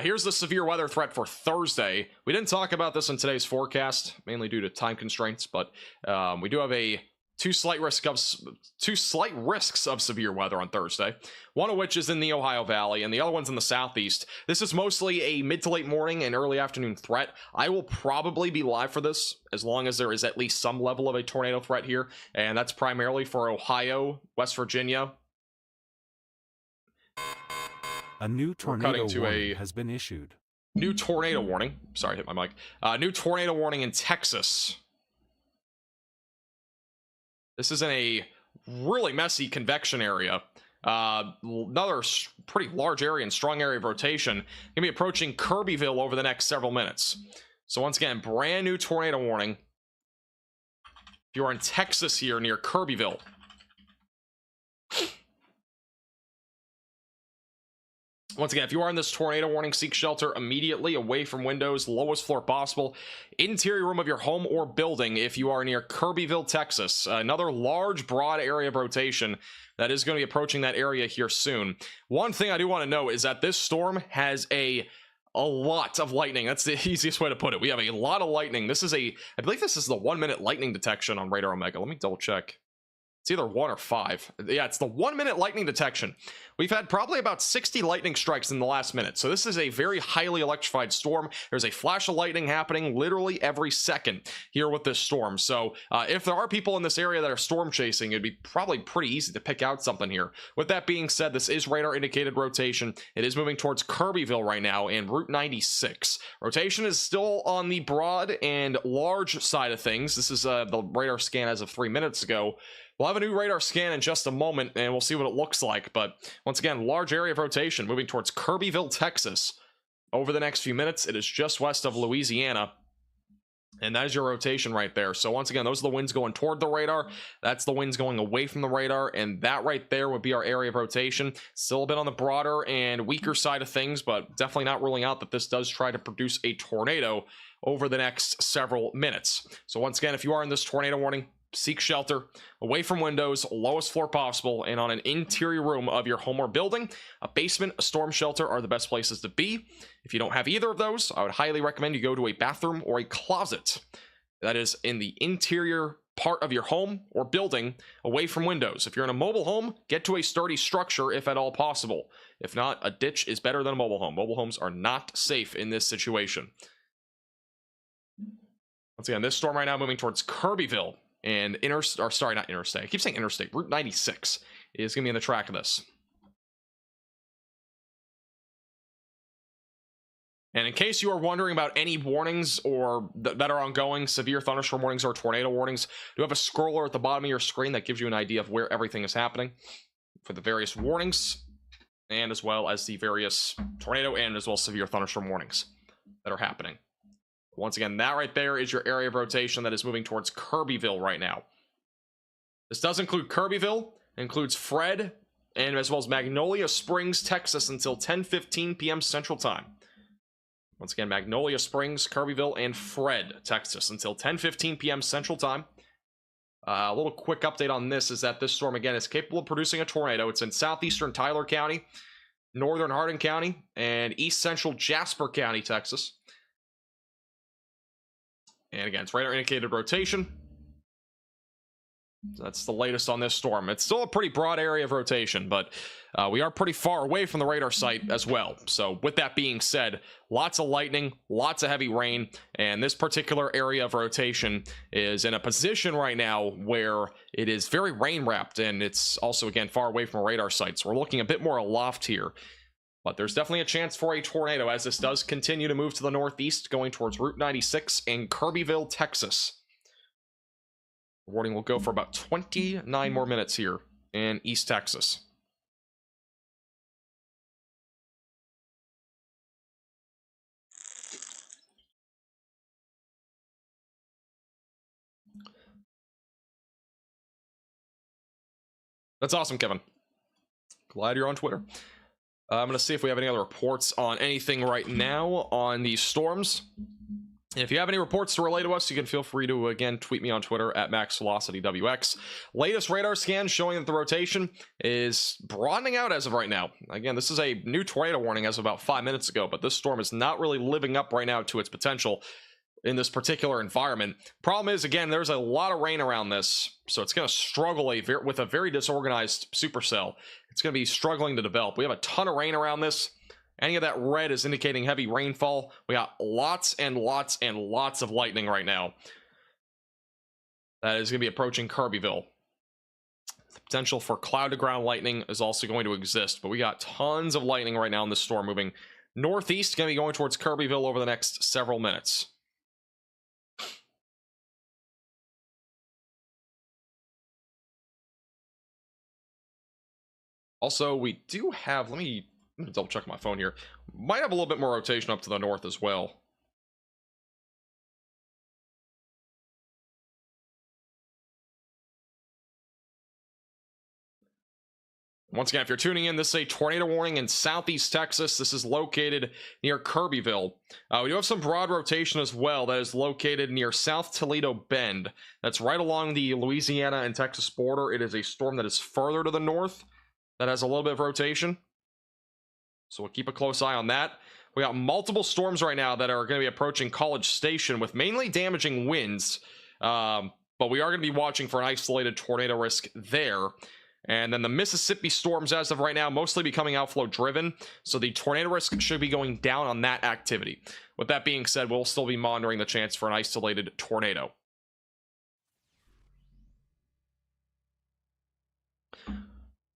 Here's the severe weather threat for Thursday. We didn't talk about this in today's forecast, mainly due to time constraints, but we do have two slight risks of severe weather on Thursday, one of which is in the Ohio Valley and the other one's in the southeast. This is mostly a mid to late morning and early afternoon threat. I will probably be live for this as long as there is at least some level of a tornado threat here, and that's primarily for Ohio, West Virginia. A new tornado warning has been issued. New tornado warning. Sorry, I hit my mic. New tornado warning in Texas. This is in a really messy convection area. Another pretty large area and strong area of rotation. Going to be approaching Kirbyville over the next several minutes. So once again, brand new tornado warning. If you are in Texas here near Kirbyville. Once again, if you are in this tornado warning, seek shelter immediately away from windows, lowest floor possible, interior room of your home or building if you are near Kirbyville, Texas. Another large, broad area of rotation that is going to be approaching that area here soon. One thing I do want to know is that this storm has a lot of lightning. That's the easiest way to put it. We have a lot of lightning. This is I believe this is the 1-minute lightning detection on Radar Omega. Let me double check. It's either 1 or 5. Yeah, it's the 1-minute lightning detection. We've had probably about 60 lightning strikes in the last minute. So this is a very highly electrified storm. There's a flash of lightning happening literally every second here with this storm. So if there are people in this area that are storm chasing, it'd be probably pretty easy to pick out something here. With that being said, this is radar indicated rotation. It is moving towards Kirbyville right now and Route 96. Rotation is still on the broad and large side of things. This is the radar scan as of 3 minutes ago. We'll have a new radar scan in just a moment, and we'll see what it looks like. But once again, large area of rotation moving towards Kirbyville, Texas. Over the next few minutes, it is just west of Louisiana. And that is your rotation right there. So once again, those are the winds going toward the radar. That's the winds going away from the radar. And that right there would be our area of rotation. Still a bit on the broader and weaker side of things, but definitely not ruling out that this does try to produce a tornado over the next several minutes. So once again, if you are in this tornado warning, seek shelter away from windows, lowest floor possible, and on an interior room of your home or building. A basement, a storm shelter are the best places to be. If you don't have either of those, I would highly recommend you go to a bathroom or a closet that is in the interior part of your home or building away from windows. If you're in a mobile home, get to a sturdy structure if at all possible. If not, a ditch is better than a mobile home. Mobile homes are not safe in this situation. Once again, this storm right now moving towards Kirbyville. And not interstate. I keep saying interstate. Route 96 is going to be in the track of this. And in case you are wondering about any warnings or that are ongoing, severe thunderstorm warnings or tornado warnings, you have a scroller at the bottom of your screen that gives you an idea of where everything is happening for the various warnings, and as well as the various tornado and as well as severe thunderstorm warnings that are happening. Once again, that right there is your area of rotation that is moving towards Kirbyville right now. This does include Kirbyville, includes Fred, and as well as Magnolia Springs, Texas until 10:15 p.m. Central Time. Once again, Magnolia Springs, Kirbyville, and Fred, Texas until 10:15 p.m. Central Time. A little quick update on this is that this storm, again, is capable of producing a tornado. It's in southeastern Tyler County, northern Hardin County, and east central Jasper County, Texas. And again, it's radar indicated rotation. That's the latest on this storm. It's still a pretty broad area of rotation, but we are pretty far away from the radar site as well. So with that being said, lots of lightning, lots of heavy rain, and this particular area of rotation is in a position right now where it is very rain wrapped, and it's also, again, far away from a radar site. So we're looking a bit more aloft here. But there's definitely a chance for a tornado as this does continue to move to the northeast, going towards Route 96 in Kirbyville, Texas. Warning will go for about 29 more minutes here in East Texas. That's awesome, Kevin. Glad you're on Twitter. I'm going to see if we have any other reports on anything right now on these storms. If you have any reports to relay to us, you can feel free to, again, tweet me on Twitter at MaxVelocityWX. Latest radar scan showing that the rotation is broadening out as of right now. Again, this is a new tornado warning as of about 5 minutes ago, but this storm is not really living up right now to its potential in this particular environment. Problem is, again, there's a lot of rain around this, so it's going to struggle with a very disorganized supercell. It's going to be struggling to develop. We have a ton of rain around this. Any of that red is indicating heavy rainfall. We got lots and lots and lots of lightning right now. That is going to be approaching Kirbyville. The potential for cloud-to-ground lightning is also going to exist, but we got tons of lightning right now in this storm moving northeast, going to be going towards Kirbyville over the next several minutes. Also, we do have, let me double check my phone here. Might have a little bit more rotation up to the north as well. Once again, if you're tuning in, this is a tornado warning in southeast Texas. This is located near Kirbyville. We do have some broad rotation as well that is located near South Toledo Bend. That's right along the Louisiana and Texas border. It is a storm that is further to the north that has a little bit of rotation. So we'll keep a close eye on that. We got multiple storms right now that are going to be approaching College Station with mainly damaging winds. But we are going to be watching for an isolated tornado risk there. And then the Mississippi storms as of right now mostly becoming outflow driven. So the tornado risk should be going down on that activity. With that being said, we'll still be monitoring the chance for an isolated tornado.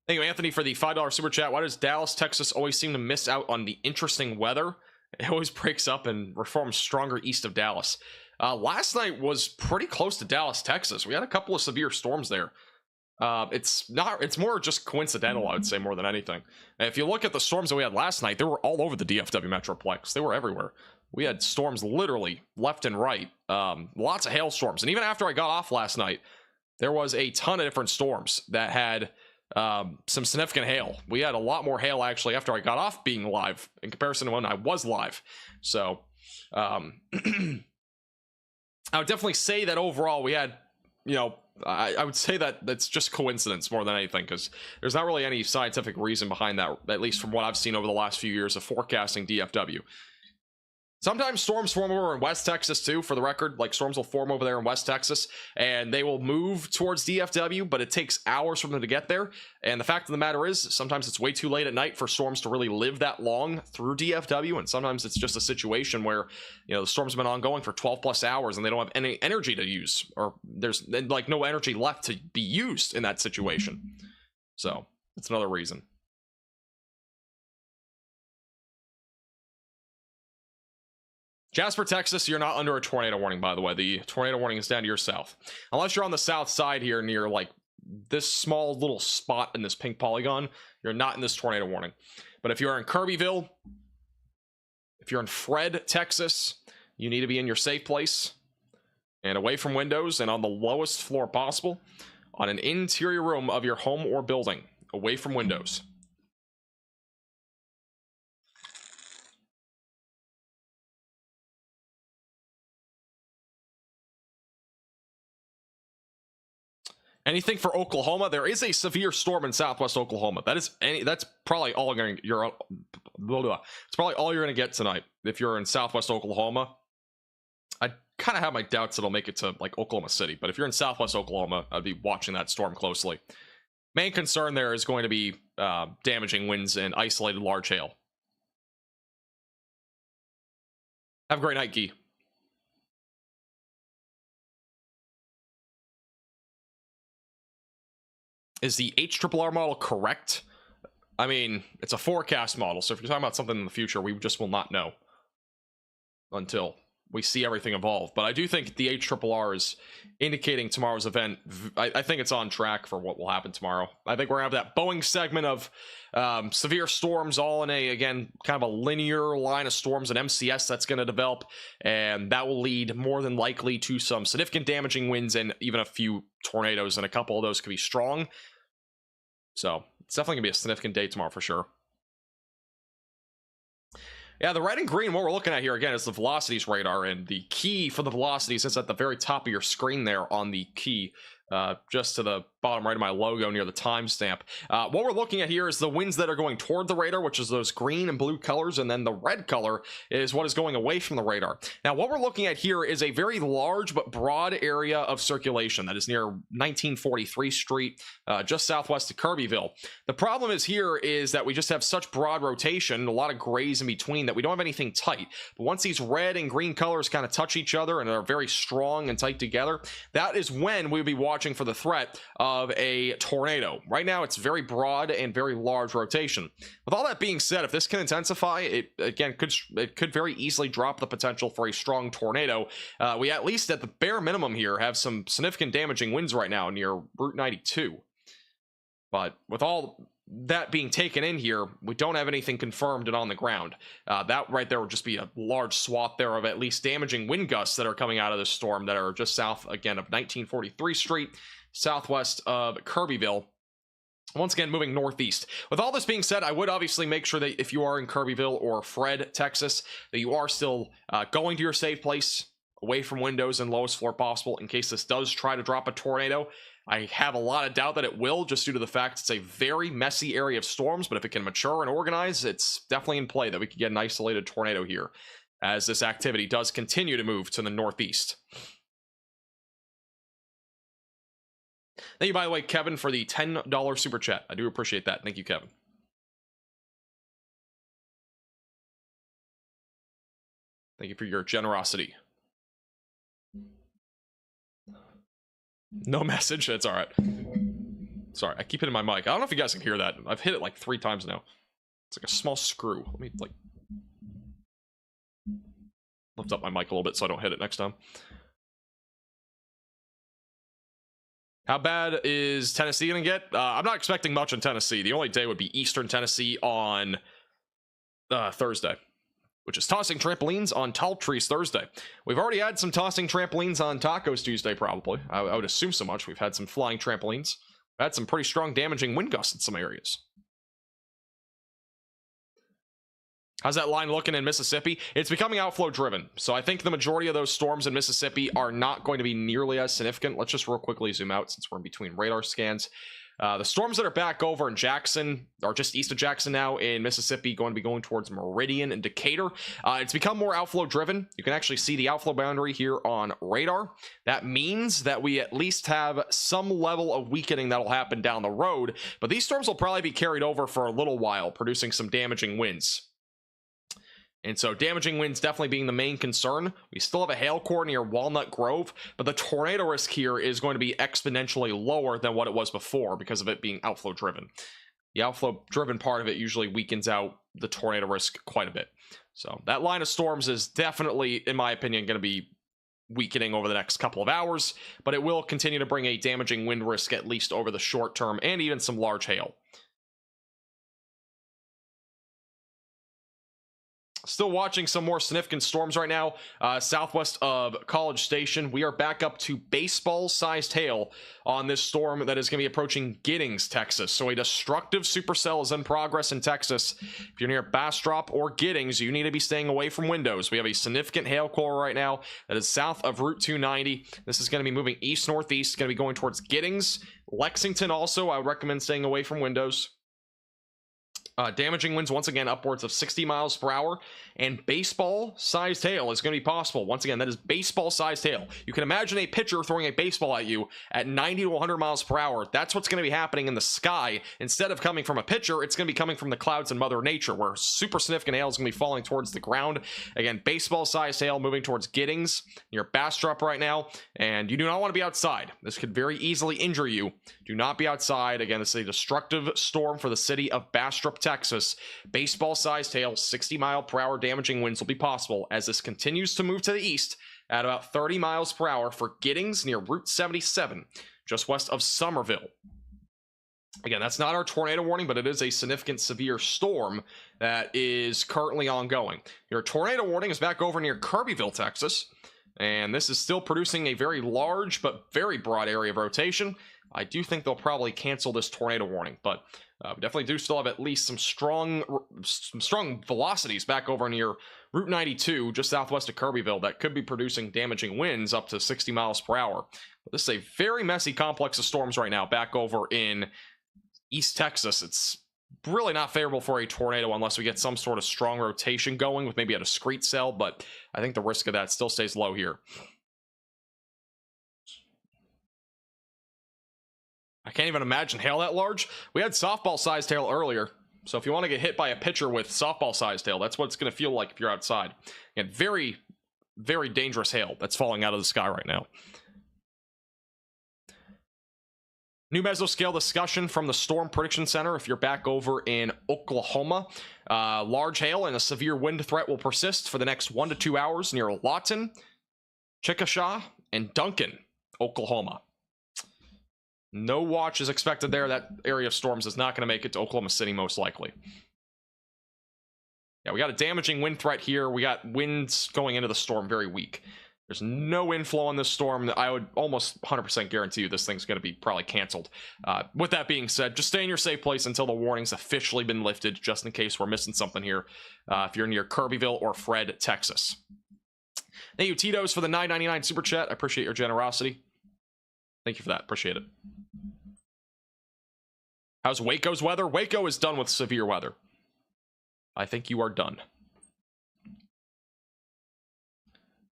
Thank you, Anthony, for the $5 super chat. Why does Dallas, Texas always seem to miss out on the interesting weather? It always breaks up and reforms stronger east of Dallas. Last night was pretty close to Dallas, Texas. We had a couple of severe storms there. It's more just coincidental, I would say, more than anything. And if you look at the storms that we had last night, they were all over the DFW Metroplex. They were everywhere. We had storms literally left and right. Lots of hailstorms. And even after I got off last night, there was a ton of different storms that had some significant hail. We had a lot more hail actually after I got off being live in comparison to when I was live. So I would definitely say that overall we had, I would say that that's just coincidence more than anything, because there's not really any scientific reason behind that, at least from what I've seen over the last few years of forecasting DFW. Sometimes storms form over in West Texas too, for the record. Like, storms will form over there in West Texas and they will move towards DFW, but it takes hours for them to get there. And the fact of the matter is, sometimes it's way too late at night for storms to really live that long through DFW. And sometimes it's just a situation where, the storm's been ongoing for 12 plus hours and they don't have any energy to use, or there's like no energy left to be used in that situation. So that's another reason. Jasper, Texas, you're not under a tornado warning, by the way. The tornado warning is down to your south. Unless you're on the south side here near, like, this small little spot in this pink polygon, you're not in this tornado warning. But if you're in Kirbyville, if you're in Fred, Texas, you need to be in your safe place and away from windows and on the lowest floor possible on an interior room of your home or building, away from windows. Anything for Oklahoma? There is a severe storm in southwest Oklahoma. That's probably all it's probably all you're gonna get tonight if you're in southwest Oklahoma. I kind of have my doubts it'll make it to like Oklahoma City, but if you're in southwest Oklahoma, I'd be watching that storm closely. Main concern there is going to be damaging winds and isolated large hail. Have a great night, Guy. Is the HRRR model correct? I mean, it's a forecast model, so if you're talking about something in the future, we just will not know until we see everything evolve. But I do think the HRRR is indicating tomorrow's event. I think it's on track for what will happen tomorrow. I think we're going to have that Boeing segment of severe storms, all in a, again, kind of a linear line of storms and MCS that's going to develop, and that will lead more than likely to some significant damaging winds and even a few tornadoes, and a couple of those could be strong. So it's definitely going to be a significant day tomorrow for sure. Yeah, the red and green, what we're looking at here, again, is the velocities radar, and the key for the velocities is at the very top of your screen there on the key, just to the bottom right of my logo near the timestamp. What we're looking at here is the winds that are going toward the radar, which is those green and blue colors, and then the red color is what is going away from the radar. Now, what we're looking at here is a very large but broad area of circulation that is near 1943 Street, just southwest of Kirbyville. The problem is here is that we just have such broad rotation, a lot of grays in between, that we don't have anything tight. But once these red and green colors kind of touch each other and are very strong and tight together, that is when we'll be watching for the threat of a tornado. Right now, it's very broad and very large rotation. With all that being said, if this can intensify, it again could very easily drop the potential for a strong tornado. We at least at the bare minimum here have some significant damaging winds right now near Route 92. But with all that being taken in here, we don't have anything confirmed and on the ground. That right there would just be a large swath there of at least damaging wind gusts that are coming out of this storm that are just south again of 1943 Street, southwest of Kirbyville. Once again, moving northeast. With all this being said, I would obviously make sure that if you are in Kirbyville or Fred, Texas, that you are still going to your safe place, away from windows and lowest floor possible, in case this does try to drop a tornado. I have a lot of doubt that it will, just due to the fact it's a very messy area of storms, but if it can mature and organize, it's definitely in play that we could get an isolated tornado here, as this activity does continue to move to the northeast. Thank you, by the way, Kevin, for the $10 super chat. I do appreciate that. Thank you, Kevin. Thank you for your generosity. No message. It's all right. Sorry, I keep hitting my mic. I don't know if you guys can hear that. I've hit it like 3 times now. It's like a small screw. Let me like lift up my mic a little bit so I don't hit it next time. How bad is Tennessee gonna get? I'm not expecting much in Tennessee. The only day would be Eastern Tennessee on Thursday, which is tossing trampolines on tall trees Thursday. We've already had some tossing trampolines on Tacos Tuesday, probably. I would assume so much. We've had some flying trampolines. We've had some pretty strong damaging wind gusts in some areas. How's that line looking in Mississippi? It's becoming outflow driven. So I think the majority of those storms in Mississippi are not going to be nearly as significant. Let's just real quickly zoom out since we're in between radar scans. The storms that are back over in Jackson, or just east of Jackson now in Mississippi, going to be going towards Meridian and Decatur. It's become more outflow driven. You can actually see the outflow boundary here on radar. That means that we at least have some level of weakening that'll happen down the road, but these storms will probably be carried over for a little while, producing some damaging winds. And so damaging winds definitely being the main concern. We still have a hail core near Walnut Grove, but the tornado risk here is going to be exponentially lower than what it was before because of it being outflow driven. The outflow driven part of it usually weakens out the tornado risk quite a bit. So that line of storms is definitely, in my opinion, going to be weakening over the next couple of hours, but it will continue to bring a damaging wind risk at least over the short term, and even some large hail. Still watching some more significant storms right now. Southwest of College Station, we are back up to baseball-sized hail on this storm that is going to be approaching Giddings, Texas. So a destructive supercell is in progress in Texas. If you're near Bastrop or Giddings, you need to be staying away from windows. We have a significant hail core right now that is south of Route 290. This is going to be moving east-northeast, going to be going towards Giddings. Lexington also, I would recommend staying away from windows. Damaging winds once again upwards of 60 miles per hour, and baseball-sized hail is going to be possible. Once again, that is baseball-sized hail. You can imagine a pitcher throwing a baseball at you at 90 to 100 miles per hour. That's what's going to be happening in the sky. Instead of coming from a pitcher, it's going to be coming from the clouds and Mother Nature, where super significant hail is going to be falling towards the ground. Again, baseball-sized hail moving towards Giddings, near Bastrop right now, and you do not want to be outside. This could very easily injure you. Do not be outside. Again, this is a destructive storm for the city of Bastrop, Texas. Baseball-sized hail, 60-mile-per-hour damaging winds will be possible as this continues to move to the east at about 30 miles per hour for Giddings near Route 77, just west of Somerville. Again, that's not our tornado warning, but it is a significant severe storm that is currently ongoing. Your tornado warning is back over near Kirbyville, Texas, and this is still producing a very large but very broad area of rotation. I do think they'll probably cancel this tornado warning, but we definitely do still have at least some strong velocities back over near Route 92, just southwest of Kirbyville, that could be producing damaging winds up to 60 miles per hour. But this is a very messy complex of storms right now back over in East Texas. It's really not favorable for a tornado unless we get some sort of strong rotation going with maybe a discrete cell, but I think the risk of that still stays low here. I can't even imagine hail that large. We had softball-sized hail earlier, so if you want to get hit by a pitcher with softball-sized hail, that's what it's going to feel like if you're outside. And very, very dangerous hail that's falling out of the sky right now. New mesoscale discussion from the Storm Prediction Center. If you're back over in Oklahoma, large hail and a severe wind threat will persist for the next 1 to 2 hours near Lawton, Chickasha, and Duncan, Oklahoma. No watch is expected there. That area of storms is not going to make it to Oklahoma City, most likely. Yeah, we got a damaging wind threat here. We got winds going into the storm very weak. There's no inflow on this storm. I would almost 100% guarantee you this thing's going to be probably canceled. With that being said, just stay in your safe place until the warning's officially been lifted, just in case we're missing something here. If you're near Kirbyville or Fred, Texas. Thank you, Tito's, for the $9.99 super chat. I appreciate your generosity. Thank you for that. Appreciate it. How's Waco's weather? Waco is done with severe weather. I think you are done.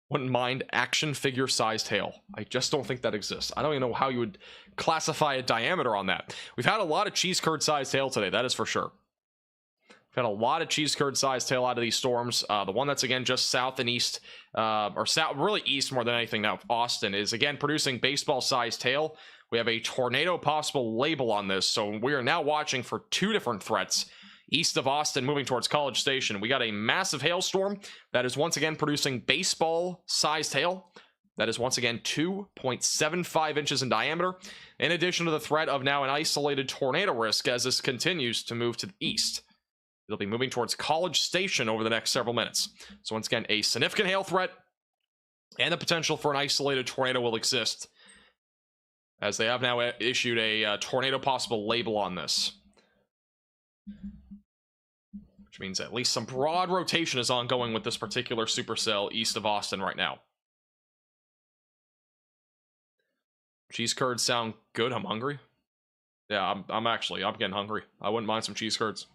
Wouldn't mind action figure sized hail. I just don't think that exists. I don't even know how you would classify a diameter on that. We've had a lot of cheese curd sized hail today, that is for sure. We've had a lot of cheese curd sized hail out of these storms. The one that's again just south and east, or south, really east more than anything now, Austin, is again producing baseball sized hail. We have a tornado possible label on this, so we are now watching for 2 different threats. East of Austin, moving towards College Station, we got a massive hailstorm that is once again producing baseball-sized hail. That is once again 2.75 inches in diameter, in addition to the threat of now an isolated tornado risk as this continues to move to the east. It'll be moving towards College Station over the next several minutes. So once again, a significant hail threat and the potential for an isolated tornado will exist, as they have now issued a tornado possible label on this. Which means at least some broad rotation is ongoing with this particular supercell east of Austin right now. Cheese curds sound good. I'm hungry. Yeah, I'm getting hungry. I wouldn't mind some cheese curds.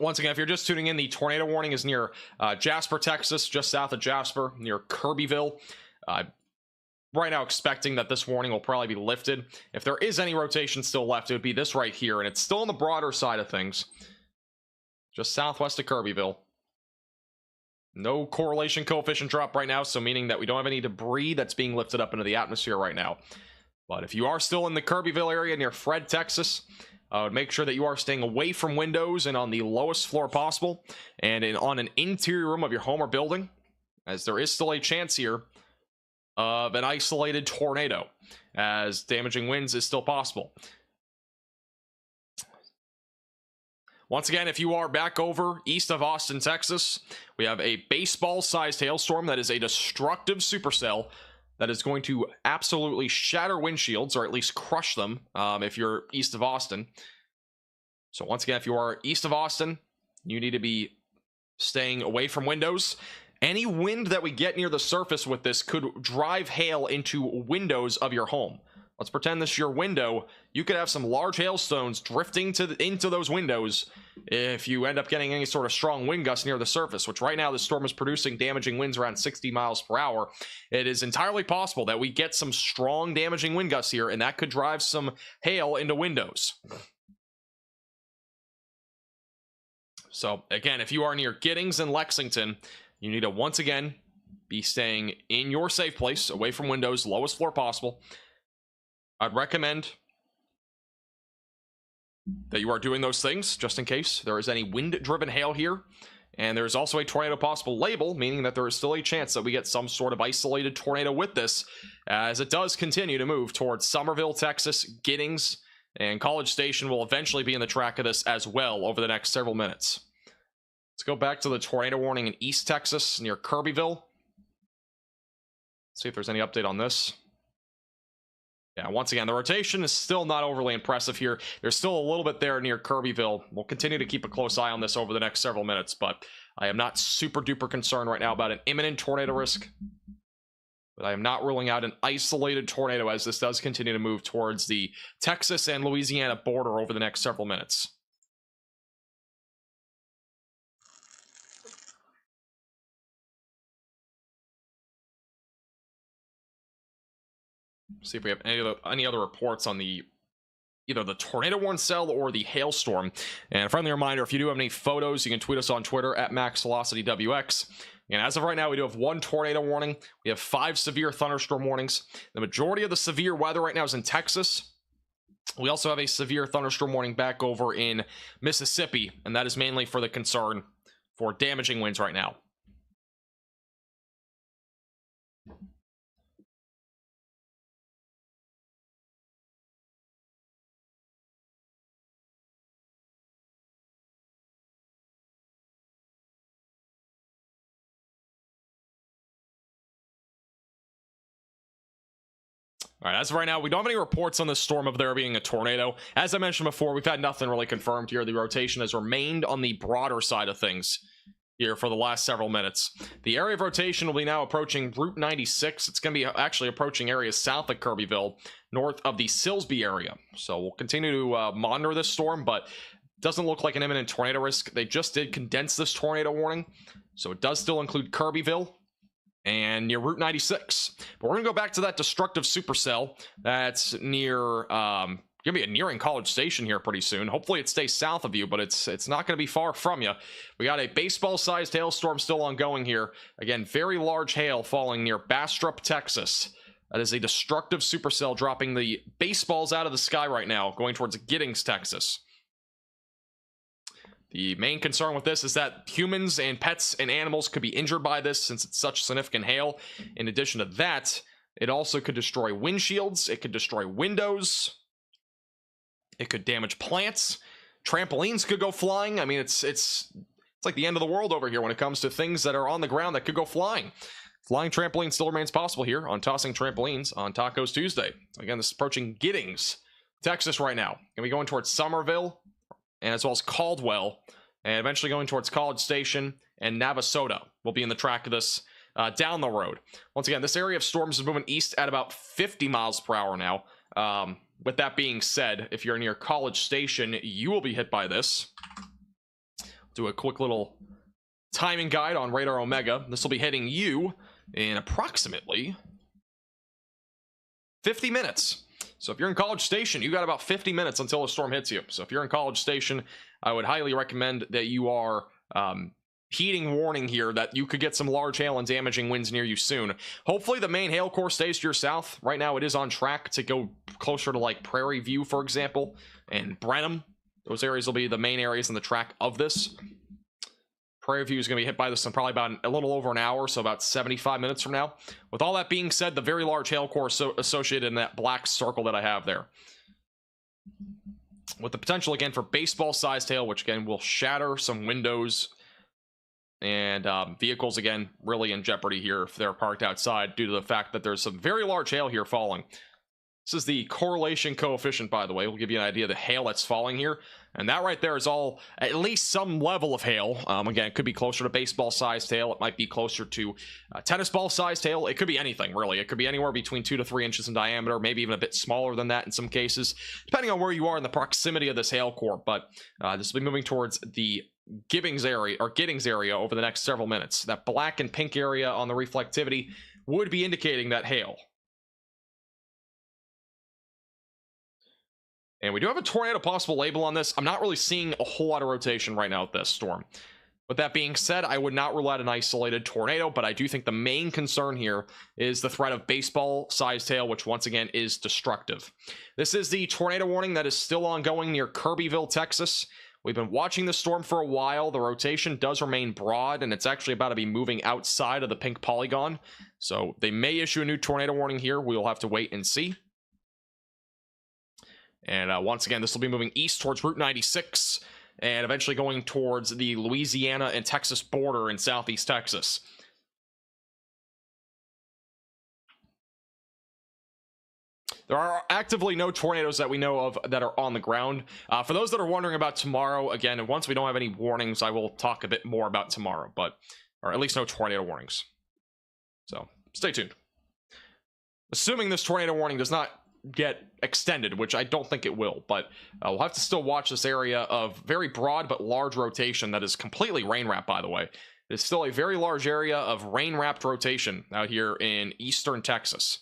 Once again, if you're just tuning in, the tornado warning is near Jasper, Texas, just south of Jasper, near Kirbyville. Right now expecting that this warning will probably be lifted. If there is any rotation still left, it would be this right here, and it's still on the broader side of things. Just southwest of Kirbyville. No correlation coefficient drop right now, so meaning that we don't have any debris that's being lifted up into the atmosphere right now. But if you are still in the Kirbyville area near Fred, Texas, make sure that you are staying away from windows and on the lowest floor possible, and on an interior room of your home or building, as there is still a chance here of an isolated tornado, as damaging winds is still possible. Once again, if you are back over east of Austin, Texas, we have a baseball-sized hailstorm that is a destructive supercell that is going to absolutely shatter windshields, or at least crush them, if you're east of Austin. So once again, if you are east of Austin, you need to be staying away from windows. Any wind that we get near the surface with this could drive hail into windows of your home. Let's pretend this is your window. You could have some large hailstones drifting into those windows if you end up getting any sort of strong wind gusts near the surface, which right now the storm is producing damaging winds around 60 miles per hour. It is entirely possible that we get some strong damaging wind gusts here, and that could drive some hail into windows. So again, if you are near Giddings and Lexington, you need to once again be staying in your safe place, away from windows, lowest floor possible. I'd recommend that you are doing those things just in case there is any wind-driven hail here. And there's also a tornado possible label, meaning that there is still a chance that we get some sort of isolated tornado with this, as it does continue to move towards Somerville, Texas, Giddings, and College Station will eventually be in the track of this as well over the next several minutes. Let's go back to the tornado warning in East Texas near Kirbyville. See if there's any update on this. Yeah, once again, the rotation is still not overly impressive here. There's still a little bit there near Kirbyville. We'll continue to keep a close eye on this over the next several minutes, but I am not super duper concerned right now about an imminent tornado risk. But I am not ruling out an isolated tornado as this does continue to move towards the Texas and Louisiana border over the next several minutes. See if we have any other reports on either the tornado warning cell or the hailstorm. And a friendly reminder, if you do have any photos, you can tweet us on Twitter at MaxVelocityWX. And as of right now, we do have 1 tornado warning. We have 5 severe thunderstorm warnings. The majority of the severe weather right now is in Texas. We also have a severe thunderstorm warning back over in Mississippi, and that is mainly for the concern for damaging winds right now. All right, as of right now, we don't have any reports on this storm of there being a tornado. As I mentioned before, we've had nothing really confirmed here. The rotation has remained on the broader side of things here for the last several minutes. The area of rotation will be now approaching Route 96. It's going to be actually approaching areas south of Kirbyville, north of the Silsbee area. So we'll continue to monitor this storm, but it doesn't look like an imminent tornado risk. They just did condense this tornado warning, so it does still include Kirbyville and near Route 96. But we're gonna go back to that destructive supercell that's near gonna be nearing College Station here pretty soon. Hopefully it stays south of you, but it's not gonna be far from you. We got a baseball-sized hailstorm still ongoing here. Again, very large hail falling near Bastrop, Texas. That is a destructive supercell dropping the baseballs out of the sky right now, going towards Giddings, Texas. The main concern with this is that humans and pets and animals could be injured by this since it's such significant hail. In addition to that, it also could destroy windshields, it could destroy windows, it could damage plants, trampolines could go flying. I mean, it's like the end of the world over here when it comes to things that are on the ground that could go flying. Flying trampoline still remains possible here on Tossing Trampolines on Tacos Tuesday. Again, this is approaching Giddings, Texas right now. Gonna be going towards Somerville, and as well as Caldwell, and eventually going towards College Station and Navasota will be in the track of this down the road. Once again, this area of storms is moving east at about 50 miles per hour now. With that being said, if you're near College Station, you will be hit by this. Do a quick little timing guide on Radar Omega. This will be hitting you in approximately 50 minutes. So if you're in College Station, you got about 50 minutes until the storm hits you. So if you're in College Station, I would highly recommend that you are heating warning here that you could get some large hail and damaging winds near you soon. Hopefully the main hail core stays to your south. Right now it is on track to go closer to like Prairie View, for example, and Brenham. Those areas will be the main areas in the track of this. Prairie View is going to be hit by this in probably about a little over an hour, so about 75 minutes from now. With all that being said, the very large hail core associated in that black circle that I have there, with the potential again for baseball-sized hail, which again will shatter some windows and vehicles again really in jeopardy here if they're parked outside due to the fact that there's some very large hail here falling. This is the correlation coefficient, by the way. We'll give you an idea of the hail that's falling here, and that right there is all at least some level of hail. Again, it could be closer to baseball sized hail, it might be closer to tennis ball sized hail, it could be anything really. It could be anywhere between 2 to 3 inches in diameter, maybe even a bit smaller than that in some cases, depending on where you are in the proximity of this hail core. But this will be moving towards the Giddings area over the next several minutes. That black and pink area on the reflectivity would be indicating that hail. And we do have a tornado possible label on this. I'm not really seeing a whole lot of rotation right now with this storm. With that being said, I would not rule out an isolated tornado, but I do think the main concern here is the threat of baseball-sized hail, which once again is destructive. This is the tornado warning that is still ongoing near Kirbyville, Texas. We've been watching the storm for a while. The rotation does remain broad, and it's actually about to be moving outside of the pink polygon. So they may issue a new tornado warning here. We'll have to wait and see. And once again, this will be moving east towards Route 96 and eventually going towards the Louisiana and Texas border in southeast Texas. There are actively no tornadoes that we know of that are on the ground. For those that are wondering about tomorrow, again, once we don't have any warnings, I will talk a bit more about tomorrow, or at least no tornado warnings. So stay tuned. Assuming this tornado warning does not get extended, which I don't think it will, but we'll have to still watch this area of very broad but large rotation that is completely rain wrapped, by the way. It's still a very large area of rain wrapped rotation out here in eastern Texas.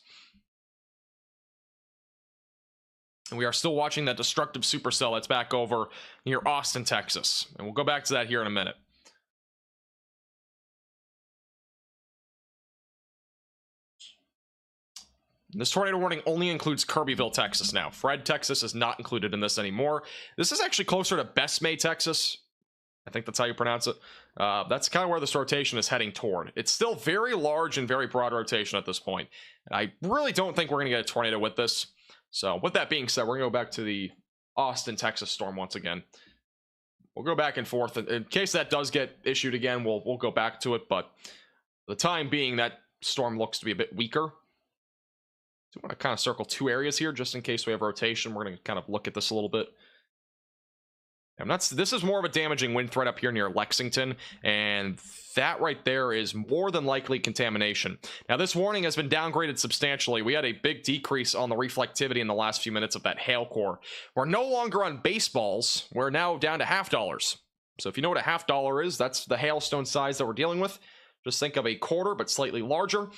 And we are still watching that destructive supercell that's back over near Austin, Texas. And we'll go back to that here in a minute. This tornado warning only includes Kirbyville, Texas now. Fred, Texas is not included in this anymore. This is actually closer to Besme, Texas. I think that's how you pronounce it. That's kind of where this rotation is heading toward. It's still very large and very broad rotation at this point. And I really don't think we're going to get a tornado with this. So with that being said, we're going to go back to the Austin, Texas storm once again. We'll go back and forth. In case that does get issued again, we'll go back to it. But for the time being, that storm looks to be a bit weaker. So I want to kind of circle 2 areas here just in case we have rotation. We're going to kind of look at this a little bit. This is more of a damaging wind threat up here near Lexington, and that right there is more than likely contamination. Now, this warning has been downgraded substantially. We had a big decrease on the reflectivity in the last few minutes of that hail core. We're no longer on baseballs. We're now down to $half. So if you know what a $half is, that's the hailstone size that we're dealing with. Just think of a quarter, but slightly larger.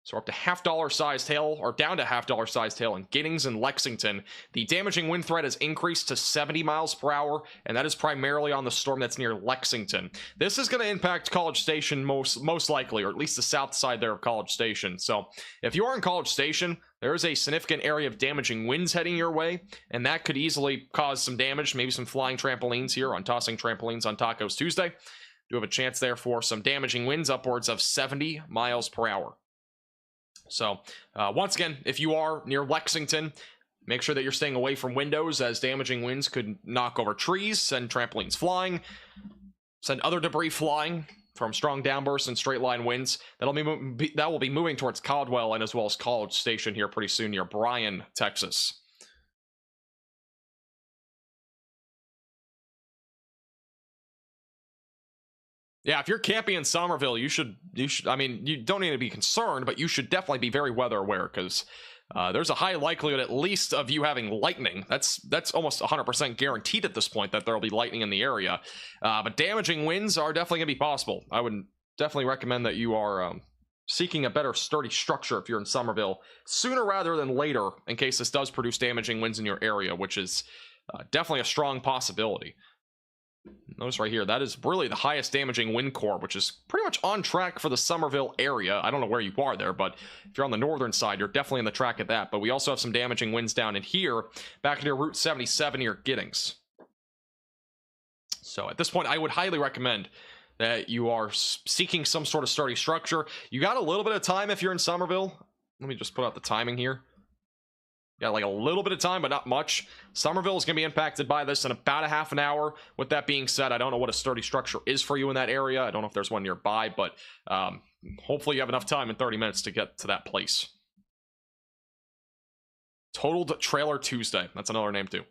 So we're up to $half sized hail, or down to $half sized hail in Giddings and Lexington. The damaging wind threat has increased to 70 miles per hour, and that is primarily on the storm that's near Lexington. This is going to impact College Station most likely, or at least the south side there of College Station. So if you are in College Station, there is a significant area of damaging winds heading your way, and that could easily cause some damage, maybe some flying trampolines here on Tossing Trampolines on Tacos Tuesday. You have a chance there for some damaging winds upwards of 70 miles per hour. So, once again, if you are near Lexington, make sure that you're staying away from windows, as damaging winds could knock over trees, send trampolines flying, send other debris flying from strong downbursts and straight line winds. That will be moving towards Caldwell and as well as College Station here pretty soon near Bryan, Texas. Yeah, if you're camping in Somerville, you should, I mean, you don't need to be concerned, but you should definitely be very weather aware, because there's a high likelihood at least of you having lightning. That's almost 100% guaranteed at this point that there'll be lightning in the area. But damaging winds are definitely going to be possible. I would definitely recommend that you are seeking a better sturdy structure if you're in Somerville sooner rather than later, in case this does produce damaging winds in your area, which is definitely a strong possibility. Notice right here, that is really the highest damaging wind core, which is pretty much on track for the Somerville area. I don't know where you are there, but if you're on the northern side, you're definitely on the track at that. But we also have some damaging winds down in here, back near Route 77 near Giddings. So at this point, I would highly recommend that you are seeking some sort of sturdy structure. You got a little bit of time if you're in Somerville. Let me just put out the timing here. Got like a little bit of time, but not much. Somerville is going to be impacted by this in about a half an hour. With that being said, I don't know what a sturdy structure is for you in that area. I don't know if there's one nearby, but hopefully you have enough time in 30 minutes to get to that place. Totaled Trailer Tuesday. That's another name too.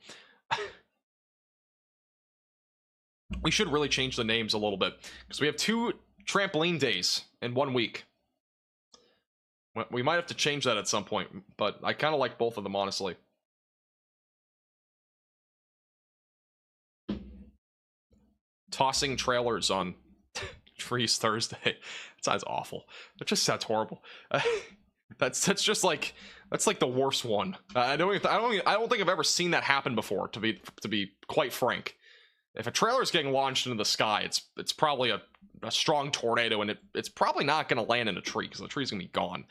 We should really change the names a little bit, because we have 2 trampoline days in 1 week. We might have to change that at some point, but I kind of like both of them, honestly. Tossing trailers on Trees Thursday. That sounds awful. That just sounds horrible. That's just like, that's like the worst one. I don't think I've ever seen that happen before, to be quite frank. If a trailer is getting launched into the sky, it's probably a strong tornado, and it's probably not going to land in a tree, because the tree's going to be gone.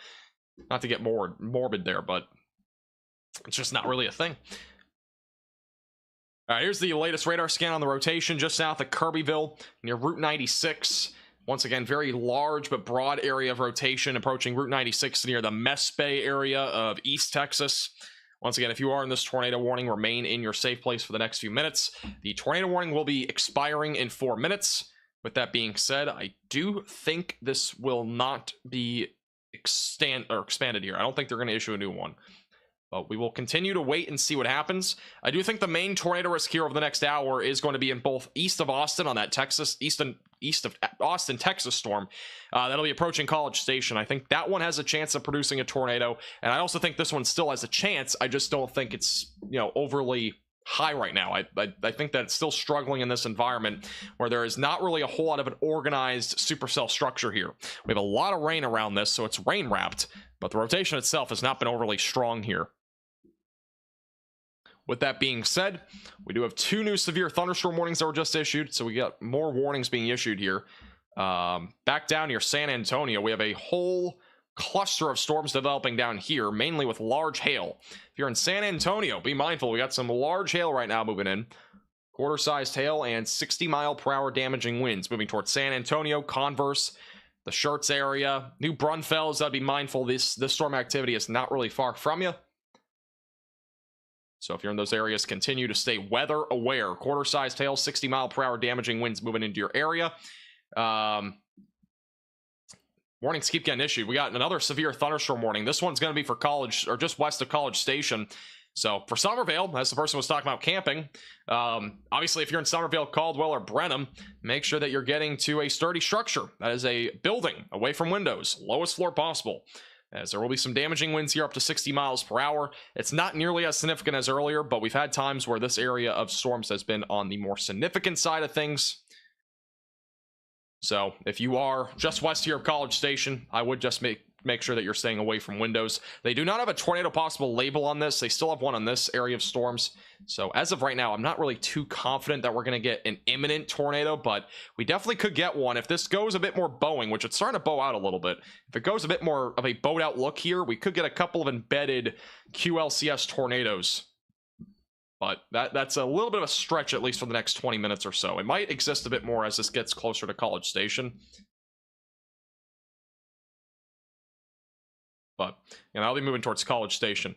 Not to get more morbid there, but it's just not really a thing. All right, here's the latest radar scan on the rotation just south of Kirbyville near Route 96. Once again, very large but broad area of rotation approaching Route 96 near the Mess Bay area of East Texas. Once again, if you are in this tornado warning, remain in your safe place for the next few minutes. The tornado warning will be expiring in 4 minutes. With that being said, I do think this will not be expanded here. I don't think they're going to issue a new one. But we will continue to wait and see what happens. I do think the main tornado risk here over the next hour is going to be in both east of Austin on that east of Austin, Texas storm. That'll be approaching College Station. I think that one has a chance of producing a tornado, and I also think this one still has a chance. I just don't think it's, overly high right now. I think that it's still struggling in this environment where there is not really a whole lot of an organized supercell structure here. We have a lot of rain around this, so it's rain wrapped, but the rotation itself has not been overly strong here. With that being said, we do have 2 new severe thunderstorm warnings that were just issued, so we got more warnings being issued here. Back down near San Antonio, we have a whole cluster of storms developing down here, mainly with large hail. If you're in San Antonio, be mindful. We got some large hail right now moving in. Quarter-sized hail and 60-mile-per-hour damaging winds moving towards San Antonio, Converse, the Schertz area, New Braunfels. That'd be mindful. This storm activity is not really far from you. So if you're in those areas, continue to stay weather aware. Quarter-sized hail, 60-mile-per-hour damaging winds moving into your area. Warnings keep getting issued. We got another severe thunderstorm warning. This one's going to be for College, or just west of College Station. So for Somerville, as the person was talking about camping, obviously if you're in Somerville, Caldwell, or Brenham, make sure that you're getting to a sturdy structure. That is a building away from windows, lowest floor possible, as there will be some damaging winds here up to 60 miles per hour. It's not nearly as significant as earlier, but we've had times where this area of storms has been on the more significant side of things. So if you are just west here of College Station, I would just make sure that you're staying away from windows. They do not have a tornado possible label on this. They still have one on this area of storms. So as of right now, I'm not really too confident that we're going to get an imminent tornado, but we definitely could get one. If this goes a bit more bowing, which it's starting to bow out a little bit, if it goes a bit more of a bowed out look here, we could get a couple of embedded QLCS tornadoes. But that's a little bit of a stretch, at least for the next 20 minutes or so. It might exist a bit more as this gets closer to College Station. But, I'll be moving towards College Station.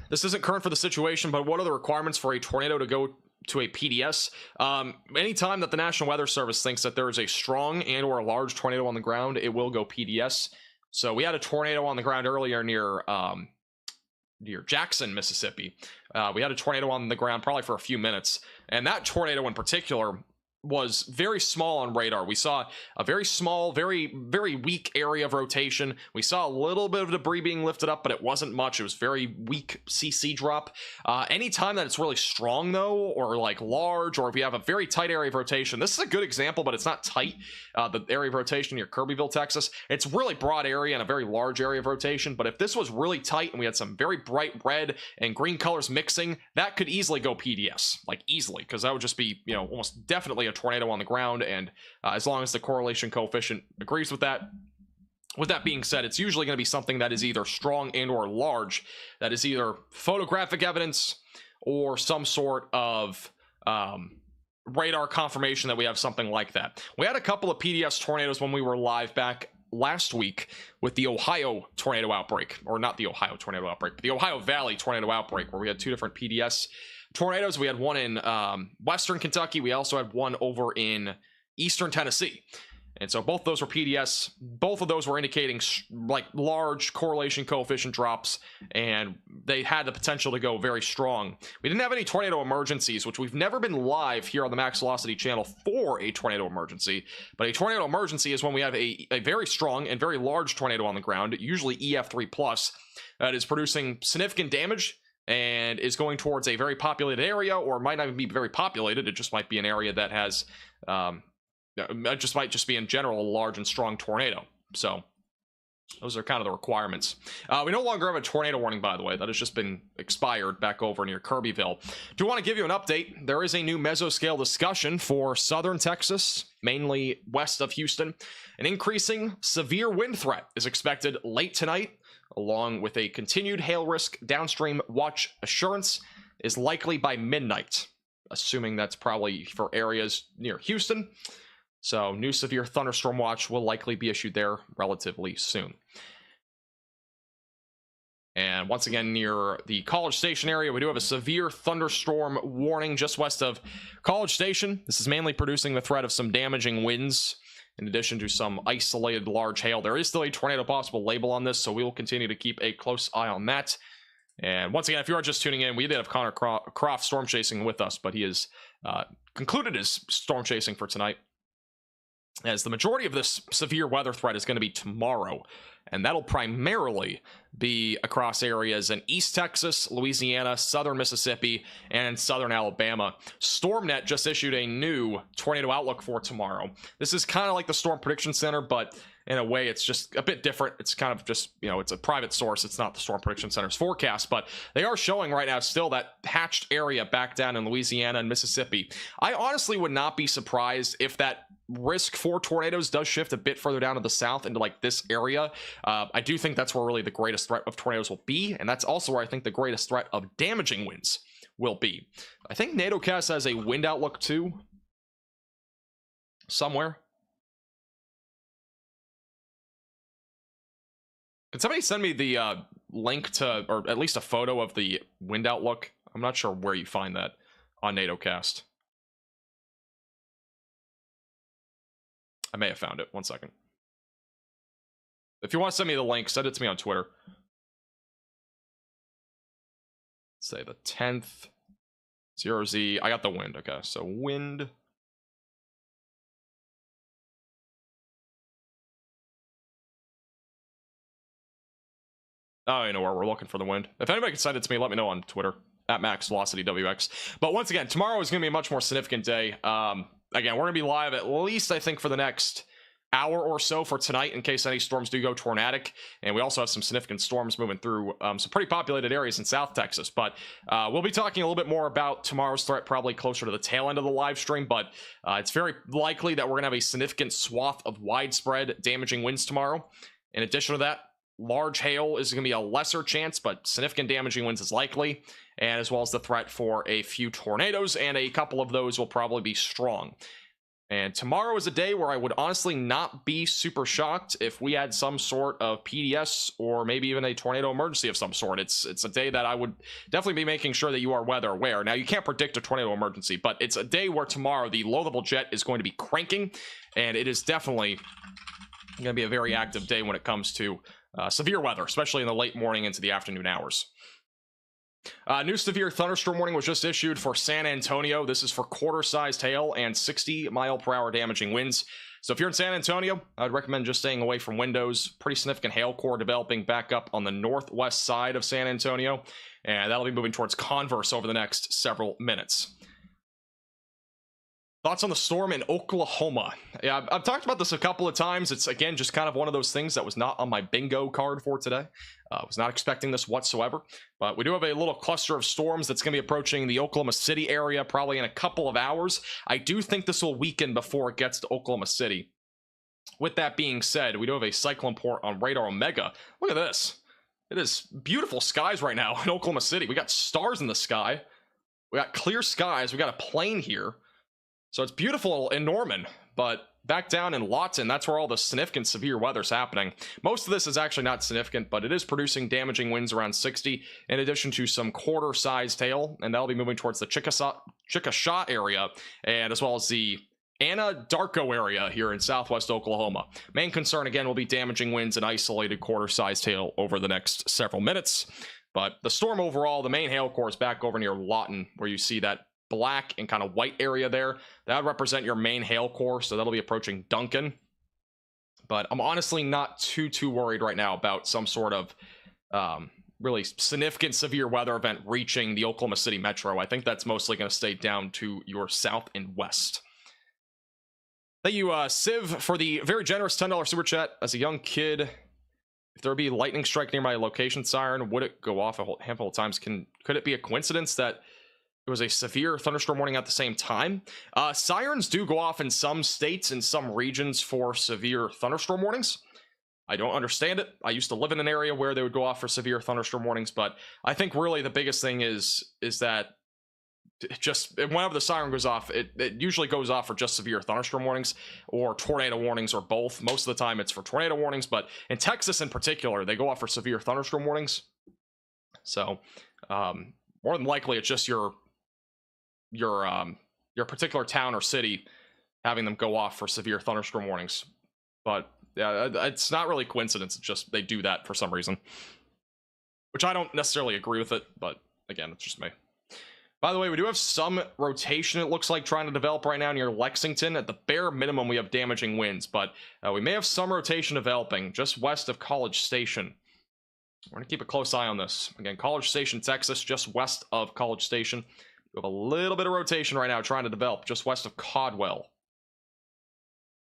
This isn't current for the situation, but what are the requirements for a tornado to go to a PDS? Anytime that the National Weather Service thinks that there is a strong and or a large tornado on the ground, it will go PDS. So we had a tornado on the ground earlier near Jackson, Mississippi. We had a tornado on the ground probably for a few minutes, and that tornado in particular was very small on radar. We saw a very small, very weak area of rotation. We saw a little bit of debris being lifted up, but it wasn't much. It was very weak CC drop. Anytime that it's really strong though, or like large, or if you have a very tight area of rotation, this is a good example, but it's not tight. The area of rotation near Kirbyville, Texas, it's really broad area and a very large area of rotation. But if this was really tight and we had some very bright red and green colors mixing, that could easily go PDS, like easily, because that would just be, you know, almost definitely a tornado on the ground. And as long as the correlation coefficient agrees with that. With that being said, it's usually going to be something that is either strong and or large, that is either photographic evidence or some sort of radar confirmation that we have something like that. We had a couple of PDS tornadoes when we were live back last week with the Ohio tornado outbreak, or not the Ohio tornado outbreak, but the Ohio Valley tornado outbreak, where we had two different PDS tornadoes. We had one in western Kentucky. We also had one over in eastern Tennessee. And so both those were PDS. Both of those were indicating like large correlation coefficient drops, and they had the potential to go very strong. We didn't have any tornado emergencies, which we've never been live here on the Max Velocity channel for a tornado emergency. But a tornado emergency is when we have a very strong and very large tornado on the ground, usually EF3+, that is producing significant damage and is going towards a very populated area, or might not even be very populated. It just might be an area that has... it just might just be in general a large and strong tornado. So those are kind of the requirements. We no longer have a tornado warning, by the way. That has just been expired back over near Kirbyville. Do want to give you an update. There is a new mesoscale discussion for southern Texas, mainly west of Houston. An increasing severe wind threat is expected late tonight, along with a continued hail risk downstream watch assurance is likely by midnight, assuming that's probably for areas near Houston. So new severe thunderstorm watch will likely be issued there relatively soon. And once again, near the College Station area, we do have a severe thunderstorm warning just west of College Station. This is mainly producing the threat of some damaging winds, in addition to some isolated large hail. There is still a tornado possible label on this, so we will continue to keep a close eye on that. And once again, if you are just tuning in, we did have Connor Croft storm chasing with us, but he has concluded his storm chasing for tonight, as the majority of this severe weather threat is going to be tomorrow, and that'll primarily be across areas in East Texas, Louisiana, southern Mississippi, and southern Alabama. StormNet just issued a new tornado outlook for tomorrow. This is kind of like the Storm Prediction Center, but in a way it's just a bit different. It's kind of just, you know, it's a private source. It's not the Storm Prediction Center's forecast, but they are showing right now still that hatched area back down in Louisiana and Mississippi. I honestly would not be surprised if that risk for tornadoes does shift a bit further down to the south into like this area. I do think that's where really the greatest threat of tornadoes will be, and that's also where I think the greatest threat of damaging winds will be. I think NATOcast has a wind outlook too, somewhere. Can somebody send me the link to, or at least a photo of the wind outlook? I'm not sure where you find that on NATOcast. I may have found it. One second. If you want to send me the link, send it to me on Twitter. Let's say the 10th. 0Z. I got the wind. Okay, so wind. Oh, you know where we're looking for the wind. If anybody can send it to me, let me know on Twitter. At Max Velocity WX. But once again, tomorrow is going to be a much more significant day. Again, we're going to be live at least, I think, for the next hour or so for tonight, in case any storms do go tornadic. And we also have some significant storms moving through some pretty populated areas in South Texas. But we'll be talking a little bit more about tomorrow's threat probably closer to the tail end of the live stream. But it's very likely that we're going to have a significant swath of widespread damaging winds tomorrow. In addition to that, large hail is going to be a lesser chance, but significant damaging winds is likely, and as well as the threat for a few tornadoes, and a couple of those will probably be strong. And tomorrow is a day where I would honestly not be super shocked if we had some sort of PDS or maybe even a tornado emergency of some sort. It's a day that I would definitely be making sure that you are weather aware. Now, you can't predict a tornado emergency, but it's a day where tomorrow the low-level jet is going to be cranking, and it is definitely going to be a very active day when it comes to severe weather, especially in the late morning into the afternoon hours. New severe thunderstorm warning was just issued for San Antonio. This is for quarter-sized hail and 60-mile-per-hour damaging winds. So if you're in San Antonio, I'd recommend just staying away from windows. Pretty significant hail core developing back up on the northwest side of San Antonio, and that'll be moving towards Converse over the next several minutes. Thoughts on the storm in Oklahoma? Yeah, I've talked about this a couple of times. It's, again, just kind of one of those things that was not on my bingo card for today. I was not expecting this whatsoever. But we do have a little cluster of storms that's going to be approaching the Oklahoma City area probably in a couple of hours. I do think this will weaken before it gets to Oklahoma City. With that being said, we do have a cyclone port on radar Omega. Look at this. It is beautiful skies right now in Oklahoma City. We got stars in the sky. We got clear skies. We got a plane here. So it's beautiful in Norman, but back down in Lawton, that's where all the significant severe weather's happening. Most of this is actually not significant, but it is producing damaging winds around 60, in addition to some quarter-sized hail, and that'll be moving towards the Chickasha area, and as well as the Anadarko area here in southwest Oklahoma. Main concern, again, will be damaging winds and isolated quarter-sized hail over the next several minutes. But the storm overall, the main hail core is back over near Lawton, where you see that black and kind of white area there. That would represent your main hail core, so that'll be approaching Duncan. But I'm honestly not too worried right now about some sort of really significant severe weather event reaching the Oklahoma City metro. I think that's mostly going to stay down to your south and west. Thank you, Civ, for the very generous $10 super chat. As a young kid, if there would be a lightning strike near my location siren, would it go off a handful of times? Could it be a coincidence that it was a severe thunderstorm warning at the same time? Sirens do go off in some states and some regions for severe thunderstorm warnings. I don't understand it. I used to live in an area where they would go off for severe thunderstorm warnings, but I think really the biggest thing is that just whenever the siren goes off, it usually goes off for just severe thunderstorm warnings or tornado warnings or both. Most of the time it's for tornado warnings, but in Texas in particular, they go off for severe thunderstorm warnings. So more than likely it's just your particular town or city having them go off for severe thunderstorm warnings. But yeah, it's not really coincidence. It's just they do that for some reason, which I don't necessarily agree with it, but again, it's just me. By the way, we do have some rotation, it looks like, trying to develop right now near Lexington. At the bare minimum, we have damaging winds, but we may have some rotation developing just west of College Station. We're going to keep a close eye on this. Again, College Station, Texas, just west of College Station. We have a little bit of rotation right now trying to develop just west of Caldwell.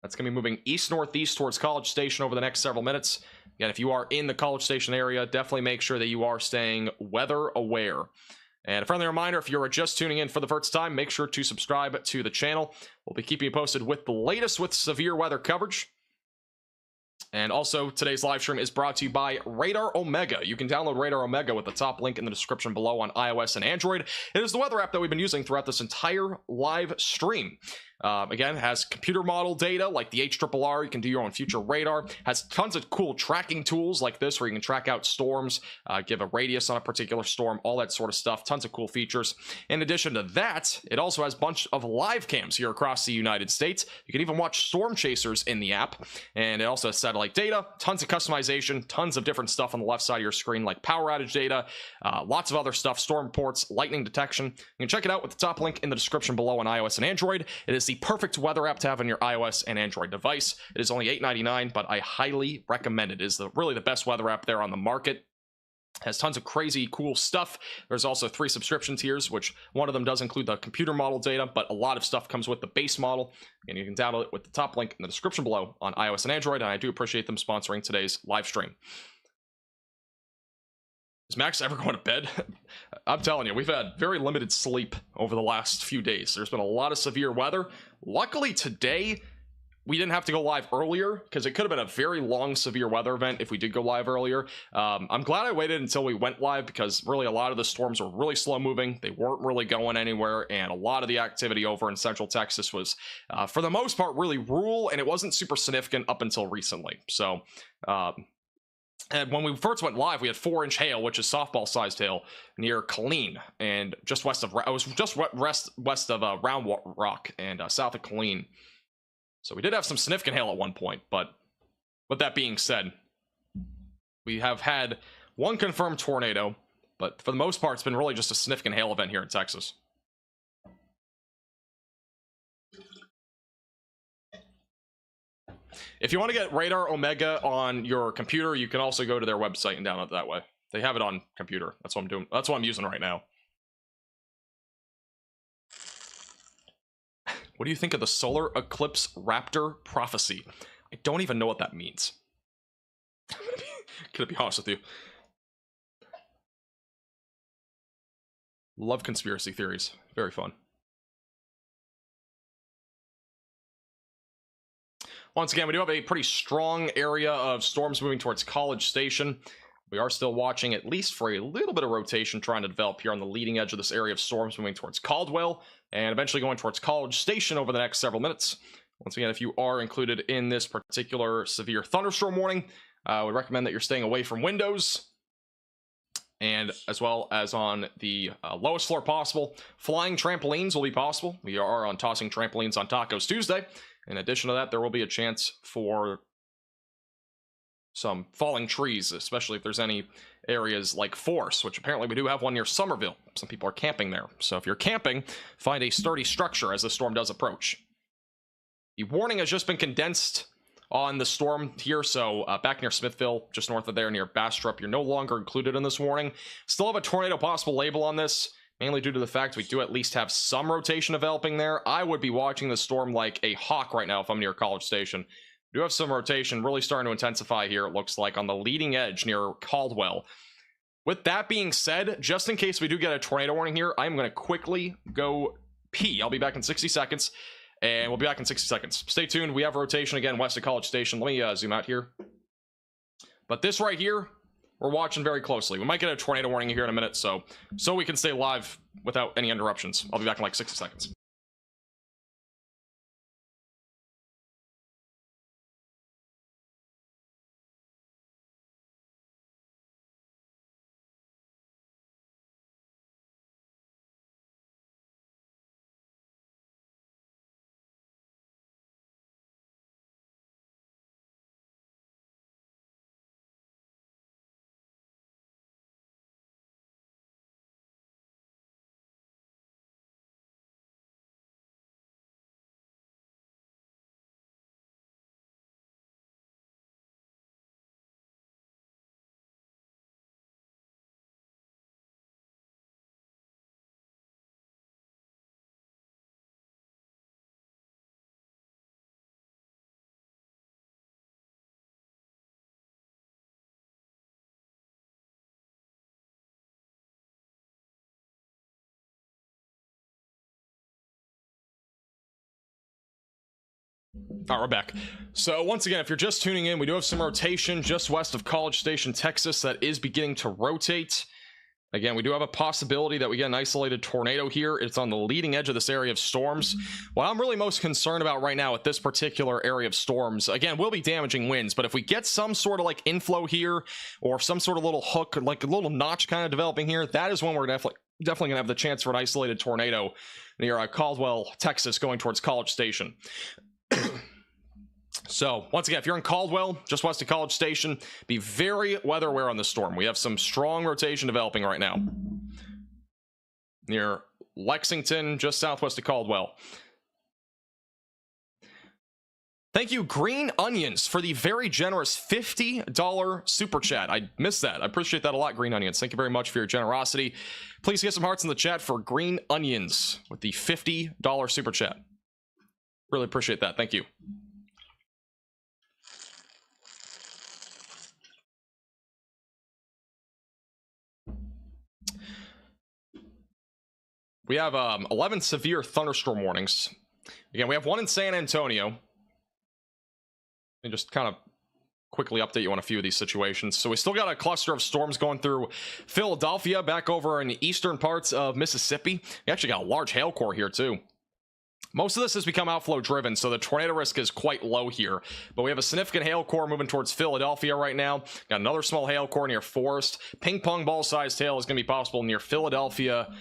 That's going to be moving east-northeast towards College Station over the next several minutes. Again, if you are in the College Station area, definitely make sure that you are staying weather aware. And a friendly reminder, if you're just tuning in for the first time, make sure to subscribe to the channel. We'll be keeping you posted with the latest with severe weather coverage. And also, today's live stream is brought to you by Radar Omega. You can download Radar Omega with the top link in the description below on iOS and Android. It is the weather app that we've been using throughout this entire live stream. Again, has computer model data like the HRRR. You can do your own future radar. Has tons of cool tracking tools like this where you can track out storms, give a radius on a particular storm, all that sort of stuff. Tons of cool features. In addition to that, it also has a bunch of live cams here across the United States. You can even watch storm chasers in the app. And it also has satellite data, tons of customization, tons of different stuff on the left side of your screen like power outage data, lots of other stuff, storm reports, lightning detection. You can check it out with the top link in the description below on iOS and Android. It is the perfect weather app to have on your iOS and Android device. It is only $8.99, but I highly recommend it. It is really the best weather app there on the market. Has tons of crazy cool stuff. There's also 3 subscription tiers, which one of them does include the computer model data, but a lot of stuff comes with the base model, and you can download it with the top link in the description below on iOS and Android, and I do appreciate them sponsoring today's live stream. Is Max ever going to bed? I'm telling you, we've had very limited sleep over the last few days. There's been a lot of severe weather. Luckily today, we didn't have to go live earlier because it could have been a very long severe weather event if we did go live earlier. I'm glad I waited until we went live because really a lot of the storms were really slow moving. They weren't really going anywhere, and a lot of the activity over in Central Texas was, for the most part, really rural, and it wasn't super significant up until recently. So, and when we first went live, we had 4-inch hail, which is softball-sized hail, near Killeen, and just west of west of Round Rock and south of Killeen. So we did have some significant hail at one point, but with that being said, we have had 1 confirmed tornado, But for the most part, it's been really just a significant hail event here in Texas. If you want to get Radar Omega on your computer, you can also go to their website and download it that way. They have it on computer. That's what I'm doing. That's what I'm using right now. What do you think of the solar eclipse raptor prophecy? I don't even know what that means. Gonna be honest with you. Love conspiracy theories. Very fun. Once again, we do have a pretty strong area of storms moving towards College Station. We are still watching, at least for a little bit of rotation, trying to develop here on the leading edge of this area of storms moving towards Caldwell, and eventually going towards College Station over the next several minutes. Once again, if you are included in this particular severe thunderstorm warning, we recommend that you're staying away from windows, and as well as on the lowest floor possible. Flying trampolines will be possible. We are on tossing trampolines on Tacos Tuesday. In addition to that, there will be a chance for some falling trees, especially if there's any areas like Force, which apparently we do have one near Somerville. Some people are camping there. So if you're camping, find a sturdy structure as the storm does approach. The warning has just been condensed on the storm here, so back near Smithville, just north of there near Bastrop, you're no longer included in this warning. Still have a tornado possible label on this, mainly due to the fact we do at least have some rotation developing there. I would be watching the storm like a hawk right now if I'm near College Station. We do have some rotation really starting to intensify here, it looks like, on the leading edge near Caldwell. With that being said, just in case we do get a tornado warning here, I'm going to quickly go pee. I'll be back in 60 seconds, and we'll be back in 60 seconds. Stay tuned. We have rotation again west of College Station. Let me zoom out here. But this right here, we're watching very closely. We might get a tornado warning here in a minute, so we can stay live without any interruptions. I'll be back in like 60 seconds. All right, we're back. So once again, if you're just tuning in, we do have some rotation just west of College Station, Texas, that is beginning to rotate. Again, we do have a possibility that we get an isolated tornado here. It's on the leading edge of this area of storms. What I'm really most concerned about right now with this particular area of storms, again, will be damaging winds, but if we get some sort of like inflow here, or some sort of little hook, like a little notch kind of developing here, that is when we're definitely gonna have the chance for an isolated tornado near Caldwell, Texas, going towards College Station. So once again, if you're in Caldwell, just west of College Station, be very weather aware on the storm. We have some strong rotation developing right now near Lexington, just southwest of Caldwell. Thank you, Green Onions, for the very generous $50 super chat. I missed that. I appreciate that a lot, Green Onions. Thank you very much for your generosity. Please get some hearts in the chat for Green Onions with the $50 super chat. Really appreciate that. Thank you. We have 11 severe thunderstorm warnings. Again, we have one in San Antonio. And just kind of quickly update you on a few of these situations. So we still got a cluster of storms going through Philadelphia, back over in the eastern parts of Mississippi. We actually got a large hail core here too. Most of this has become outflow driven, so the tornado risk is quite low here. But we have a significant hail core moving towards Philadelphia right now. Got another small hail core near Forest. Ping pong ball sized hail is going to be possible near Philadelphia,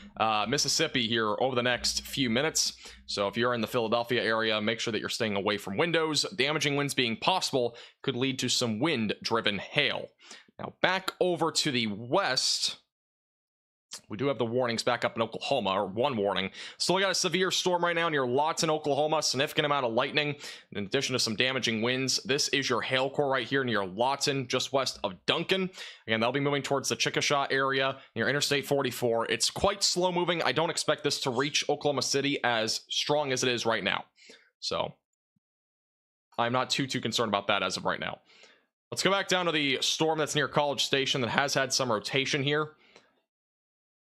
Mississippi here over the next few minutes. So if you're in the Philadelphia area, make sure that you're staying away from windows. Damaging winds being possible could lead to some wind driven hail. Now back over to the west We do have the warnings back up in Oklahoma, or one warning. Still got a severe storm right now near Lawton, Oklahoma. Significant amount of lightning, in addition to some damaging winds. This is your hail core right here near Lawton, just west of Duncan. Again, they'll be moving towards the Chickasha area near Interstate 44. It's quite slow moving. I don't expect this to reach Oklahoma City as strong as it is right now. So I'm not too concerned about that as of right now. Let's go back down to the storm that's near College Station that has had some rotation here.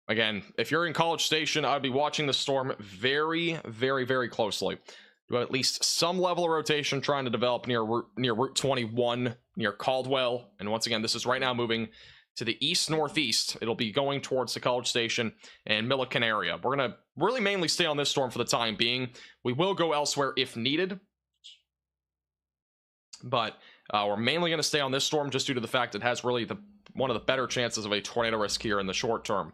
Again, if you're in College Station, I'd be watching the storm very, very, very closely. You have at least some level of rotation trying to develop near Route 21, near Caldwell. And once again, this is right now moving to the east-northeast. It'll be going towards the College Station and Milliken area. We're going to really mainly stay on this storm for the time being. We will go elsewhere if needed. But we're mainly going to stay on this storm just due to the fact it has really one of the better chances of a tornado risk here in the short term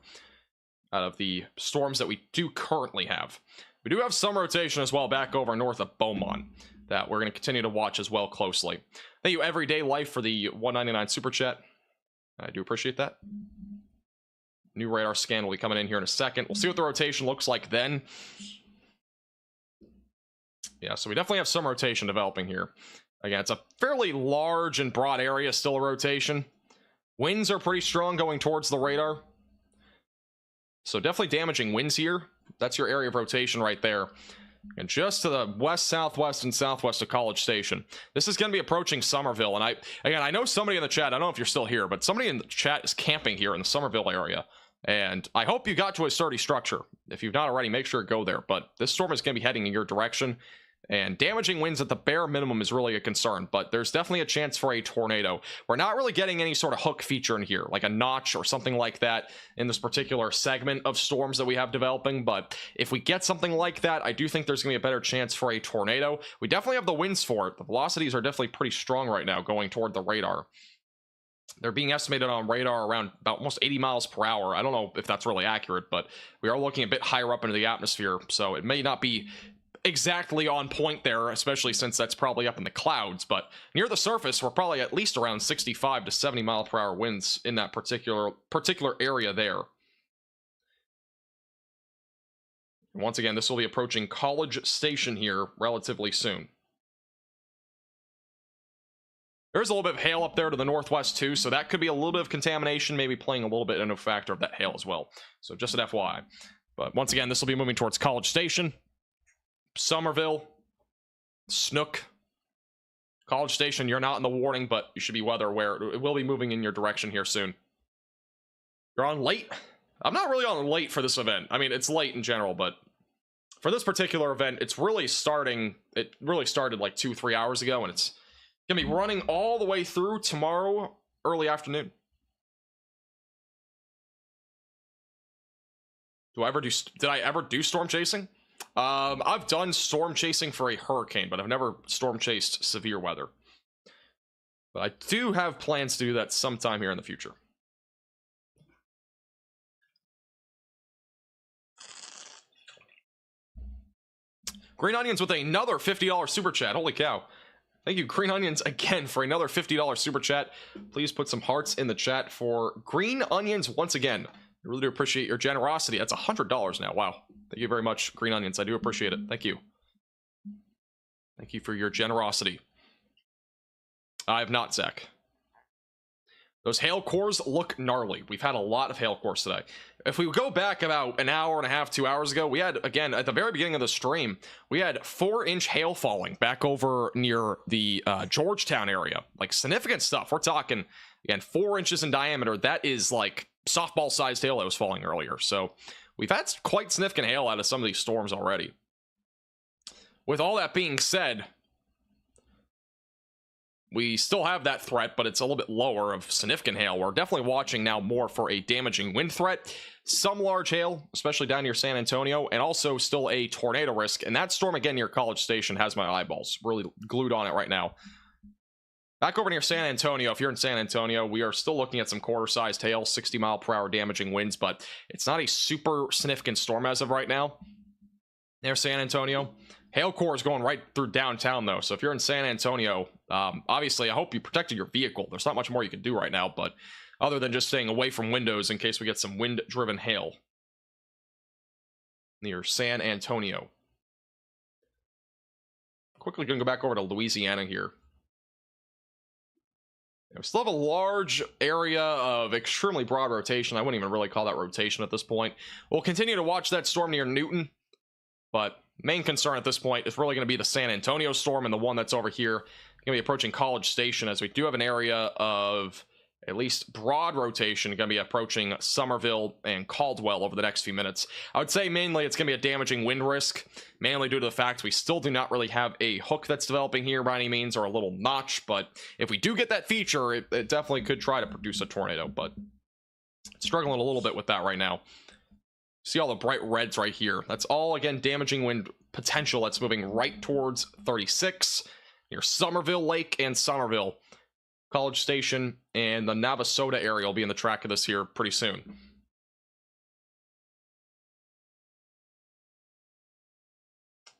out of the storms that we do currently have. We do have some rotation as well back over north of Beaumont that we're going to continue to watch as well closely. Thank you, Everyday Life, for the 199 super chat. I do appreciate that. New radar scan will be coming in here in a second. We'll see what the rotation looks like then. Yeah, so we definitely have some rotation developing here. Again, it's a fairly large and broad area, still a rotation. Winds are pretty strong going towards the radar. So definitely damaging winds here. That's your area of rotation right there. And just to the west, southwest, and southwest of College Station. This is going to be approaching Somerville. And I know somebody in the chat, I don't know if you're still here, but somebody in the chat is camping here in the Somerville area. And I hope you got to a sturdy structure. If you've not already, make sure to go there. But this storm is going to be heading in your direction. And damaging winds at the bare minimum is really a concern, but there's definitely a chance for a tornado. We're not really getting any sort of hook feature in here, like a notch or something like that in this particular segment of storms that we have developing, but if we get something like that, I do think there's going to be a better chance for a tornado. We definitely have the winds for it. The velocities are definitely pretty strong right now going toward the radar. They're being estimated on radar around about almost 80 miles per hour. I don't know if that's really accurate, but we are looking a bit higher up into the atmosphere, so it may not be exactly on point there, especially since that's probably up in the clouds, but near the surface we're probably at least around 65 to 70 mile per hour winds in that particular area there. Once again, this will be approaching College Station here relatively soon. There's a little bit of hail up there to the northwest too, so that could be a little bit of contamination, maybe playing a little bit in a factor of that hail as well. So just an FYI. But once again, this will be moving towards College Station, Somerville, Snook, College Station. You're not in the warning, but you should be weather aware. It will be moving in your direction here soon. You're on late? I'm not really on late for this event. I mean, it's late in general, but for this particular event, it's really starting. It really started like 2-3 hours ago, and it's gonna be running all the way through tomorrow early afternoon. Did I ever do storm chasing? I've done storm chasing for a hurricane, but I've never storm chased severe weather. But I do have plans to do that sometime here in the future. Green Onions with another $50 super chat. Holy cow. Thank you, Green Onions, again for another $50 super chat. Please put some hearts in the chat for Green Onions once again. I really do appreciate your generosity. That's $100 now. Wow. Thank you very much, Green Onions. I do appreciate it. Thank you. Thank you for your generosity. I have not, Zach. Those hail cores look gnarly. We've had a lot of hail cores today. If we go back about an hour and a half, 2 hours ago, we had, again, at the very beginning of the stream, we had 4-inch hail falling back over near the Georgetown area. Like, significant stuff. We're talking, again, 4 inches in diameter. That is like softball-sized hail that was falling earlier. So we've had quite significant hail out of some of these storms already. With all that being said, we still have that threat, but it's a little bit lower of significant hail. We're definitely watching now more for a damaging wind threat, some large hail, especially down near San Antonio, and also still a tornado risk. And that storm again near College Station has my eyeballs really glued on it right now. Back over near San Antonio, if you're in San Antonio, we are still looking at some quarter-sized hail, 60 mile per hour damaging winds, but it's not a super significant storm as of right now. Near San Antonio, Hail core is going right through downtown, though. So if you're in San Antonio, obviously, I hope you protected your vehicle. There's not much more you can do right now, but other than just staying away from windows in case we get some wind-driven hail near San Antonio. Quickly going to go back over to Louisiana here. We still have a large area of extremely broad rotation. I wouldn't even really call that rotation at this point. We'll continue to watch that storm near Newton, but main concern at this point is really going to be the San Antonio storm and the one that's over here. Going to be approaching College Station, as we do have an area of at least broad rotation going to be approaching Somerville and Caldwell over the next few minutes. I would say mainly it's going to be a damaging wind risk, mainly due to the fact we still do not really have a hook that's developing here by any means, or a little notch, but if we do get that feature, it definitely could try to produce a tornado, but struggling a little bit with that right now. See all the bright reds right here. That's all, again, damaging wind potential that's moving right towards 36 near Somerville Lake and Somerville. College Station and the Navasota area will be in the track of this here pretty soon.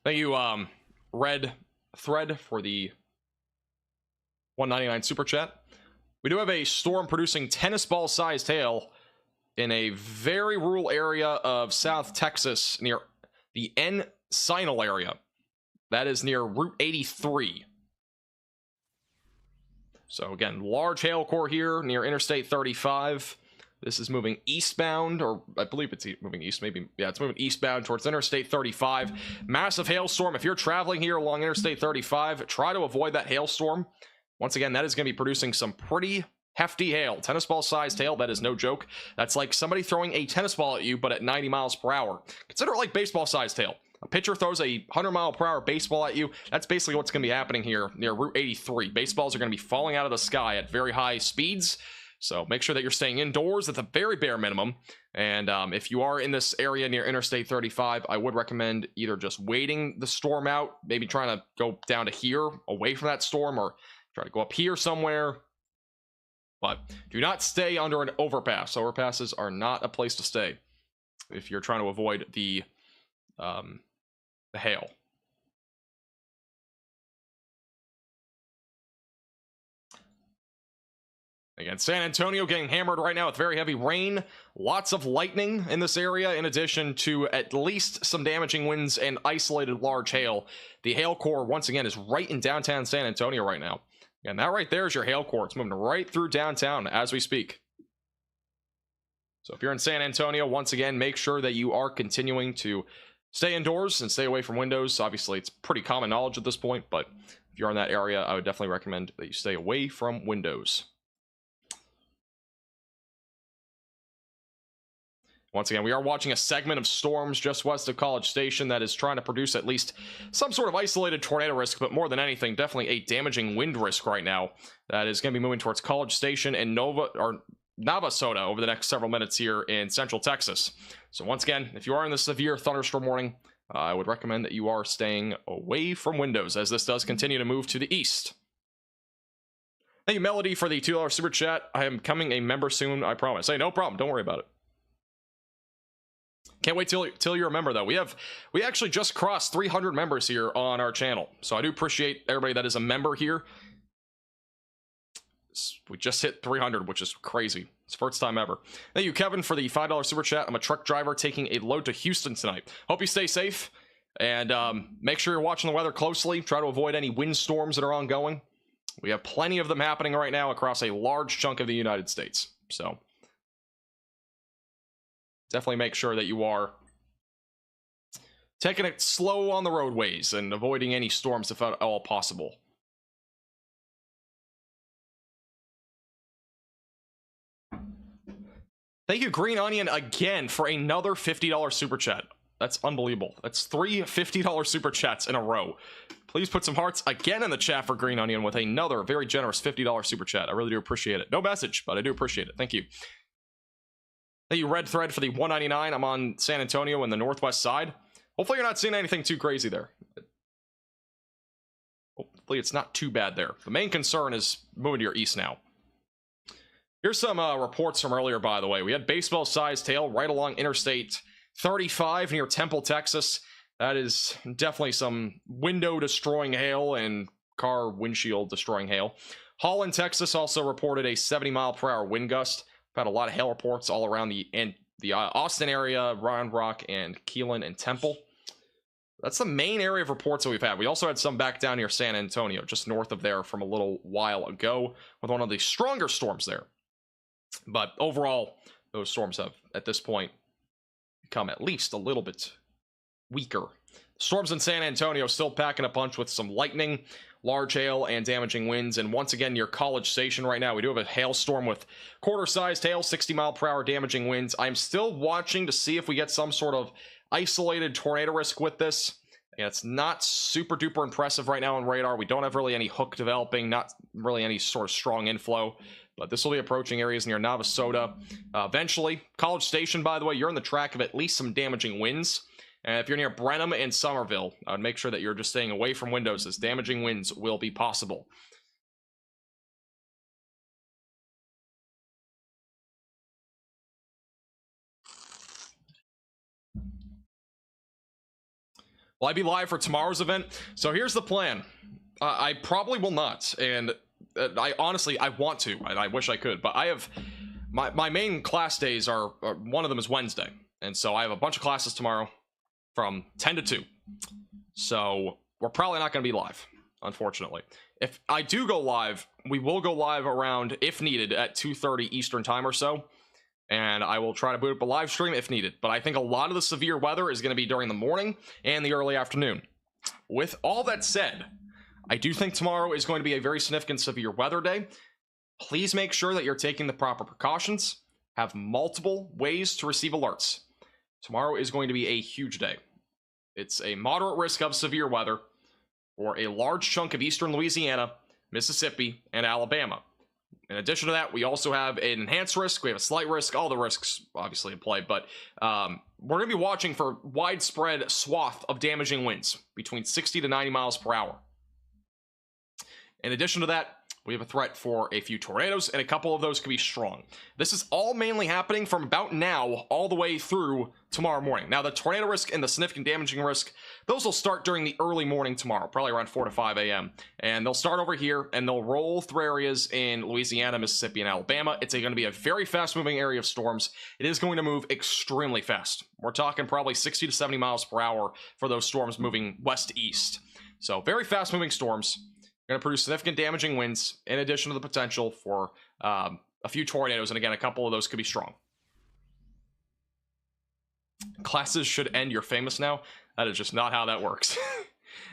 Thank you, Red Thread, for the 199 super chat. We do have a storm producing tennis ball sized hail in a very rural area of South Texas near the Encinal area. That is near Route 83. So again, large hail core here near Interstate 35. This is moving eastbound, or I believe it's moving east, maybe. Yeah, it's moving eastbound towards Interstate 35. Massive hailstorm. If you're traveling here along Interstate 35, try to avoid that hailstorm. Once again, that is going to be producing some pretty hefty hail. Tennis ball sized hail, that is no joke. That's like somebody throwing a tennis ball at you, but at 90 miles per hour. Consider it like baseball sized hail. A pitcher throws a 100-mile-per-hour baseball at you. That's basically what's going to be happening here near Route 83. Baseballs are going to be falling out of the sky at very high speeds. So make sure that you're staying indoors at the very bare minimum. And if you are in this area near Interstate 35, I would recommend either just waiting the storm out, maybe trying to go down to here, away from that storm, or try to go up here somewhere. But do not stay under an overpass. Overpasses are not a place to stay if you're trying to avoid the hail. Again, San Antonio getting hammered right now with very heavy rain, lots of lightning in this area, in addition to at least some damaging winds and isolated large hail. The hail core, once again, is right in downtown San Antonio right now. And that right there is your hail core. It's moving right through downtown as we speak. So if you're in San Antonio, once again, make sure that you are continuing to stay indoors and stay away from windows. Obviously, it's pretty common knowledge at this point, but if you're in that area, I would definitely recommend that you stay away from windows. Once again, we are watching a segment of storms just west of College Station that is trying to produce at least some sort of isolated tornado risk, but more than anything, definitely a damaging wind risk right now that is going to be moving towards College Station and Navasota over the next several minutes here in Central Texas. So once again, if you are in the severe thunderstorm warning, I would recommend that you are staying away from windows as this does continue to move to the east. Thank you, Melody, for the $2 super chat. I am becoming a member soon, I promise. Hey, no problem. Don't worry about it. Can't wait till you're a member, though. We actually just crossed 300 members here on our channel, so I do appreciate everybody that is a member here. We just hit 300, which is crazy. It's the first time ever. Thank you, Kevin, for the $5 super chat. I'm a truck driver taking a load to Houston tonight. Hope you stay safe, and make sure you're watching the weather closely. Try to avoid any windstorms that are ongoing. We have plenty of them happening right now across a large chunk of the United States, so definitely make sure that you are taking it slow on the roadways and avoiding any storms if at all possible. Thank you, Green Onion, again for another $50 super chat. That's unbelievable. That's 3 $50 super chats in a row. Please put some hearts again in the chat for Green Onion with another very generous $50 super chat. I really do appreciate it. No message, but I do appreciate it. Thank you. Thank you, Red Thread, for the $1.99. I'm on San Antonio in the northwest side. Hopefully you're not seeing anything too crazy there. Hopefully it's not too bad there. The main concern is moving to your east now. Here's some reports from earlier, by the way. We had baseball-sized hail right along Interstate 35 near Temple, Texas. That is definitely some window destroying hail and car windshield destroying hail. Holland, Texas also reported a 70-mile-per-hour wind gust. We've had a lot of hail reports all around the Austin area, Round Rock, and Keelan and Temple. That's the main area of reports that we've had. We also had some back down near San Antonio, just north of there from a little while ago, with one of the stronger storms there. But overall, those storms have, at this point, become at least a little bit weaker. Storms in San Antonio still packing a punch with some lightning, large hail, and damaging winds. And once again, near College Station right now, we do have a hailstorm with quarter-sized hail, 60-mile-per-hour damaging winds. I'm still watching to see if we get some sort of isolated tornado risk with this. And it's not super duper impressive right now on radar. We don't have really any hook developing, not really any sort of strong inflow, but this will be approaching areas near Navasota. Eventually, College Station, by the way, you're in the track of at least some damaging winds. And if you're near Brenham and Somerville, I would make sure that you're just staying away from windows, as damaging winds will be possible. Will I be live for tomorrow's event? So here's the plan. I probably will not, and I honestly want to, and I wish I could, but I have my main class days are one of them is Wednesday, and so I have a bunch of classes tomorrow from 10 to 2. So we're probably not going to be live, unfortunately. If I do go live, we will go live around, if needed, at 2:30 Eastern time or so. And I will try to boot up a live stream if needed. But I think a lot of the severe weather is going to be during the morning and the early afternoon. With all that said, I do think tomorrow is going to be a very significant severe weather day. Please make sure that you're taking the proper precautions. Have multiple ways to receive alerts. Tomorrow is going to be a huge day. It's a moderate risk of severe weather for a large chunk of eastern Louisiana, Mississippi, and Alabama. In addition to that, we also have an enhanced risk. We have a slight risk. All the risks obviously in play, but we're going to be watching for widespread swath of damaging winds between 60 to 90 miles per hour. In addition to that, we have a threat for a few tornadoes, and a couple of those could be strong. This is all mainly happening from about now all the way through tomorrow morning. Now, the tornado risk and the significant damaging risk, those will start during the early morning tomorrow, probably around 4 to 5 a.m. And they'll start over here, and they'll roll through areas in Louisiana, Mississippi, and Alabama. It's going to be a very fast-moving area of storms. It is going to move extremely fast. We're talking probably 60 to 70 miles per hour for those storms moving west-east. So, very fast-moving storms. Going to produce significant damaging winds, in addition to the potential for a few tornadoes, and again, a couple of those could be strong. Classes should end. You're famous now. That is just not how that works.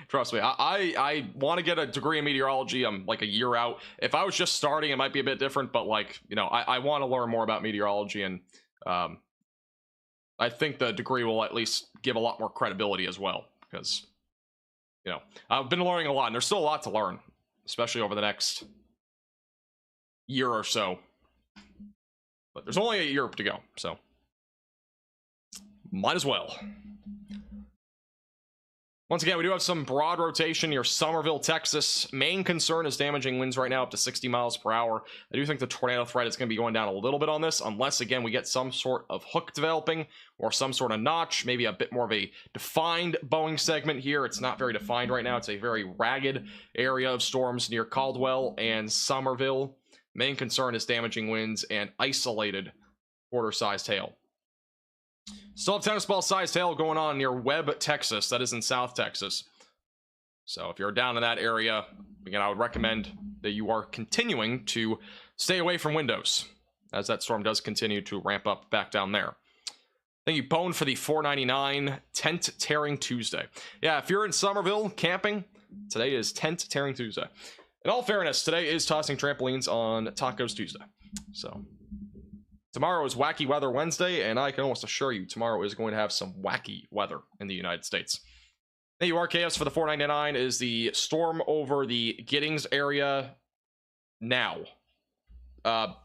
Trust me, I want to get a degree in meteorology. I'm like a year out. If I was just starting, it might be a bit different, but like, you know, I want to learn more about meteorology, and I think the degree will at least give a lot more credibility as well, because, you know, I've been learning a lot, and there's still a lot to learn, especially over the next year or so. But there's only a year to go, so might as well. Once again, we do have some broad rotation near Somerville, Texas. Main concern is damaging winds right now up to 60 miles per hour. I do think the tornado threat is going to be going down a little bit on this, unless, again, we get some sort of hook developing or some sort of notch, maybe a bit more of a defined Boeing segment here. It's not very defined right now. It's a very ragged area of storms near Caldwell and Somerville. Main concern is damaging winds and isolated quarter-sized hail. Still have tennis ball sized hail going on near Webb, Texas. That is in South Texas. So if you're down in that area, again, I would recommend that you are continuing to stay away from windows, as that storm does continue to ramp up back down there. Thank you, Bone, for the $4.99 Tent Tearing Tuesday. Yeah, if you're in Somerville camping, today is Tent Tearing Tuesday. In all fairness, today is Tossing Trampolines on Tacos Tuesday. So tomorrow is Wacky Weather Wednesday, and I can almost assure you tomorrow is going to have some wacky weather in the United States. Thank you, RKS, for the $4.99. Is the storm over the Giddings area now?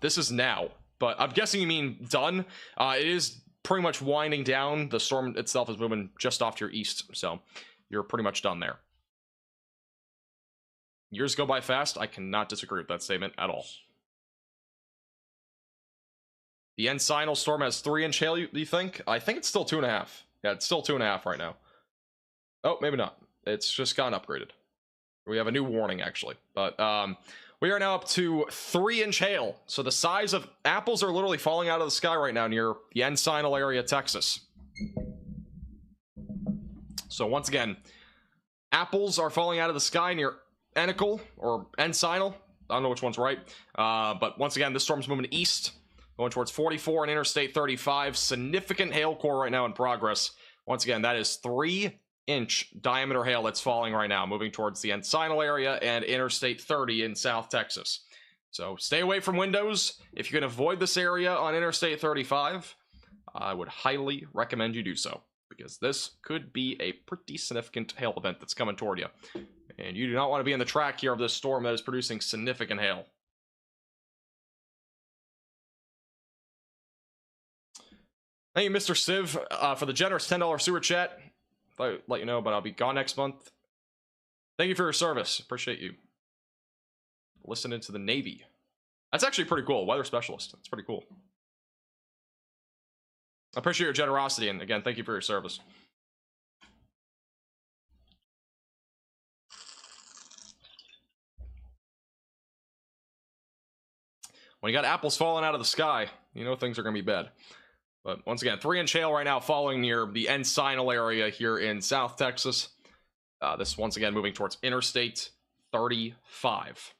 This is now, but I'm guessing you mean done. It is pretty much winding down. The storm itself is moving just off to your east, so you're pretty much done there. Years go by fast. I cannot disagree with that statement at all. The Encinal storm has 3-inch hail, you think? I think it's still 2.5. Yeah, it's still 2.5 right now. Oh, maybe not. It's just gotten upgraded. We have a new warning, actually. But we are now up to 3-inch hail. So the size of apples are literally falling out of the sky right now near the Encinal area, Texas. So once again, apples are falling out of the sky near Enical or Encinal. I don't know which one's right. But once again, this storm's moving east, going towards 44 and Interstate 35. Significant hail core right now in progress. Once again, that is 3-inch diameter hail that's falling right now, moving towards the Encinal area and Interstate 30 in South Texas. So stay away from windows. If you can avoid this area on Interstate 35, I would highly recommend you do so, because this could be a pretty significant hail event that's coming toward you. And you do not want to be in the track here of this storm that is producing significant hail. Thank you, Mr. Civ, for the generous $10 sewer chat. I'll let you know, but I'll be gone next month. Thank you for your service. Appreciate you. Listening to the Navy. That's actually pretty cool. Weather specialist. That's pretty cool. I appreciate your generosity, and again, thank you for your service. When you got apples falling out of the sky, you know things are going to be bad. But once again, 3-inch hail right now falling near the Encinal area here in South Texas. This once again moving towards Interstate 35.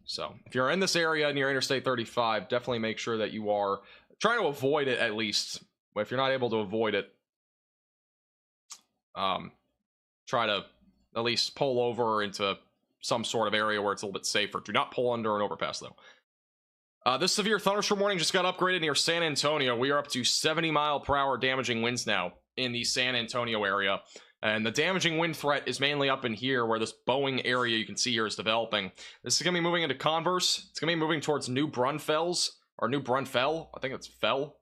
So if you're in this area near Interstate 35, definitely make sure that you are trying to avoid it at least. If you're not able to avoid it, try to at least pull over into some sort of area where it's a little bit safer. Do not pull under an overpass, though. This severe thunderstorm warning just got upgraded near San Antonio. We are up to 70-mile-per-hour damaging winds now in the San Antonio area. And the damaging wind threat is mainly up in here where this Boeing area you can see here is developing. This is going to be moving into Converse. It's going to be moving towards New Braunfels, or New Braunfels. I think it's Fell.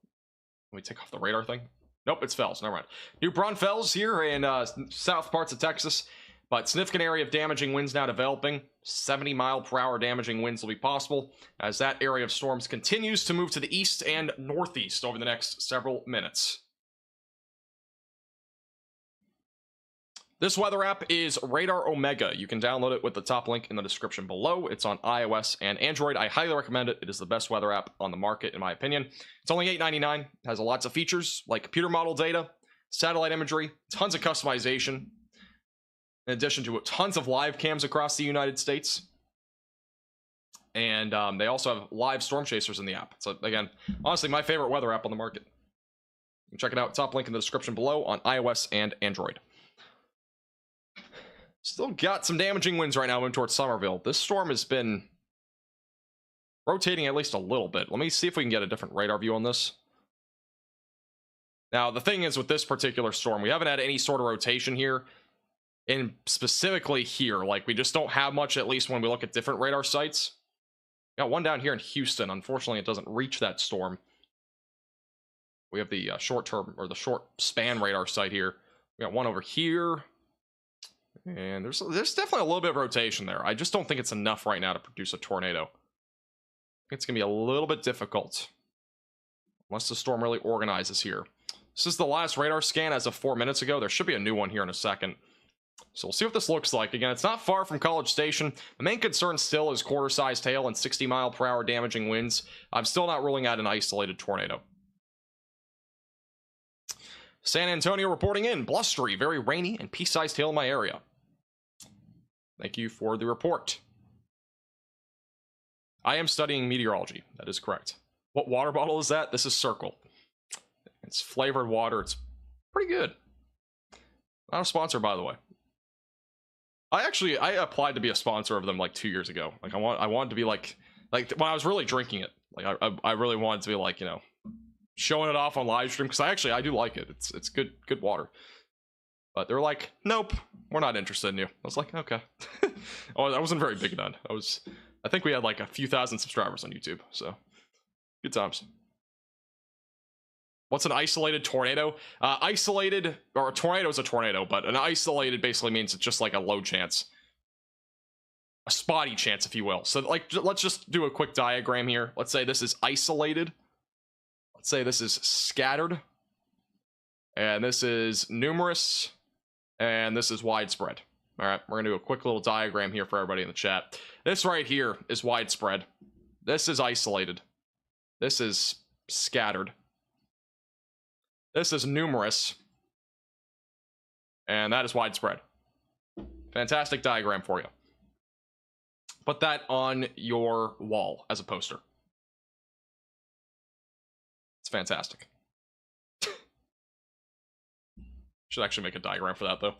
Let me take off the radar thing. Nope, it's Fells. Never mind. New Braunfels here in south parts of Texas. But significant area of damaging winds now developing. 70-mile-per-hour damaging winds will be possible as that area of storms continues to move to the east and northeast over the next several minutes. This weather app is Radar Omega. You can download it with the top link in the description below. It's on iOS and Android. I highly recommend it. It is the best weather app on the market, in my opinion. It's only $8.99. It has lots of features like computer model data, satellite imagery, tons of customization, in addition to tons of live cams across the United States. And they also have live storm chasers in the app. So again, honestly, my favorite weather app on the market. You can check it out. Top link in the description below on iOS and Android. Still got some damaging winds right now moving towards Somerville. This storm has been rotating at least a little bit. Let me see if we can get a different radar view on this. Now, the thing is with this particular storm, we haven't had any sort of rotation here. And specifically here, like, we just don't have much, at least when we look at different radar sites. Got one down here in Houston. Unfortunately, it doesn't reach that storm. We have the short-term, or the short span radar site here. We got one over here. And there's definitely a little bit of rotation there. I just don't think it's enough right now to produce a tornado. I think it's going to be a little bit difficult. Unless the storm really organizes here. This is the last radar scan as of 4 minutes ago. There should be a new one here in a second. So we'll see what this looks like. Again, it's not far from College Station. The main concern still is quarter-sized hail and 60-mile-per-hour damaging winds. I'm still not ruling out an isolated tornado. San Antonio reporting in. Blustery, very rainy, and pea-sized hail in my area. Thank you for the report. I am studying meteorology. That is correct. What water bottle is that? This is Circle. It's flavored water. It's pretty good. Not a sponsor, by the way. I applied to be a sponsor of them like 2 years ago. Like I wanted to be like when I was really drinking it. Like I really wanted to be like, you know, showing it off on live stream, because I do like it. It's good water. But they're like, nope, we're not interested in you. I was like, okay. Oh, I wasn't very big then. I think we had like a few thousand subscribers on YouTube, so good times. What's an isolated tornado? Isolated, or a tornado is a tornado, but an isolated basically means it's just like a low chance. A spotty chance, if you will. So like, let's just do a quick diagram here. Let's say this is isolated. Let's say this is scattered. And this is numerous. and this is widespread. All right, we're gonna do a quick little diagram here for everybody in the chat. This right here is widespread. This is isolated. This is scattered. This is numerous. And that is widespread. Fantastic diagram for you. Put that on your wall as a poster. It's fantastic. Should actually make a diagram for that, though.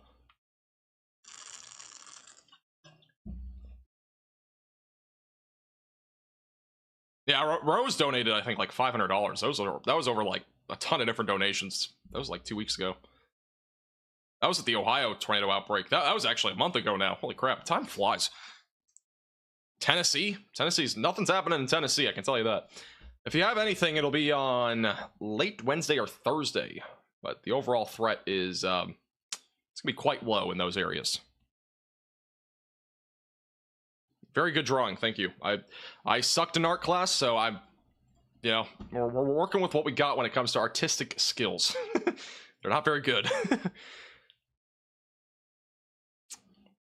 Yeah, Rose donated, I think, like $500. That was over like a ton of different donations. That was like 2 weeks ago. That was at the Ohio tornado outbreak. That was actually a month ago now. Holy crap, time flies. Tennessee's nothing's happening in Tennessee, I can tell you that. If you have anything, it'll be on late Wednesday or Thursday. But the overall threat is it's gonna be quite low in those areas. Very good drawing, thank you. I sucked in art class, so I'm, you know, we're working with what we got when it comes to artistic skills. They're not very good.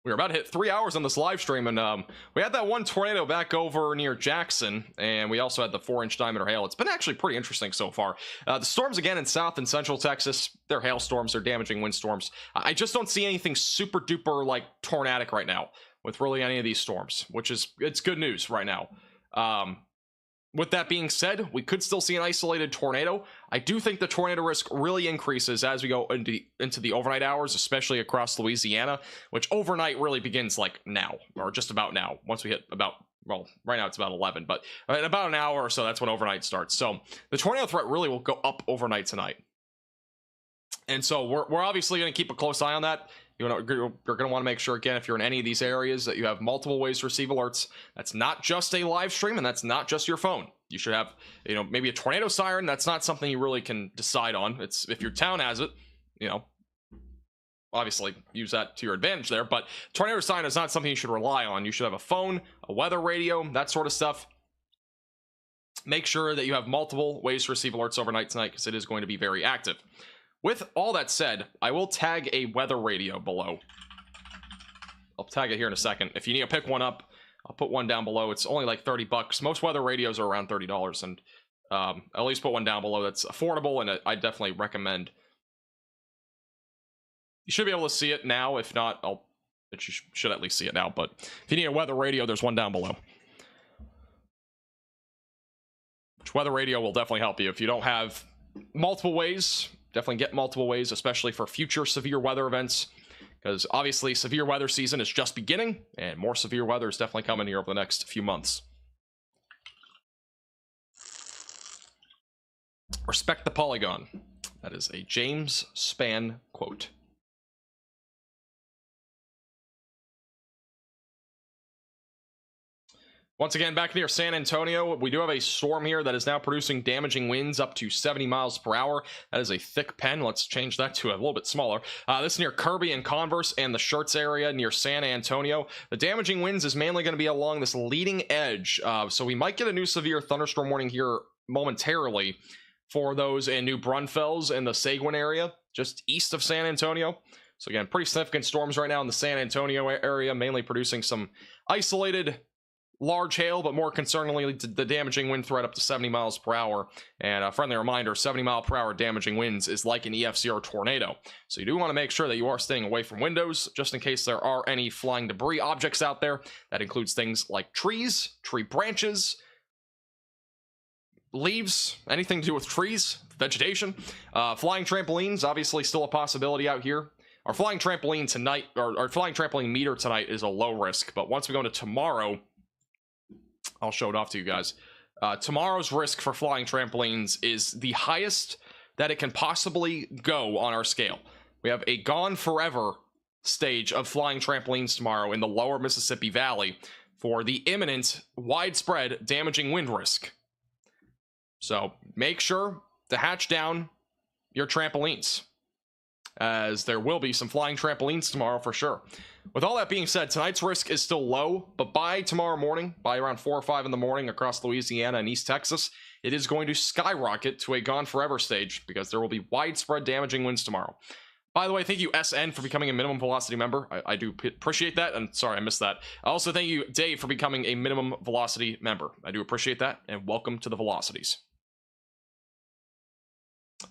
We were about to hit 3 hours on this live stream, and we had that one tornado back over near Jackson, and we also had the 4-inch diameter hail. It's been actually pretty interesting so far. The storms again in South and Central Texas, they're hailstorms, they're damaging windstorms. I just don't see anything super duper like tornadic right now with really any of these storms, which is, it's good news right now. With that being said, we could still see an isolated tornado. I do think the tornado risk really increases as we go into the overnight hours, especially across Louisiana, which overnight really begins like now, or just about now. Once we hit about, well, right now it's about 11, but in about an hour or so, that's when overnight starts. So the tornado threat really will go up overnight tonight. And so we're obviously going to keep a close eye on that. You're going to want to make sure, again, if you're in any of these areas, that you have multiple ways to receive alerts. That's not just a live stream, and that's not just your phone. You should have, you know, maybe a tornado siren. That's not something you really can decide on. It's if your town has it, you know, obviously use that to your advantage there. But tornado siren is not something you should rely on. You should have a phone, a weather radio, that sort of stuff. Make sure that you have multiple ways to receive alerts overnight tonight, because it is going to be very active. With all that said, I will tag a weather radio below. I'll tag it here in a second. If you need to pick one up, I'll put one down below. It's only like $30. Most weather radios are around $30, and at least put one down below that's affordable, and I definitely recommend. You should be able to see it now. If not, you should at least see it now. But if you need a weather radio, there's one down below. Which weather radio will definitely help you. If you don't have multiple ways, definitely get multiple ways, especially for future severe weather events, because obviously severe weather season is just beginning, and more severe weather is definitely coming here over the next few months. Respect the polygon. That is a James Spann quote. Once again, back near San Antonio, we do have a storm here that is now producing damaging winds up to 70 miles per hour. That is a thick pen. Let's change that to a little bit smaller. This is near Kirby and Converse and the Schertz area near San Antonio. The damaging winds is mainly going to be along this leading edge. So we might get a new severe thunderstorm warning here momentarily for those in New Braunfels and the Seguin area, just east of San Antonio. So again, pretty significant storms right now in the San Antonio area, mainly producing some isolated large hail, but more concerningly, the damaging wind threat up to 70 miles per hour. And a friendly reminder, 70 mile per hour damaging winds is like an EF0 tornado. So you do want to make sure that you are staying away from windows, just in case there are any flying debris objects out there. That includes things like trees, tree branches, leaves, anything to do with trees, vegetation. Flying trampolines, obviously still a possibility out here. Our flying trampoline tonight, or our flying trampoline meter tonight is a low risk, but once we go into tomorrow, I'll show it off to you guys. Tomorrow's risk for flying trampolines is the highest that it can possibly go on our scale. We have a gone forever stage of flying trampolines tomorrow in the lower Mississippi Valley for the imminent, widespread, damaging wind risk. So make sure to hatch down your trampolines, as there will be some flying trampolines tomorrow for sure. With all that being said, tonight's risk is still low, but by tomorrow morning, by around 4 or 5 in the morning across Louisiana and East Texas, it is going to skyrocket to a gone forever stage, because there will be widespread damaging winds tomorrow. By the way, thank you SN for becoming a minimum velocity member. I do appreciate that, and sorry I missed that. Also, thank you Dave for becoming a minimum velocity member. I do appreciate that, and welcome to the velocities.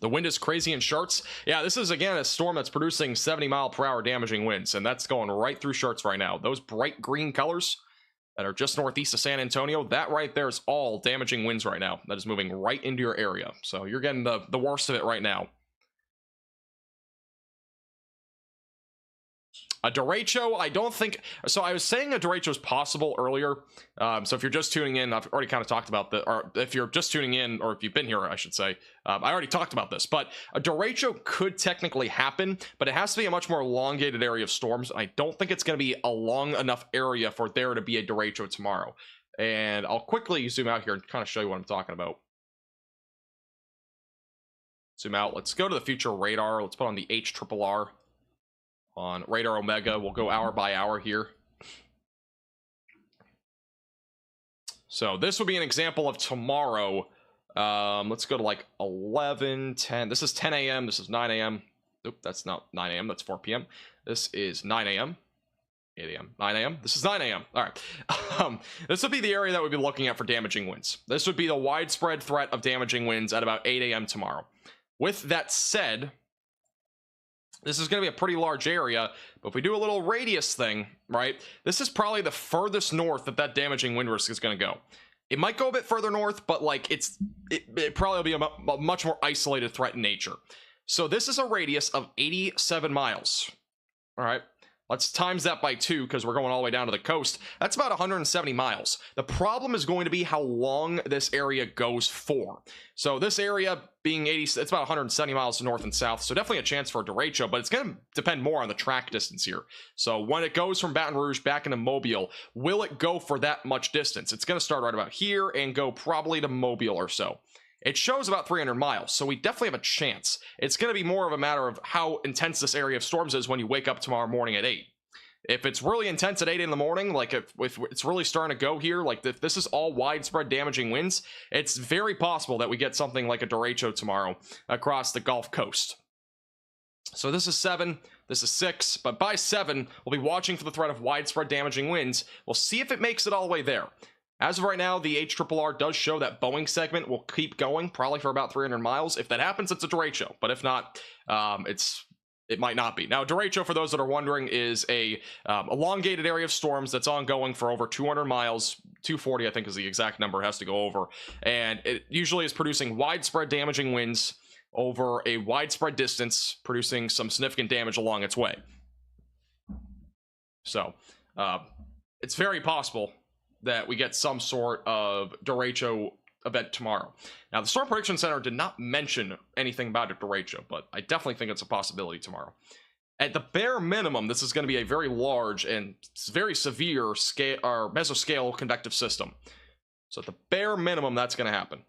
The wind is crazy in Sharts. Yeah, this is again a storm that's producing 70-mile-per-hour damaging winds, and that's going right through Sharts right now. Those bright green colors that are just northeast of San Antonio, that right there is all damaging winds right now. That is moving right into your area, so you're getting the worst of it right now. A derecho, I don't think so. I was saying a derecho is possible earlier. So if you're just tuning in, I've already kind of talked about that. Or if you're just tuning in, or if you've been here, I should say, I already talked about this. But a derecho could technically happen, but it has to be a much more elongated area of storms. I don't think it's going to be a long enough area for there to be a derecho tomorrow. And I'll quickly zoom out here and kind of show you what I'm talking about. Zoom out. Let's go to the future radar. Let's put on the HRRR. On radar Omega, we'll go hour by hour here. So this would be an example of tomorrow. Let's go to like 11, 10. This is 10 a.m. This is 9 a.m. Nope, that's not 9 a.m. That's 4 p.m. This is 9 a.m. 8 a.m. 9 a.m. This is 9 a.m. All right. This would be the area that we'd be looking at for damaging winds. This would be the widespread threat of damaging winds at about 8 a.m. tomorrow. With that said, this is going to be a pretty large area, but if we do a little radius thing, right, this is probably the furthest north that damaging wind risk is going to go. It might go a bit further north, but like it probably will be a much more isolated threat in nature. So this is a radius of 87 miles. All right. Let's times that by 2 because we're going all the way down to the coast. That's about 170 miles. The problem is going to be how long this area goes for. So this area being 80, it's about 170 miles to north and south. So definitely a chance for a derecho, but it's going to depend more on the track distance here. So when it goes from Baton Rouge back into Mobile, will it go for that much distance? It's going to start right about here and go probably to Mobile or so. It shows about 300 miles, so we definitely have a chance. It's going to be more of a matter of how intense this area of storms is when you wake up tomorrow morning at 8. If it's really intense at 8 in the morning, like if it's really starting to go here, like if this is all widespread damaging winds, it's very possible that we get something like a derecho tomorrow across the Gulf Coast. So this is 7, this is 6, but by 7, we'll be watching for the threat of widespread damaging winds. We'll see if it makes it all the way there. As of right now, the HRRR does show that Boeing segment will keep going, probably for about 300 miles. If that happens, it's a derecho, but if not, it might not be. Now, derecho, for those that are wondering, is a elongated area of storms that's ongoing for over 200 miles. 240, I think, is the exact number it has to go over. And it usually is producing widespread damaging winds over a widespread distance, producing some significant damage along its way. So, it's very possible that we get some sort of derecho event tomorrow. Now, the Storm Prediction Center did not mention anything about a derecho, but I definitely think it's a possibility tomorrow. At the bare minimum, this is going to be a very large and very severe scale or mesoscale convective system. So at the bare minimum, that's going to happen.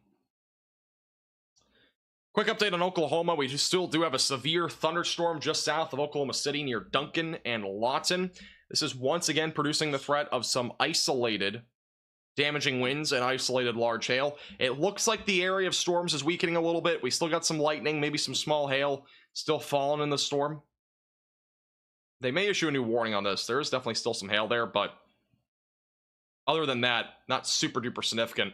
Quick update on Oklahoma. We still do have a severe thunderstorm just south of Oklahoma City near Duncan and Lawton. This is once again producing the threat of some isolated damaging winds and isolated large hail. It looks like the area of storms is weakening a little bit. We still got some lightning, maybe some small hail still falling in the storm. They may issue a new warning on this. There is definitely still some hail there, but other than that, not super duper significant.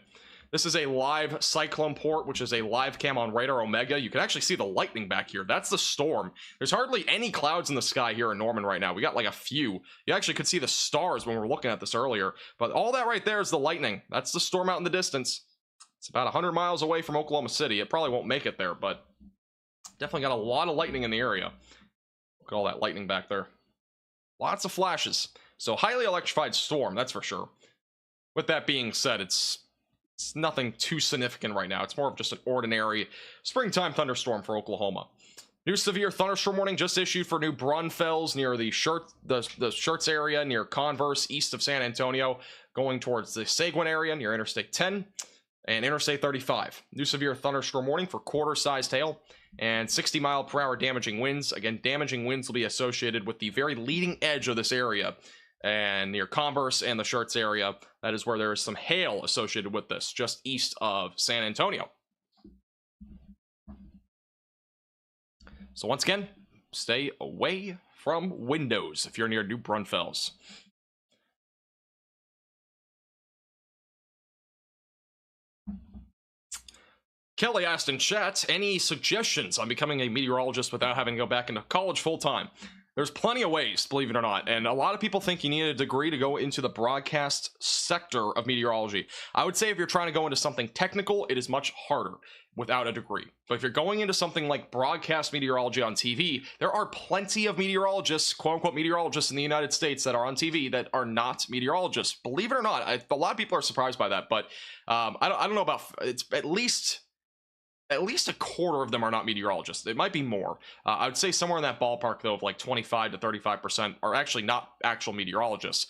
This is a live cyclone port, which is a live cam on radar Omega. You can actually see the lightning back here. That's the storm. There's hardly any clouds in the sky here in Norman right now. We got like a few. You actually could see the stars when we were looking at this earlier. But all that right there is the lightning. That's the storm out in the distance. It's about 100 miles away from Oklahoma City. It probably won't make it there, but definitely got a lot of lightning in the area. Look at all that lightning back there. Lots of flashes. So highly electrified storm, that's for sure. With that being said, it's nothing too significant right now. It's more of just an ordinary springtime thunderstorm for Oklahoma. New severe thunderstorm warning just issued for New Braunfels near the Schertz area near Converse, east of San Antonio, going towards the Seguin area near Interstate 10 and Interstate 35. New severe thunderstorm warning for quarter-sized hail and 60-mile-per-hour damaging winds. Again, damaging winds will be associated with the very leading edge of this area. And near Converse and the Schertz area, that is where there is some hail associated with this, just east of San Antonio. So once again, stay away from windows if you're near New Braunfels. Kelly asked in chat, any suggestions on becoming a meteorologist without having to go back into college full-time? There's plenty of ways, believe it or not, and a lot of people think you need a degree to go into the broadcast sector of meteorology. I would say if you're trying to go into something technical, it is much harder without a degree. But if you're going into something like broadcast meteorology on TV, there are plenty of meteorologists, quote-unquote meteorologists in the United States that are on TV that are not meteorologists. Believe it or not, a lot of people are surprised by that, but I don't know about, it's at least a quarter of them are not meteorologists. It might be more. I would say somewhere in that ballpark, though, of like 25 to 35% are actually not actual meteorologists.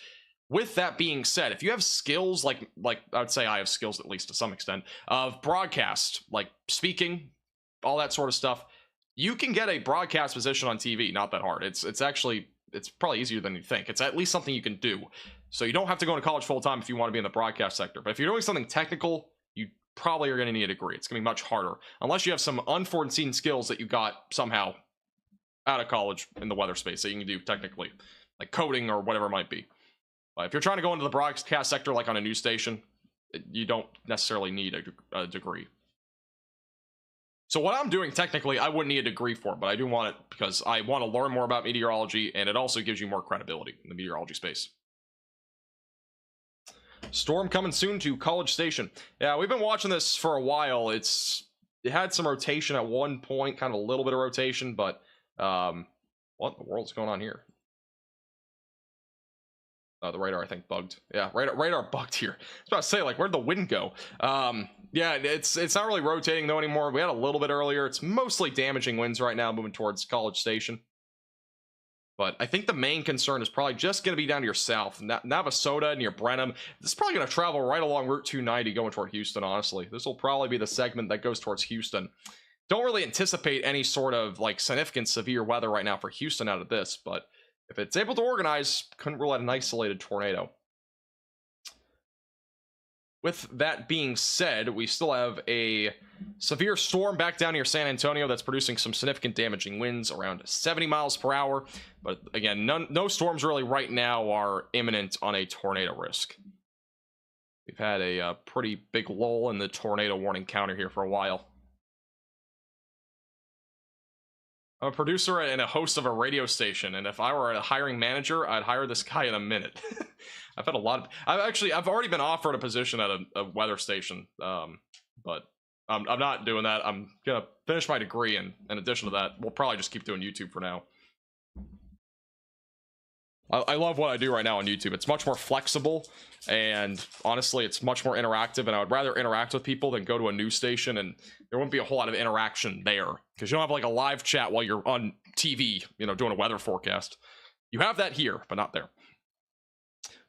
With that being said, if you have skills, like I would say I have skills, at least to some extent, of broadcast, like speaking, all that sort of stuff, you can get a broadcast position on TV. Not that hard. It's probably easier than you think. It's at least something you can do. So you don't have to go into college full-time if you want to be in the broadcast sector. But if you're doing something technical, you probably are going to need a degree. It's going to be much harder unless you have some unforeseen skills that you got somehow out of college in the weather space that you can do technically, like coding or whatever it might be. But if you're trying to go into the broadcast sector, like on a news station, you don't necessarily need a degree. So what I'm doing technically, I wouldn't need a degree for, but I do want it because I want to learn more about meteorology, and it also gives you more credibility in the meteorology space. Storm coming soon to College Station. Yeah, we've been watching this for a while. It had some rotation at one point, kind of a little bit of rotation, but what in the world's going on here? The radar, I think, bugged. Yeah, radar bugged here. I was about to say, like, where'd the wind go? Yeah, it's not really rotating though anymore. We had a little bit earlier. It's mostly damaging winds right now, moving towards College Station. But I think the main concern is probably just going to be down to your south, Navasota near Brenham. This is probably going to travel right along Route 290 going toward Houston, honestly. This will probably be the segment that goes towards Houston. Don't really anticipate any sort of, like, significant severe weather right now for Houston out of this, but if it's able to organize, couldn't rule out an isolated tornado. With that being said, we still have a severe storm back down near San Antonio that's producing some significant damaging winds around 70 miles per hour. But again, no storms really right now are imminent on a tornado risk. We've had a pretty big lull in the tornado warning counter here for a while. I'm a producer and a host of a radio station, and if I were a hiring manager, I'd hire this guy in a minute. I've had a lot of... I've already been offered a position at a weather station, but I'm not doing that. I'm gonna finish my degree, and in addition to that, we'll probably just keep doing YouTube for now. I love what I do right now on YouTube. It's much more flexible, and honestly, it's much more interactive, and I would rather interact with people than go to a news station, and there wouldn't be a whole lot of interaction there, because you don't have like a live chat while you're on TV, you know, doing a weather forecast. You have that here, but not there.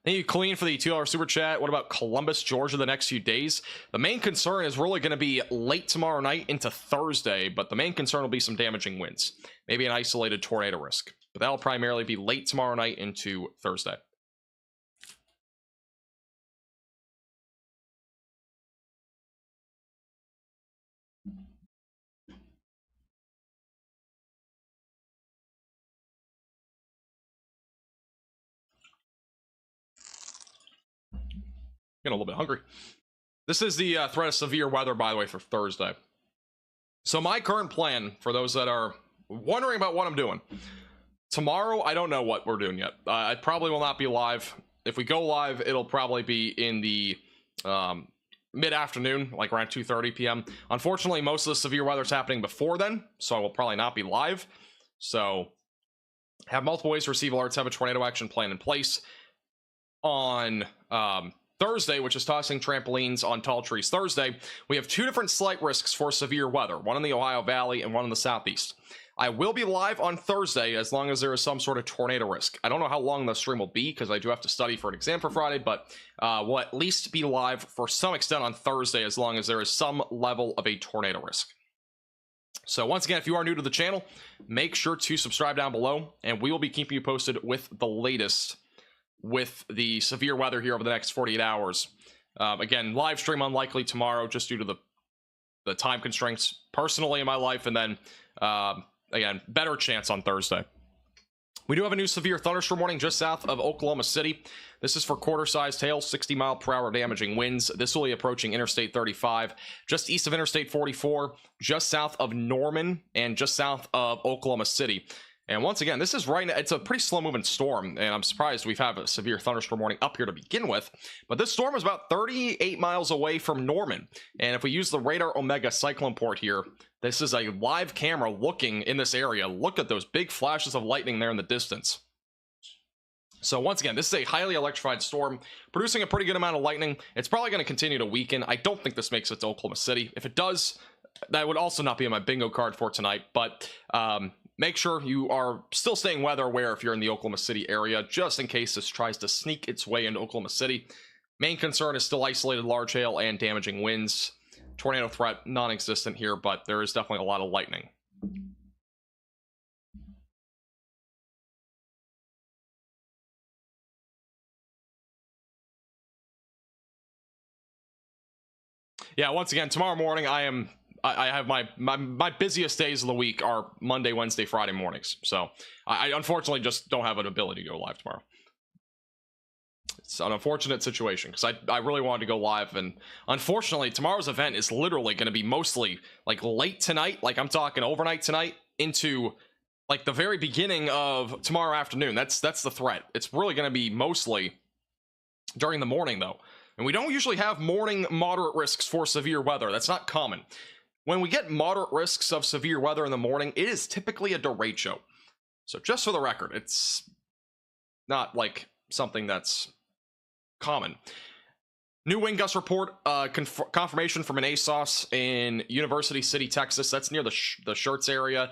Thank you, Clean, for the $2 super chat. What about Columbus, Georgia, the next few days? The main concern is really going to be late tomorrow night into Thursday, but the main concern will be some damaging winds. Maybe an isolated tornado risk. But that'll primarily be late tomorrow night into Thursday. Getting a little bit hungry. This is the threat of severe weather, by the way, for Thursday. So my current plan, for those that are wondering about what I'm doing, tomorrow, I don't know what we're doing yet. I probably will not be live. If we go live, it'll probably be in the mid-afternoon, like around 2:30 p.m. Unfortunately, most of the severe weather is happening before then, so I will probably not be live. So, have multiple ways to receive alerts, have a tornado action plan in place. On Thursday, which is tossing trampolines on tall trees Thursday, we have two different slight risks for severe weather, one in the Ohio Valley and one in the Southeast. I will be live on Thursday as long as there is some sort of tornado risk. I don't know how long the stream will be because I do have to study for an exam for Friday, but we'll at least be live for some extent on Thursday as long as there is some level of a tornado risk. So once again, if you are new to the channel, make sure to subscribe down below, and we will be keeping you posted with the latest with the severe weather here over the next 48 hours. Again, live stream unlikely tomorrow just due to the time constraints personally in my life, and then again, better chance on Thursday. We do have a new severe thunderstorm warning just south of Oklahoma City. This is for quarter-sized hail, 60-mile-per-hour damaging winds. This will be approaching Interstate 35, just east of Interstate 44, just south of Norman, and just south of Oklahoma City. And once again, this is right now, it's a pretty slow-moving storm, and I'm surprised we've had a severe thunderstorm warning up here to begin with. But this storm is about 38 miles away from Norman. And if we use the Radar Omega cyclone port here, this is a live camera looking in this area. Look at those big flashes of lightning there in the distance. So once again, this is a highly electrified storm, producing a pretty good amount of lightning. It's probably going to continue to weaken. I don't think this makes it to Oklahoma City. If it does, that would also not be on my bingo card for tonight. But make sure you are still staying weather aware if you're in the Oklahoma City area, just in case this tries to sneak its way into Oklahoma City. Main concern is still isolated large hail and damaging winds. Tornado threat non-existent here, but there is definitely a lot of lightning. Yeah, once again, tomorrow morning I have my busiest days of the week are Monday, Wednesday, Friday mornings. So I unfortunately just don't have an ability to go live tomorrow. It's an unfortunate situation because I really wanted to go live, and unfortunately tomorrow's event is literally going to be mostly like late tonight, like I'm talking overnight tonight into like the very beginning of tomorrow afternoon. That's the threat. It's really going to be mostly during the morning though. And we don't usually have morning moderate risks for severe weather. That's not common. When we get moderate risks of severe weather in the morning, it is typically a derecho. So just for the record, it's not like something that's common. New wind gust report, confirmation from an ASOS in University City, Texas. That's near the Shirts area.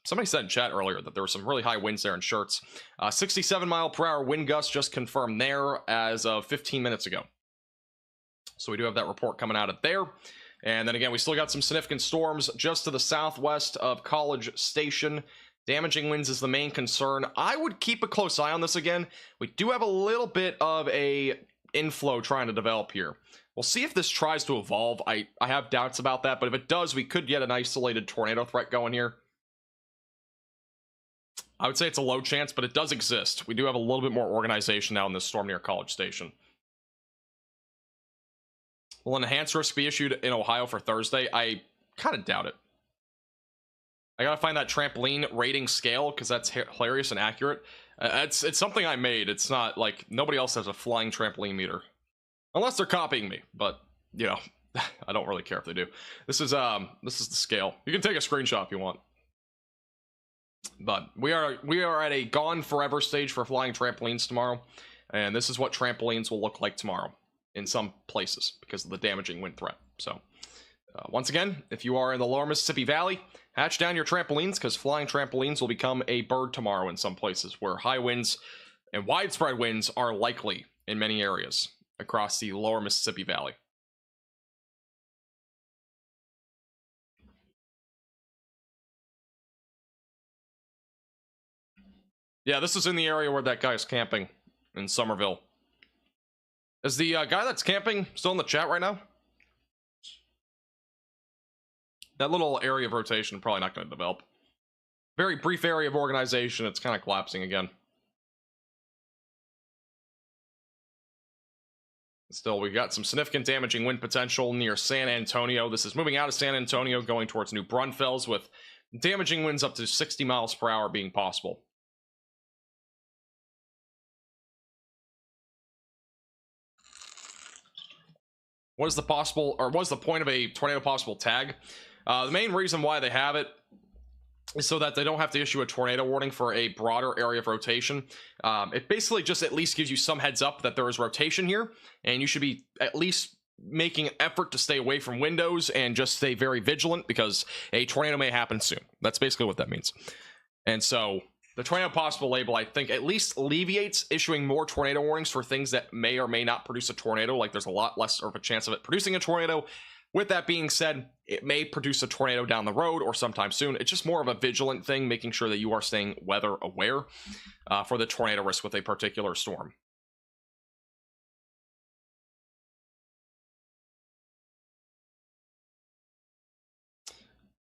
Somebody said in chat earlier that there were some really high winds there in Shirts. 67-mile-per-hour wind gust just confirmed there as of 15 minutes ago. So we do have that report coming out of there. And then again, we still got some significant storms just to the southwest of College Station. Damaging winds is the main concern. I would keep a close eye on this again. We do have a little bit of a inflow trying to develop here. We'll see if this tries to evolve. I have doubts about that, but if it does, we could get an isolated tornado threat going here. I would say it's a low chance, but it does exist. We do have a little bit more organization now in this storm near College Station. Will an enhanced risk be issued in Ohio for Thursday? I kind of doubt it. I gotta find that trampoline rating scale because that's hilarious and accurate. It's something I made. It's not like nobody else has a flying trampoline meter, unless they're copying me. But you know, I don't really care if they do. This is the scale. You can take a screenshot if you want. But we are at a gone forever stage for flying trampolines tomorrow, and this is what trampolines will look like tomorrow in some places because of the damaging wind threat. So once again, if you are in the lower Mississippi Valley, hatch down your trampolines because flying trampolines will become a bird tomorrow in some places where high winds and widespread winds are likely in many areas across the lower Mississippi Valley. Yeah, this is in the area where that guy's camping in Somerville. Is the guy that's camping still in the chat right now? That little area of rotation probably not going to develop. Very brief area of organization. It's kind of collapsing again. Still, we got some significant damaging wind potential near San Antonio. This is moving out of San Antonio, going towards New Braunfels with damaging winds up to 60 miles per hour being possible. What is the possible, or what's the point of a tornado possible tag? The main reason why they have it is so that they don't have to issue a tornado warning for a broader area of rotation. It basically just at least gives you some heads up that there is rotation here, and you should be at least making an effort to stay away from windows and just stay very vigilant because a tornado may happen soon. That's basically what that means. And so the tornado possible label, I think, at least alleviates issuing more tornado warnings for things that may or may not produce a tornado. Like there's a lot less of a chance of it producing a tornado. With that being said, it may produce a tornado down the road or sometime soon. It's just more of a vigilant thing, making sure that you are staying weather aware for the tornado risk with a particular storm.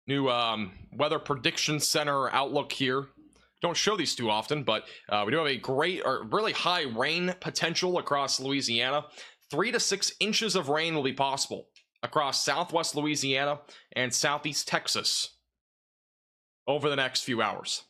New weather prediction center outlook here. Don't show these too often, but we do have a great or really high rain potential across Louisiana. 3 to 6 inches of rain will be possible across southwest Louisiana and southeast Texas over the next few hours.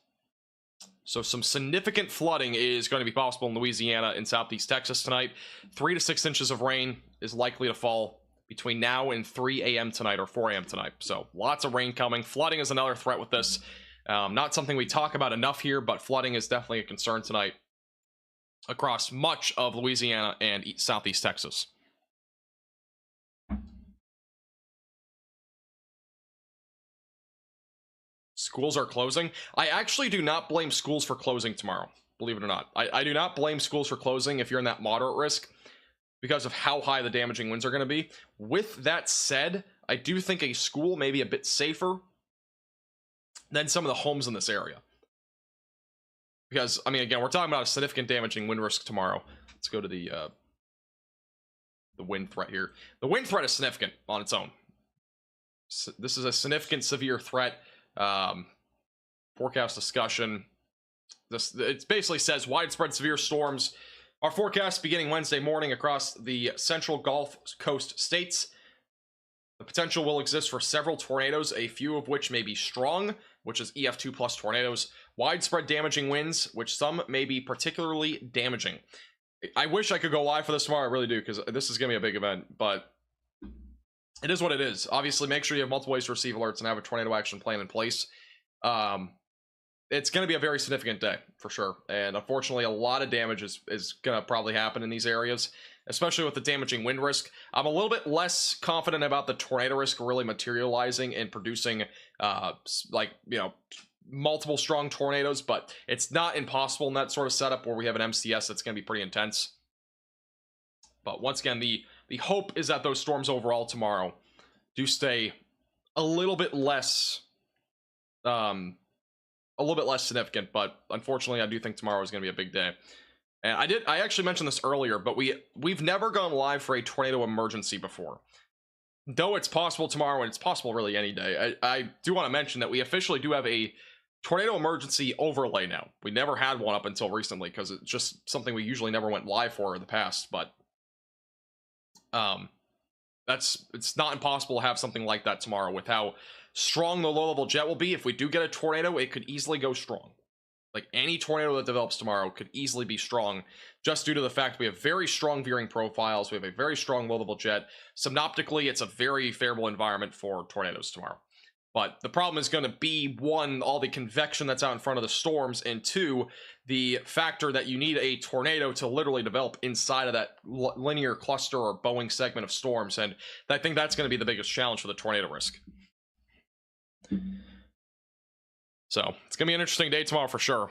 So some significant flooding is going to be possible in Louisiana and southeast Texas tonight. 3 to 6 inches of rain is likely to fall between now and 3 a.m. tonight or 4 a.m. tonight. So lots of rain coming. Flooding is another threat with this. Not something we talk about enough here, but flooding is definitely a concern tonight across much of Louisiana and southeast Texas. Schools are closing. I actually do not blame schools for closing tomorrow, believe it or not. I do not blame schools for closing if you're in that moderate risk because of how high the damaging winds are going to be. With that said, I do think a school may be a bit safer than some of the homes in this area. Because, I mean, again, we're talking about a significant damaging wind risk tomorrow. Let's go to the wind threat here. The wind threat is significant on its own. So this is a significant severe threat. Forecast discussion. It basically says widespread severe storms are forecast beginning Wednesday morning across the central Gulf Coast states. The potential will exist for several tornadoes, a few of which may be strong, which is EF2 plus tornadoes. Widespread damaging winds, which some may be particularly damaging. I wish I could go live for this tomorrow. I really do, because this is going to be a big event, but it is what it is. Obviously, make sure you have multiple ways to receive alerts and have a tornado action plan in place. It's going to be a very significant day, for sure. And unfortunately, a lot of damage is going to probably happen in these areas, especially with the damaging wind risk. I'm a little bit less confident about the tornado risk really materializing and producing, multiple strong tornadoes, but it's not impossible in that sort of setup where we have an MCS that's going to be pretty intense. But once again, the hope is that those storms overall tomorrow do stay a little bit less significant, but unfortunately I do think tomorrow is going to be a big day. And I actually mentioned this earlier, but we've never gone live for a tornado emergency before. Though it's possible tomorrow, and it's possible really any day. I do want to mention that we officially do have a tornado emergency overlay now. We never had one up until recently because it's just something we usually never went live for in the past, but it's not impossible to have something like that tomorrow with how strong the low-level jet will be. If we do get a tornado, it could easily go strong. Like any tornado that develops tomorrow could easily be strong just due to the fact we have very strong veering profiles. We have a very strong low-level jet. Synoptically, it's a very favorable environment for tornadoes tomorrow. But the problem is going to be, one, all the convection that's out in front of the storms, and two, the factor that you need a tornado to literally develop inside of that linear cluster or Boeing segment of storms. And I think that's going to be the biggest challenge for the tornado risk. So it's going to be an interesting day tomorrow for sure.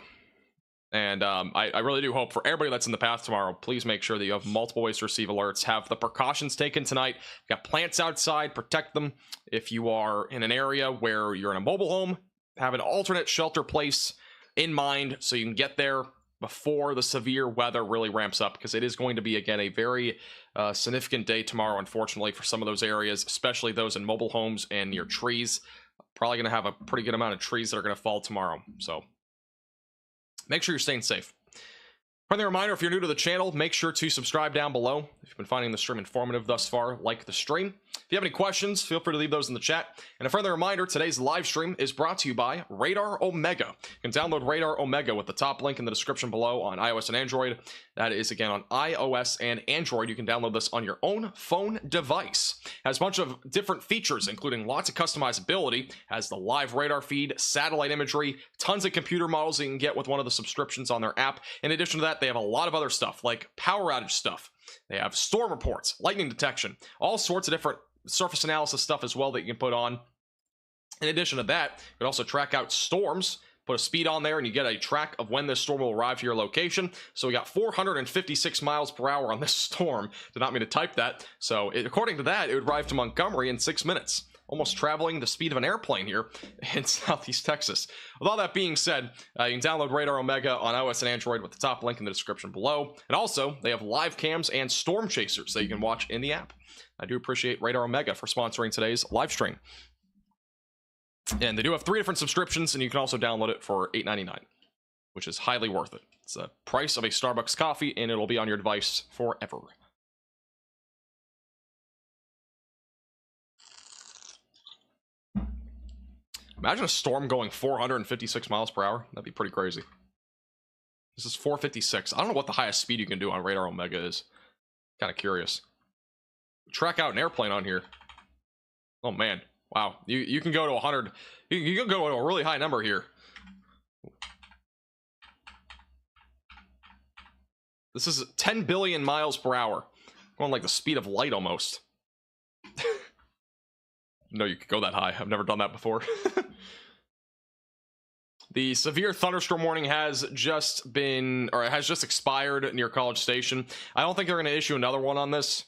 And I really do hope for everybody that's in the path tomorrow, please make sure that you have multiple ways to receive alerts. Have the precautions taken tonight. You've got plants outside, protect them. If you are in an area where you're in a mobile home, have an alternate shelter place in mind so you can get there before the severe weather really ramps up, because it is going to be, again, a very significant day tomorrow, unfortunately, for some of those areas, especially those in mobile homes and near trees. Probably going to have a pretty good amount of trees that are going to fall tomorrow. So make sure you're staying safe. Friendly reminder, if you're new to the channel, make sure to subscribe down below. If you've been finding the stream informative thus far, like the stream. If you have any questions, feel free to leave those in the chat. And a friendly reminder, today's live stream is brought to you by Radar Omega. You can download Radar Omega with the top link in the description below on iOS and Android. That is, again, on iOS and Android. You can download this on your own phone device. It has a bunch of different features, including lots of customizability. It has the live radar feed, satellite imagery, tons of computer models you can get with one of the subscriptions on their app. In addition to that, they have a lot of other stuff, like power outage stuff. They have storm reports, lightning detection, all sorts of different surface analysis stuff as well that you can put on. In addition to that, you can also track out storms. Put a speed on there and you get a track of when this storm will arrive to your location. So we got 456 miles per hour on this storm. Did not mean to type that. So according to that, it would arrive to Montgomery in 6 minutes. Almost traveling the speed of an airplane here in southeast Texas. With all that being said, you can download Radar Omega on iOS and Android with the top link in the description below. And also, they have live cams and storm chasers that you can watch in the app. I do appreciate Radar Omega for sponsoring today's live stream. And they do have 3 different subscriptions, and you can also download it for $8.99, which is highly worth it. It's the price of a Starbucks coffee, and it'll be on your device forever. Imagine a storm going 456 miles per hour. That'd be pretty crazy. This is 456. I don't know what the highest speed you can do on Radar Omega is. Kind of curious. Track out an airplane on here. Oh man, wow. You can go to 100. You can go to a really high number here. This is 10 billion miles per hour. Going like the speed of light almost. No, you could go that high. I've never done that before. The severe thunderstorm warning has just been, or has just expired near College Station. I don't think they're going to issue another one on this.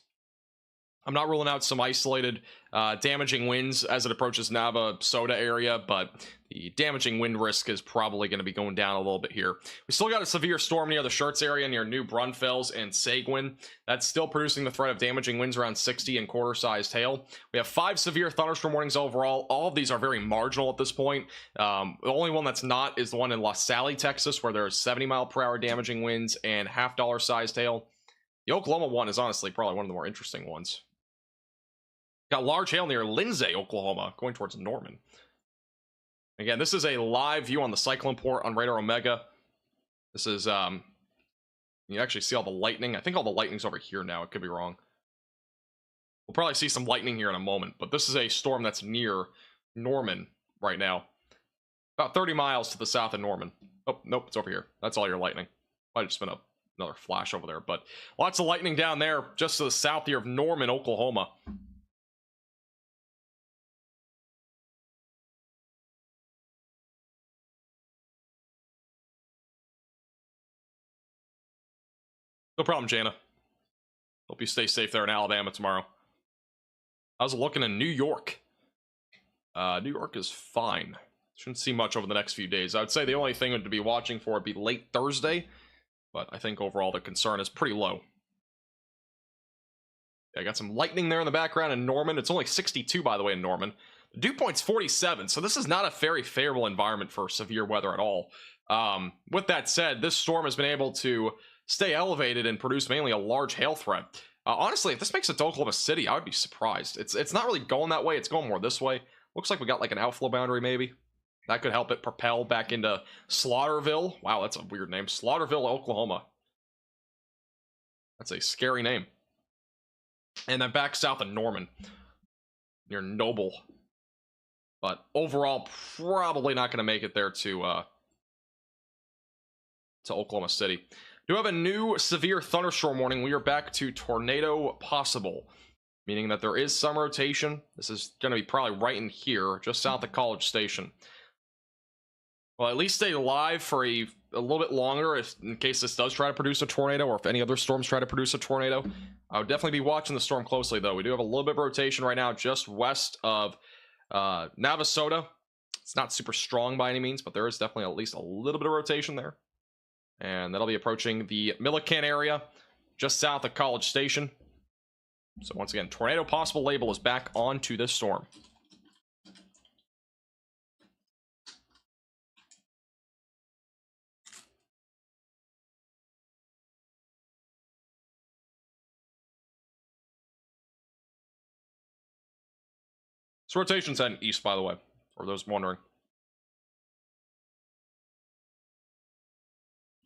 I'm not ruling out some isolated damaging winds as it approaches Navasota area, but the damaging wind risk is probably going to be going down a little bit here. We still got a severe storm near the Schertz area near New Braunfels and Seguin. That's still producing the threat of damaging winds around 60 and quarter-sized hail. We have 5 severe thunderstorm warnings overall. All of these are very marginal at this point. The only one that's not is the one in La Salle, Texas, where there's 70-mile-per-hour damaging winds and half-dollar-sized hail. The Oklahoma one is honestly probably one of the more interesting ones. Got large hail near Lindsay, Oklahoma, going towards Norman. Again, this is a live view on the cyclone port on Radar Omega. This is, you actually see all the lightning. I think all the lightning's over here now. It could be wrong. We'll probably see some lightning here in a moment, but this is a storm that's near Norman right now. About 30 miles to the south of Norman. Oh, nope, it's over here. That's all your lightning. Might have just been another flash over there, but lots of lightning down there just to the south here of Norman, Oklahoma. No problem, Jana. Hope you stay safe there in Alabama tomorrow. I was looking in New York. New York is fine. Shouldn't see much over the next few days. I would say the only thing to be watching for would be late Thursday, but I think overall the concern is pretty low. Yeah, I got some lightning there in the background in Norman. It's only 62, by the way, in Norman. The dew point's 47, so this is not a very favorable environment for severe weather at all. With that said, this storm has been able to stay elevated and produce mainly a large hail threat. Honestly, if this makes it to Oklahoma City, I would be surprised. It's not really going that way. It's going more this way. Looks like we got like an outflow boundary maybe. That could help it propel back into Slaughterville. Wow, that's a weird name. Slaughterville, Oklahoma. That's a scary name. And then back south of Norman, near Noble. But overall, probably not going to make it there to Oklahoma City. Do have a new severe thunderstorm warning. We are back to tornado possible, meaning that there is some rotation. This is going to be probably right in here, just south of College Station. Well, at least stay alive for a little bit longer in case this does try to produce a tornado, or if any other storms try to produce a tornado. I would definitely be watching the storm closely, though. We do have a little bit of rotation right now just west of Navasota. It's not super strong by any means, but there is definitely at least a little bit of rotation there. And that'll be approaching the Milliken area, just south of College Station. So once again, tornado possible label is back onto this storm. So rotation's heading east, by the way, for those wondering.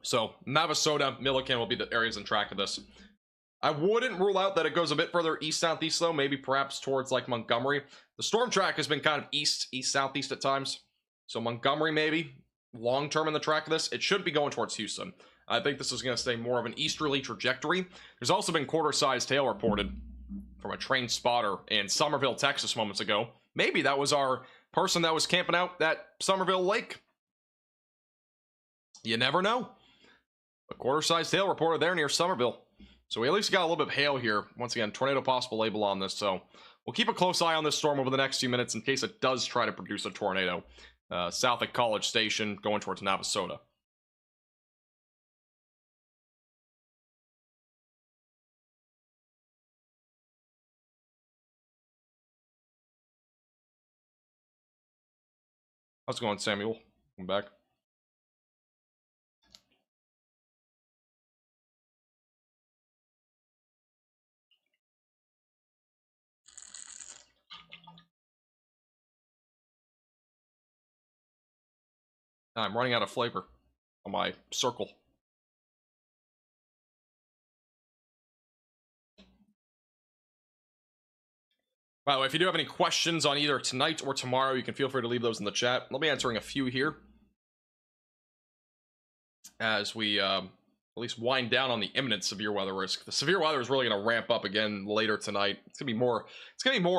So Navasota, Milliken will be the areas in track of this. I wouldn't rule out that it goes a bit further east-southeast, though, maybe perhaps towards like Montgomery. The storm track has been kind of east-southeast at times. So Montgomery, maybe, long-term in the track of this. It should be going towards Houston. I think this is going to stay more of an easterly trajectory. There's also been quarter-sized hail reported from a trained spotter in Somerville, Texas moments ago. Maybe that was our person that was camping out at Somerville Lake. You never know. A quarter-sized hail reported there near Somerville. So we at least got a little bit of hail here. Once again, tornado possible label on this. So we'll keep a close eye on this storm over the next few minutes in case it does try to produce a tornado. South at College Station, going towards Navasota. How's it going, Samuel? I'm back. I'm running out of flavor on my circle. By the way, if you do have any questions on either tonight or tomorrow, you can feel free to leave those in the chat. I'll be answering a few here as we at least wind down on the imminent severe weather risk. The severe weather is really going to ramp up again later tonight. It's gonna be more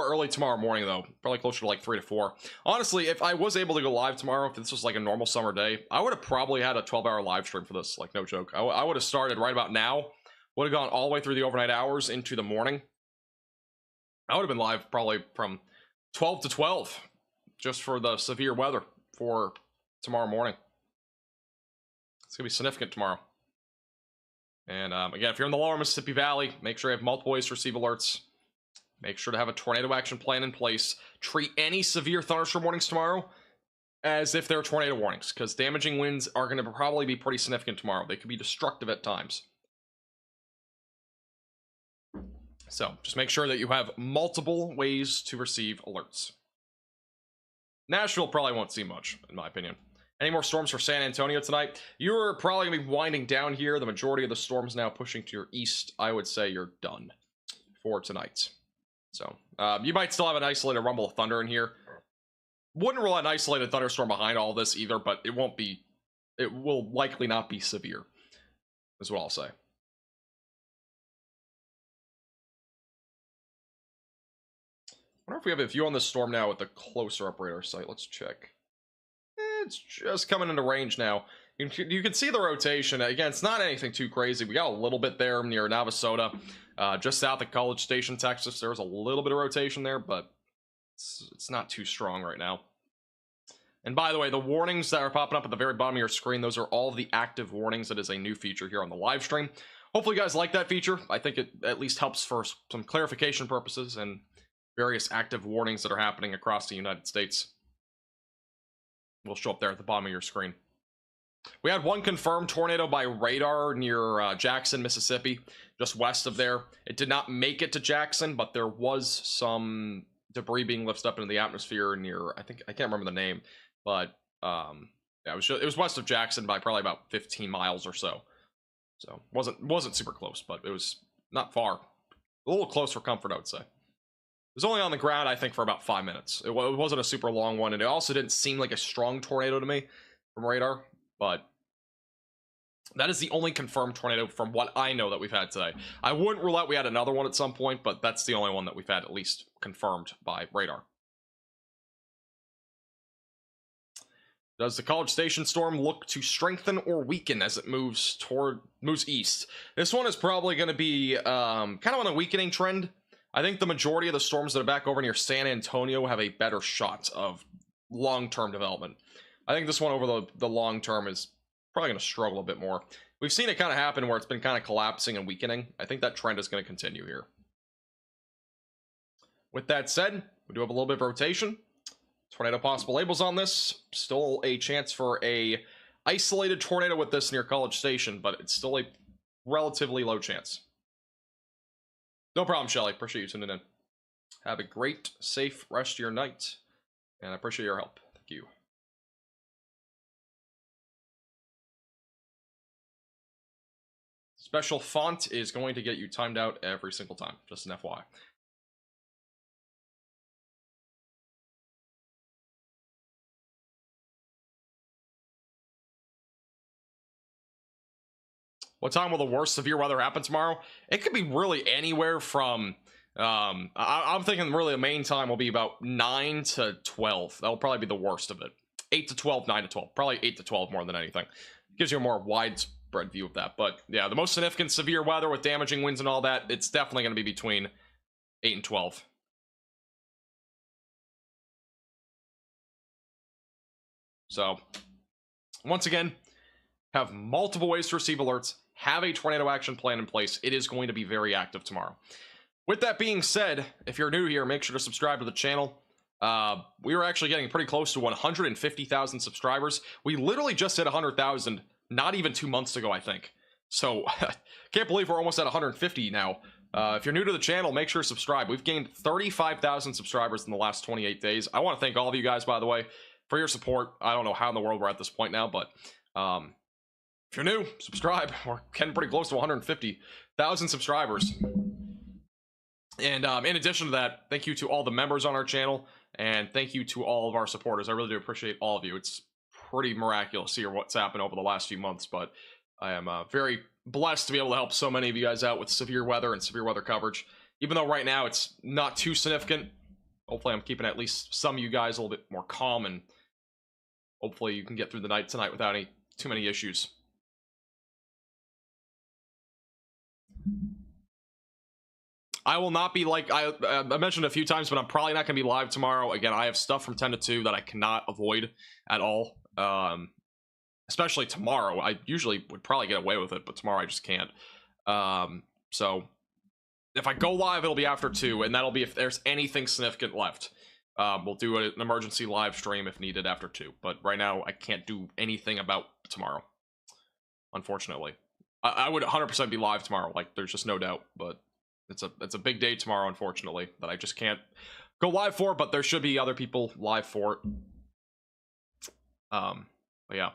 early tomorrow morning though, probably closer to like 3 to 4. Honestly, if I was able to go live tomorrow, if this was like a normal summer day, I would have probably had a 12-hour live stream for this, like no joke. I would have started right about now, would have gone all the way through the overnight hours into the morning. I would have been live probably from 12 to 12 just for the severe weather for tomorrow morning. It's gonna be significant tomorrow. And again, if you're in the lower Mississippi Valley, make sure you have multiple ways to receive alerts. Make sure to have a tornado action plan in place. Treat any severe thunderstorm warnings tomorrow as if they're tornado warnings, because damaging winds are going to probably be pretty significant tomorrow. They could be destructive at times. So just make sure that you have multiple ways to receive alerts. Nashville probably won't see much, in my opinion. Any more storms for San Antonio tonight? You're probably going to be winding down here. The majority of the storms now pushing to your east. I would say you're done for tonight. So you might still have an isolated rumble of thunder in here. Wouldn't rule out an isolated thunderstorm behind all this either, but it won't be. It will likely not be severe, is what I'll say. I wonder if we have a view on this storm now with the closer up radar site. Let's check. It's just coming into range now. You can see the rotation. Again, it's not anything too crazy. We got a little bit there near Navasota, just south of College Station, Texas. There was a little bit of rotation there, but it's not too strong right now. And by the way, the warnings that are popping up at the very bottom of your screen, those are all the active warnings. That is a new feature here on the live stream. Hopefully you guys like that feature. I think it at least helps for some clarification purposes and various active warnings that are happening across the United States. Will show up there at the bottom of your screen. We had one confirmed tornado by radar near Jackson, Mississippi, just west of there. It did not make it to Jackson, but there was some debris being lifted up into the atmosphere near, I can't remember the name, but yeah, it was west of Jackson by probably about 15 miles or so. So wasn't super close, but it was not far. A little close for comfort, I would say. It was only on the ground, I think, for about 5 minutes. It wasn't a super long one, and it also didn't seem like a strong tornado to me from radar, but that is the only confirmed tornado from what I know that we've had today. I wouldn't rule out we had another one at some point, but that's the only one that we've had at least confirmed by radar. Does the College Station storm look to strengthen or weaken as it moves east? This one is probably going to be kind of on a weakening trend. I think the majority of the storms that are back over near San Antonio have a better shot of long-term development. I think this one over the long term is probably going to struggle a bit more. We've seen it kind of happen where it's been kind of collapsing and weakening. I think that trend is going to continue here. With that said, we do have a little bit of rotation. Tornado possible labels on this. Still a chance for a isolated tornado with this near College Station, but it's still a relatively low chance. No problem, Shelly. Appreciate you tuning in. Have a great, safe rest of your night. And I appreciate your help. Thank you. Special font is going to get you timed out every single time. Just an FYI. What time will the worst severe weather happen tomorrow? It could be really anywhere from, I'm thinking really the main time will be about 9 to 12. That'll probably be the worst of it. 8 to 12, 9 to 12. Probably 8 to 12 more than anything. Gives you a more widespread view of that. But yeah, the most significant severe weather with damaging winds and all that, it's definitely going to be between 8 and 12. So, once again, have multiple ways to receive alerts. Have a tornado action plan in place. It is going to be very active tomorrow. With that being said, if you're new here, make sure to subscribe to the channel. We were actually getting pretty close to 150,000 subscribers. We literally just hit 100,000 not even 2 months ago, I think. So, can't believe we're almost at 150 now. If you're new to the channel, make sure to subscribe. We've gained 35,000 subscribers in the last 28 days. I want to thank all of you guys, by the way, for your support. I don't know how in the world we're at this point now, but if you're new, subscribe. We're getting pretty close to 150,000 subscribers. And in addition to that, thank you to all the members on our channel, and thank you to all of our supporters. I really do appreciate all of you. It's pretty miraculous here what's happened over the last few months, but I am very blessed to be able to help so many of you guys out with severe weather and severe weather coverage. Even though right now it's not too significant, hopefully I'm keeping at least some of you guys a little bit more calm, and hopefully you can get through the night tonight without too many issues. I will not be like I mentioned a few times, but I'm probably not going to be live tomorrow. Again, I have stuff from 10 to 2 that I cannot avoid at all. Especially tomorrow. I usually would probably get away with it, but tomorrow I just can't. So if I go live, it'll be after 2, and that'll be if there's anything significant left. We'll do an emergency live stream if needed after 2, but right now I can't do anything about tomorrow, unfortunately. I would 100% be live tomorrow, like there's just no doubt, but it's a big day tomorrow, unfortunately, that I just can't go live for, but there should be other people live for it. But yeah.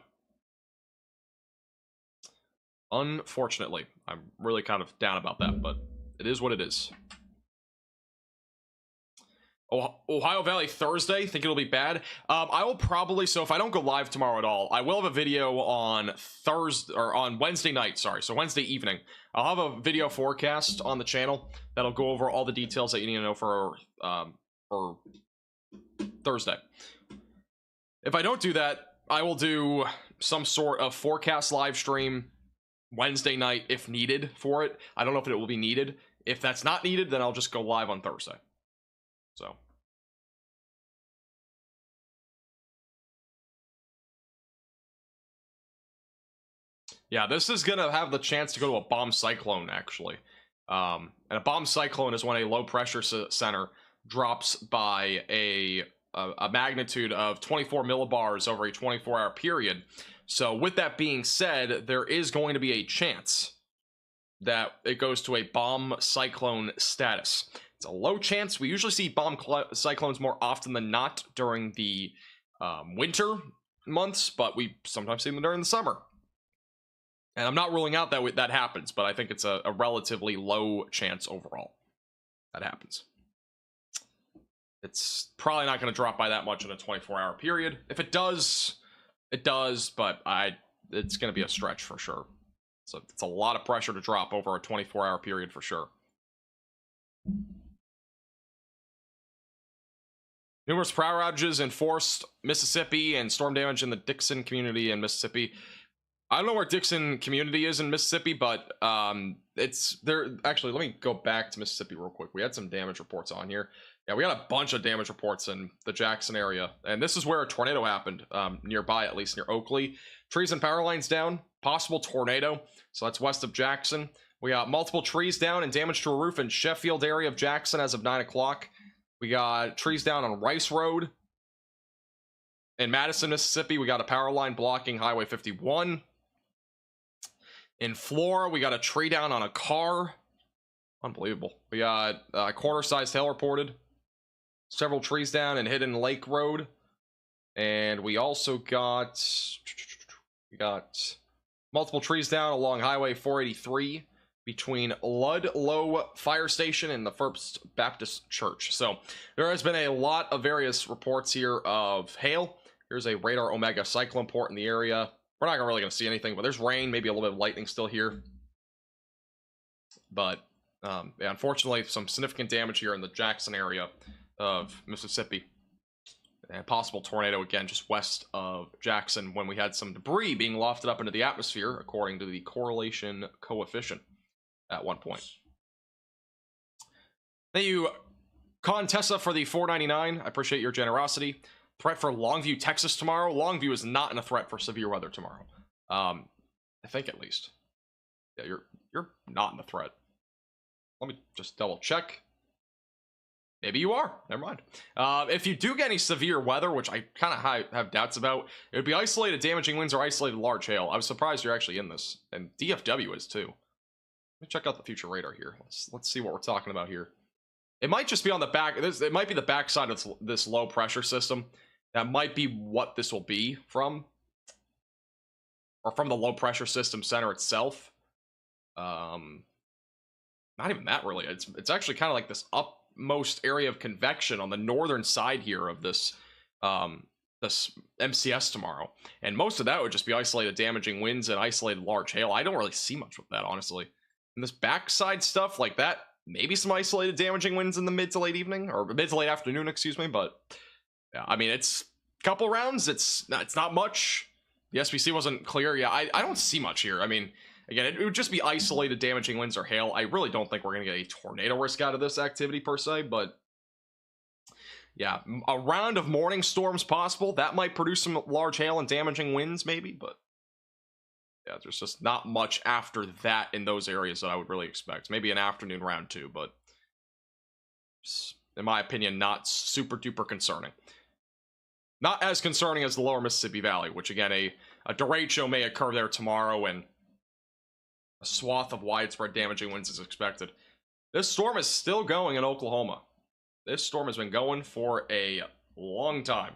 Unfortunately, I'm really kind of down about that, but it is what it is. Ohio Valley Thursday, think it'll be bad. I will probably, so if I don't go live tomorrow at all, I will have a video on Thursday, or on Wednesday night, sorry, so Wednesday evening. I'll have a video forecast on the channel that'll go over all the details that you need to know for Thursday. If I don't do that, I will do some sort of forecast live stream Wednesday night if needed for it. I don't know if it will be needed. If that's not needed, then I'll just go live on Thursday. So yeah, this is gonna have the chance to go to a bomb cyclone, actually. And a bomb cyclone is when a low pressure center drops by a magnitude of 24 millibars over a 24-hour period. So with that being said, there is going to be a chance that it goes to a bomb cyclone status. It's a low chance. We usually see bomb cyclones more often than not during the winter months, but we sometimes see them during the summer. And I'm not ruling out that that happens, but I think it's a relatively low chance overall that happens. It's probably not going to drop by that much in a 24-hour period. If it does, it does, but it's going to be a stretch for sure. So it's a lot of pressure to drop over a 24-hour period for sure. Numerous power outages enforced Mississippi and storm damage in the Dixon community in Mississippi. I don't know where Dixon community is in Mississippi, but it's there. Actually, let me go back to Mississippi real quick. We had some damage reports on here. Yeah, we got a bunch of damage reports in the Jackson area, and this is where a tornado happened, nearby, at least near Oakley. Trees and power lines down, possible tornado, so that's west of Jackson. We got multiple trees down and damage to a roof in Sheffield area of Jackson as of 9 o'clock. We got trees down on Rice Road. In Madison, Mississippi, we got a power line blocking Highway 51. In Flora, we got a tree down on a car. Unbelievable. We got quarter-sized hail reported. Several trees down in Hidden Lake Road. And we also got multiple trees down along Highway 483 between Ludlow Fire Station and the First Baptist Church. So there has been a lot of various reports here of hail. Here's a radar Omega cyclone port in the area. We're not really going to see anything, but there's rain, maybe a little bit of lightning still here. But yeah, unfortunately, some significant damage here in the Jackson area of Mississippi. And possible tornado again just west of Jackson when we had some debris being lofted up into the atmosphere, according to the correlation coefficient at one point. Thank you, Contessa, for the $4.99. I appreciate your generosity. Threat for Longview, Texas tomorrow. Longview is not in a threat for severe weather tomorrow. I think at least. Yeah, you're not in the threat. Let me just double check. Maybe you are. Never mind. If you do get any severe weather, which I kind of have doubts about, it would be isolated damaging winds or isolated large hail. I was surprised you're actually in this, and DFW is too. Let me check out the future radar here. Let's see what we're talking about here. It might just be on the back. It might be the backside of this low pressure system. That might be what this will be from, or from the low pressure system center itself. Not even that really. It's actually kind of like this upmost area of convection on the northern side here of this this MCS tomorrow, and most of that would just be isolated damaging winds and isolated large hail. I don't really see much with that, honestly. And this backside stuff like that, maybe some isolated damaging winds in the mid to late evening, or mid to late afternoon, excuse me. But yeah, I mean, it's a couple rounds. It's not much. The SPC wasn't clear. Yeah, I don't see much here. I mean, again, it would just be isolated damaging winds or hail. I really don't think we're going to get a tornado risk out of this activity per se, but yeah, a round of morning storms possible. That might produce some large hail and damaging winds maybe, but yeah, there's just not much after that in those areas that I would really expect. Maybe an afternoon round too, but in my opinion, not super duper concerning. Not as concerning as the lower Mississippi Valley, which again, a derecho may occur there tomorrow and a swath of widespread damaging winds is expected. This storm is still going in Oklahoma. This storm has been going for a long time,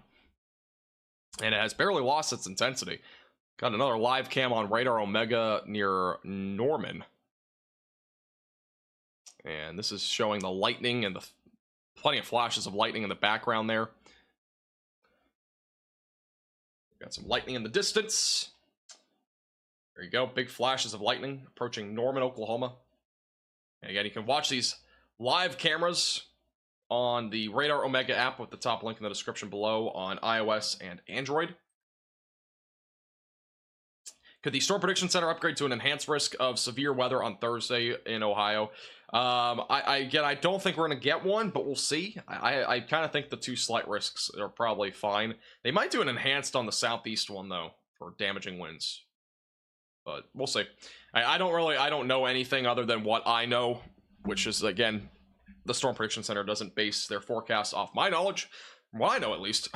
and it has barely lost its intensity. Got another live cam on Radar Omega near Norman. And this is showing the lightning and the plenty of flashes of lightning in the background there. Got some lightning in the distance. There you go. Big flashes of lightning approaching Norman, Oklahoma. And again, you can watch these live cameras on the Radar Omega app with the top link in the description below on iOS and Android. Could the Storm Prediction Center upgrade to an enhanced risk of severe weather on Thursday in Ohio? I don't think we're going to get one, but we'll see. I kind of think the two slight risks are probably fine. They might do an enhanced on the southeast one, though, for damaging winds. But we'll see. I don't know anything other than what I know, which is, again, the Storm Prediction Center doesn't base their forecasts off my knowledge. Well, I know at least.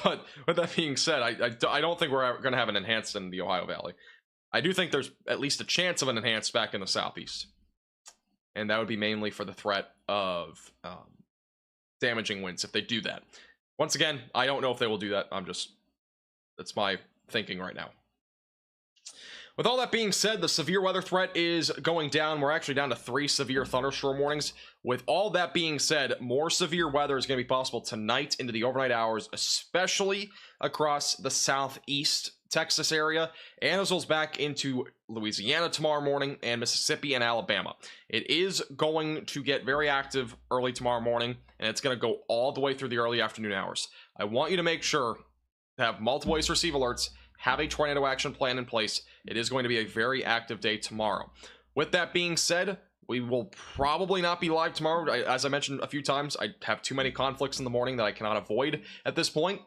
But with that being said, I don't think we're going to have an enhanced in the Ohio Valley. I do think there's at least a chance of an enhanced back in the southeast. And that would be mainly for the threat of damaging winds if they do that. Once again, I don't know if they will do that. That's my thinking right now. With all that being said, the severe weather threat is going down. We're actually down to 3 severe thunderstorm warnings. With all that being said, more severe weather is going to be possible tonight into the overnight hours, especially across the southeast Texas area, and as well as back into Louisiana tomorrow morning and Mississippi and Alabama. It is going to get very active early tomorrow morning, and it's going to go all the way through the early afternoon hours. I want you to make sure to have multiple ways to receive alerts, have a tornado action plan in place. It is going to be a very active day tomorrow. With that being said, we will probably not be live tomorrow. As I mentioned a few times, I have too many conflicts in the morning that I cannot avoid at this point.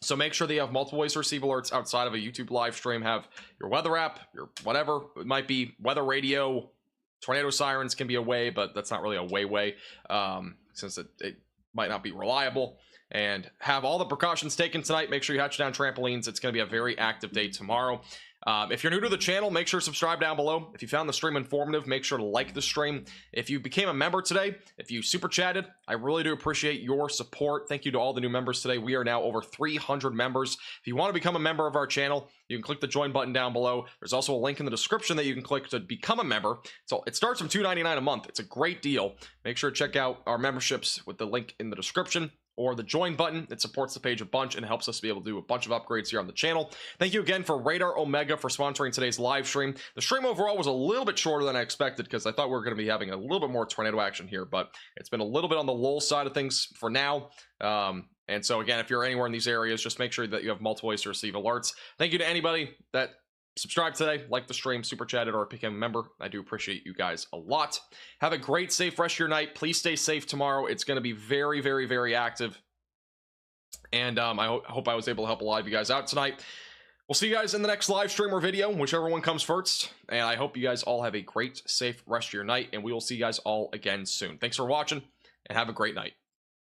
So make sure that you have multiple ways to receive alerts outside of a YouTube live stream. Have your weather app, your whatever. It might be weather radio. Tornado sirens can be a way, but that's not really a way, since it might not be reliable. And have all the precautions taken tonight. Make sure you hatch down trampolines. It's going to be a very active day tomorrow. If you're new to the channel, make sure to subscribe down below. If you found the stream informative, make sure to like the stream. If you became a member today, if you super chatted, I really do appreciate your support. Thank you to all the new members today. We are now over 300 members. If you want to become a member of our channel, you can click the join button down below. There's also a link in the description that you can click to become a member. So it starts from $2.99 a month. It's a great deal. Make sure to check out our memberships with the link in the description, or the join button. It supports the page a bunch and helps us be able to do a bunch of upgrades here on the channel. Thank you again for Radar Omega for sponsoring today's live stream. The stream overall was a little bit shorter than I expected because I thought we were going to be having a little bit more tornado action here, but it's been a little bit on the lull side of things for now. And so again, if you're anywhere in these areas, just make sure that you have multiple ways to receive alerts. Thank you to anybody that subscribe today, like the stream, super chatted, or became a member. I do appreciate you guys a lot. Have a great, safe rest of your night. Please stay safe tomorrow. It's going to be very, very, very active. And I hope I was able to help a lot of you guys out tonight. We'll see you guys in the next live stream or video, whichever one comes first. And I hope you guys all have a great, safe rest of your night. And we will see you guys all again soon. Thanks for watching. and have a great night.